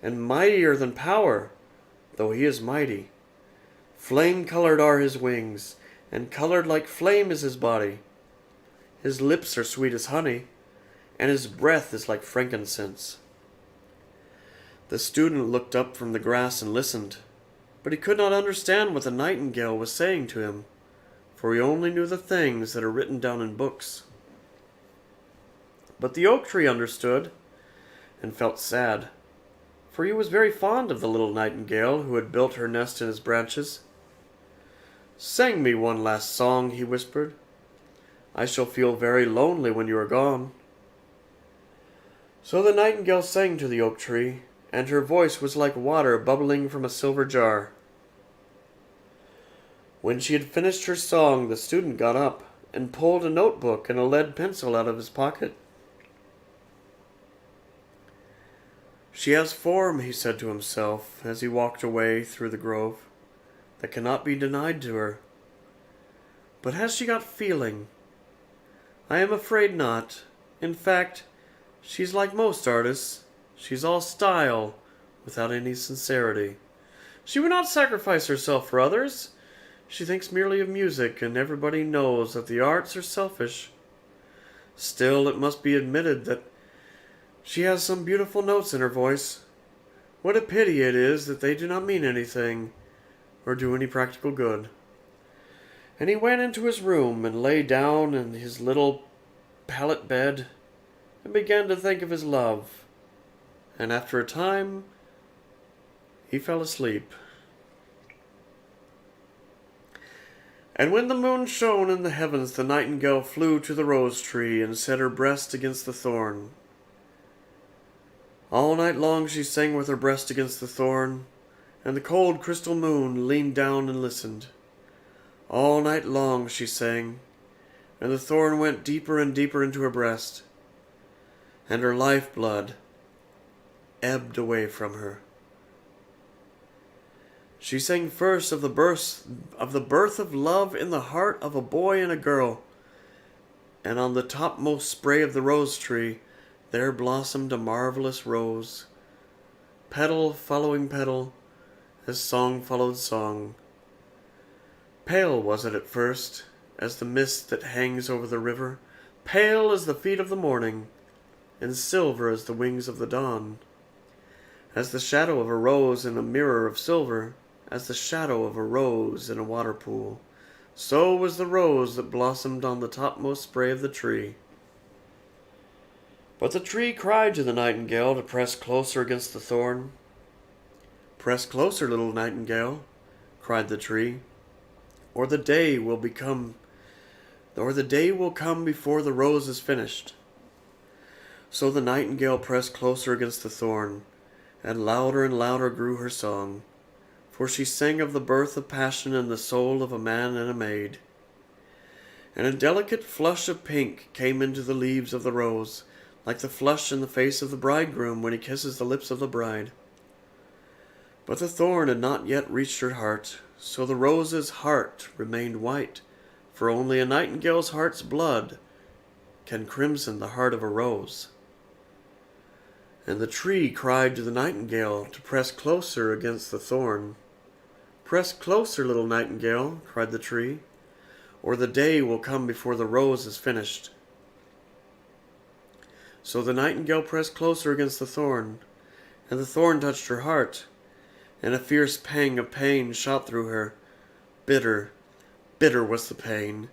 and mightier than power, though he is mighty. Flame-colored are his wings, and colored like flame is his body. His lips are sweet as honey, and his breath is like frankincense." The student looked up from the grass and listened, but he could not understand what the nightingale was saying to him, for he only knew the things that are written down in books. But the oak tree understood, and felt sad, for he was very fond of the little nightingale who had built her nest in his branches. "Sing me one last song," he whispered. "I shall feel very lonely when you are gone." So the nightingale sang to the oak tree, and her voice was like water bubbling from a silver jar. When she had finished her song, the student got up and pulled a notebook and a lead pencil out of his pocket. "She has form," he said to himself as he walked away through the grove, "that cannot be denied to her. But has she got feeling? I am afraid not. In fact, she's like most artists. She's all style, without any sincerity. She would not sacrifice herself for others. She thinks merely of music, and everybody knows that the arts are selfish. Still, it must be admitted that she has some beautiful notes in her voice. What a pity it is that they do not mean anything, or do any practical good." And he went into his room and lay down in his little pallet bed and began to think of his love. And after a time, he fell asleep. And when the moon shone in the heavens, the nightingale flew to the rose tree and set her breast against the thorn. All night long she sang with her breast against the thorn, and the cold crystal moon leaned down and listened. All night long she sang, and the thorn went deeper and deeper into her breast, and her life-blood ebbed away from her. She sang first of the birth of love in the heart of a boy and a girl, and on the topmost spray of the rose tree there blossomed a marvelous rose, petal following petal, as song followed song. Pale was it at first, as the mist that hangs over the river, pale as the feet of the morning, and silver as the wings of the dawn. As the shadow of a rose in a mirror of silver, as the shadow of a rose in a water pool, so was the rose that blossomed on the topmost spray of the tree. But the tree cried to the nightingale to press closer against the thorn. "Press closer, little nightingale," cried the tree, or the day will come before the rose is finished." So the nightingale pressed closer against the thorn, and louder grew her song, for she sang of the birth of passion in the soul of a man and a maid. And a delicate flush of pink came into the leaves of the rose, like the flush in the face of the bridegroom when he kisses the lips of the bride. But the thorn had not yet reached her heart, so the rose's heart remained white, for only a nightingale's heart's blood can crimson the heart of a rose. And the tree cried to the nightingale to press closer against the thorn. "Press closer, little nightingale," cried the tree, or the day will come before the rose is finished." So the nightingale pressed closer against the thorn, and the thorn touched her heart, and a fierce pang of pain shot through her. Bitter, bitter was the pain,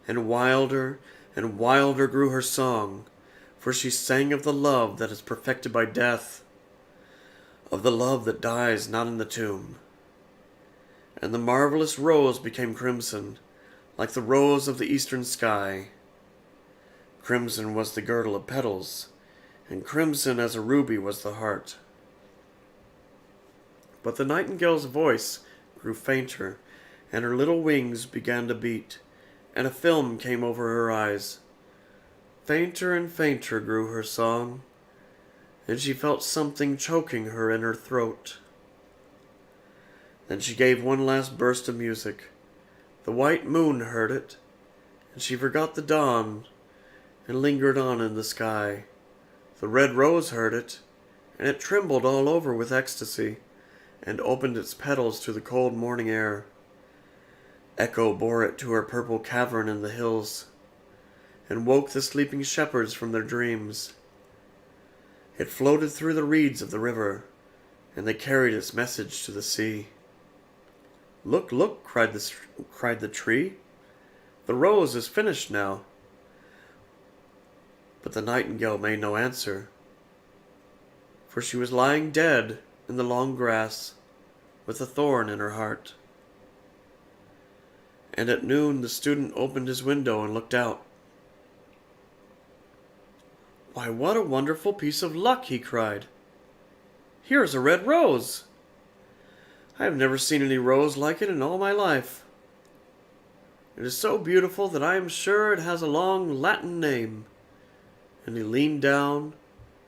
and wilder grew her song, for she sang of the love that is perfected by death, of the love that dies not in the tomb. And the marvelous rose became crimson, like the rose of the eastern sky. Crimson was the girdle of petals, and crimson as a ruby was the heart. But the nightingale's voice grew fainter, and her little wings began to beat, and a film came over her eyes. Fainter and fainter grew her song, and she felt something choking her in her throat. Then she gave one last burst of music. The white moon heard it, and she forgot the dawn, and lingered on in the sky. The red rose heard it, and it trembled all over with ecstasy, and opened its petals to the cold morning air. Echo bore it to her purple cavern in the hills, and woke the sleeping shepherds from their dreams. It floated through the reeds of the river, and they carried its message to the sea. "Look, look," cried the tree. "The rose is finished now." But the nightingale made no answer, for she was lying dead in the long grass, with a thorn in her heart. And at noon the student opened his window and looked out. "Why, what a wonderful piece of luck!" he cried. "Here is a red rose! I have never seen any rose like it in all my life. It is so beautiful that I am sure it has a long Latin name." And he leaned down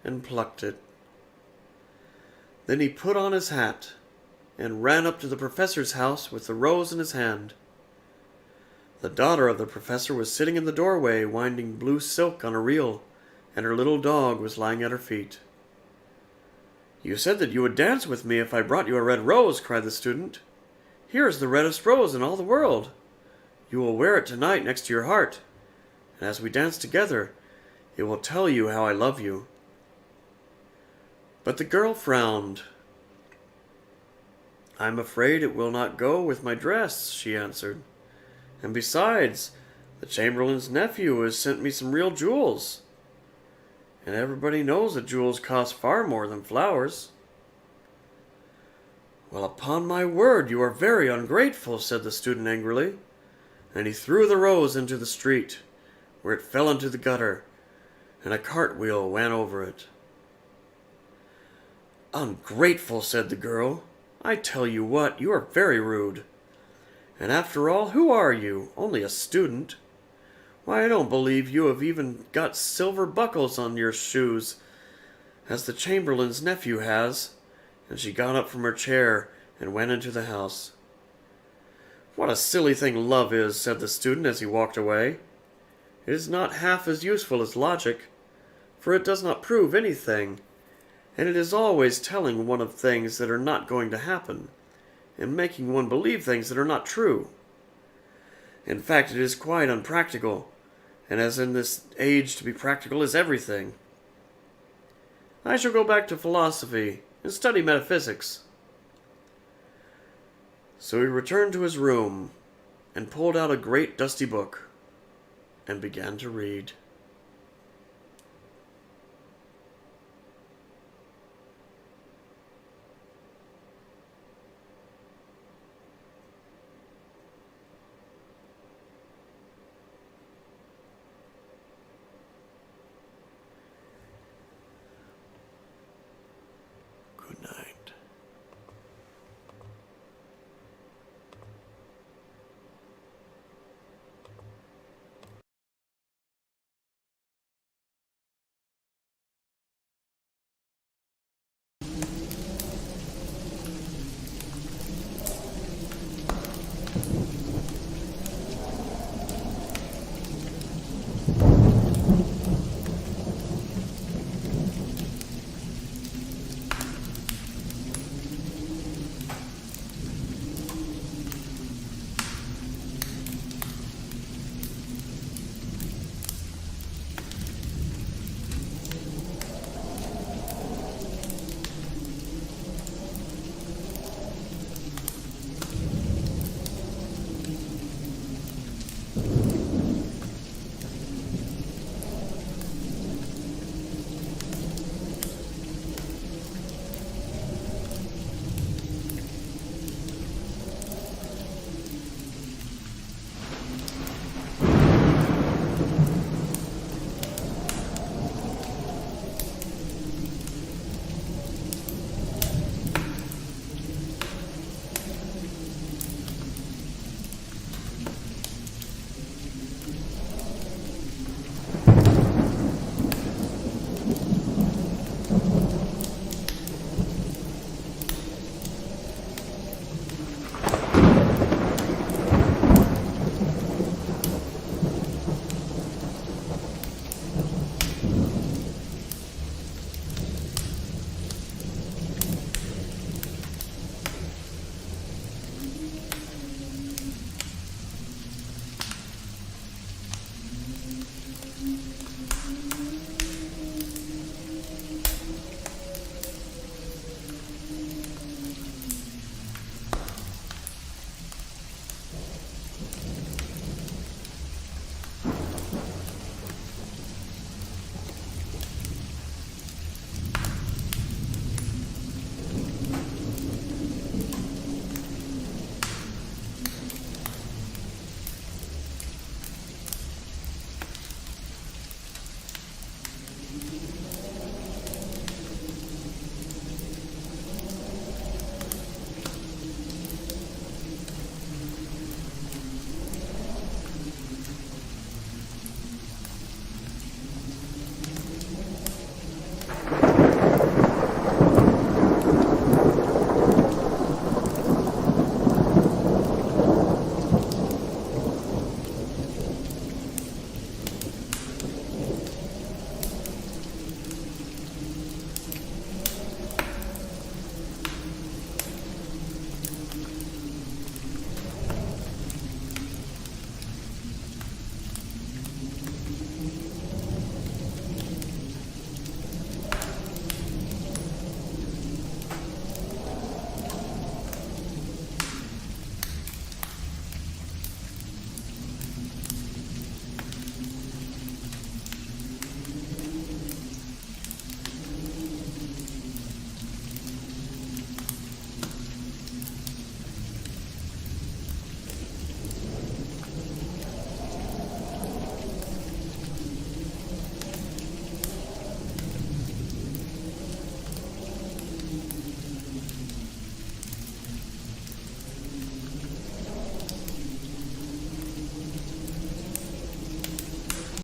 and plucked it. Then he put on his hat and ran up to the professor's house with the rose in his hand. The daughter of the professor was sitting in the doorway winding blue silk on a reel, and her little dog was lying at her feet. "You said that you would dance with me if I brought you a red rose," cried the student. "Here is the reddest rose in all the world. You will wear it tonight next to your heart, and as we dance together, it will tell you how I love you." But the girl frowned. "I'm afraid it will not go with my dress," she answered. "And besides, the Chamberlain's nephew has sent me some real jewels, and everybody knows that jewels cost far more than flowers." "Well, upon my word, you are very ungrateful," said the student angrily, and he threw the rose into the street, where it fell into the gutter, and a cartwheel went over it. "Ungrateful," said the girl. "I tell you what, you are very rude. And after all, who are you? Only a student. Why, I don't believe you have even got silver buckles on your shoes, as the Chamberlain's nephew has." And she got up from her chair and went into the house. "What a silly thing love is," said the student as he walked away. "It is not half as useful as logic, for it does not prove anything, and it is always telling one of things that are not going to happen, and making one believe things that are not true. In fact, it is quite unpractical, and as in this age to be practical is everything. I shall go back to philosophy and study metaphysics." So he returned to his room and pulled out a great dusty book and began to read.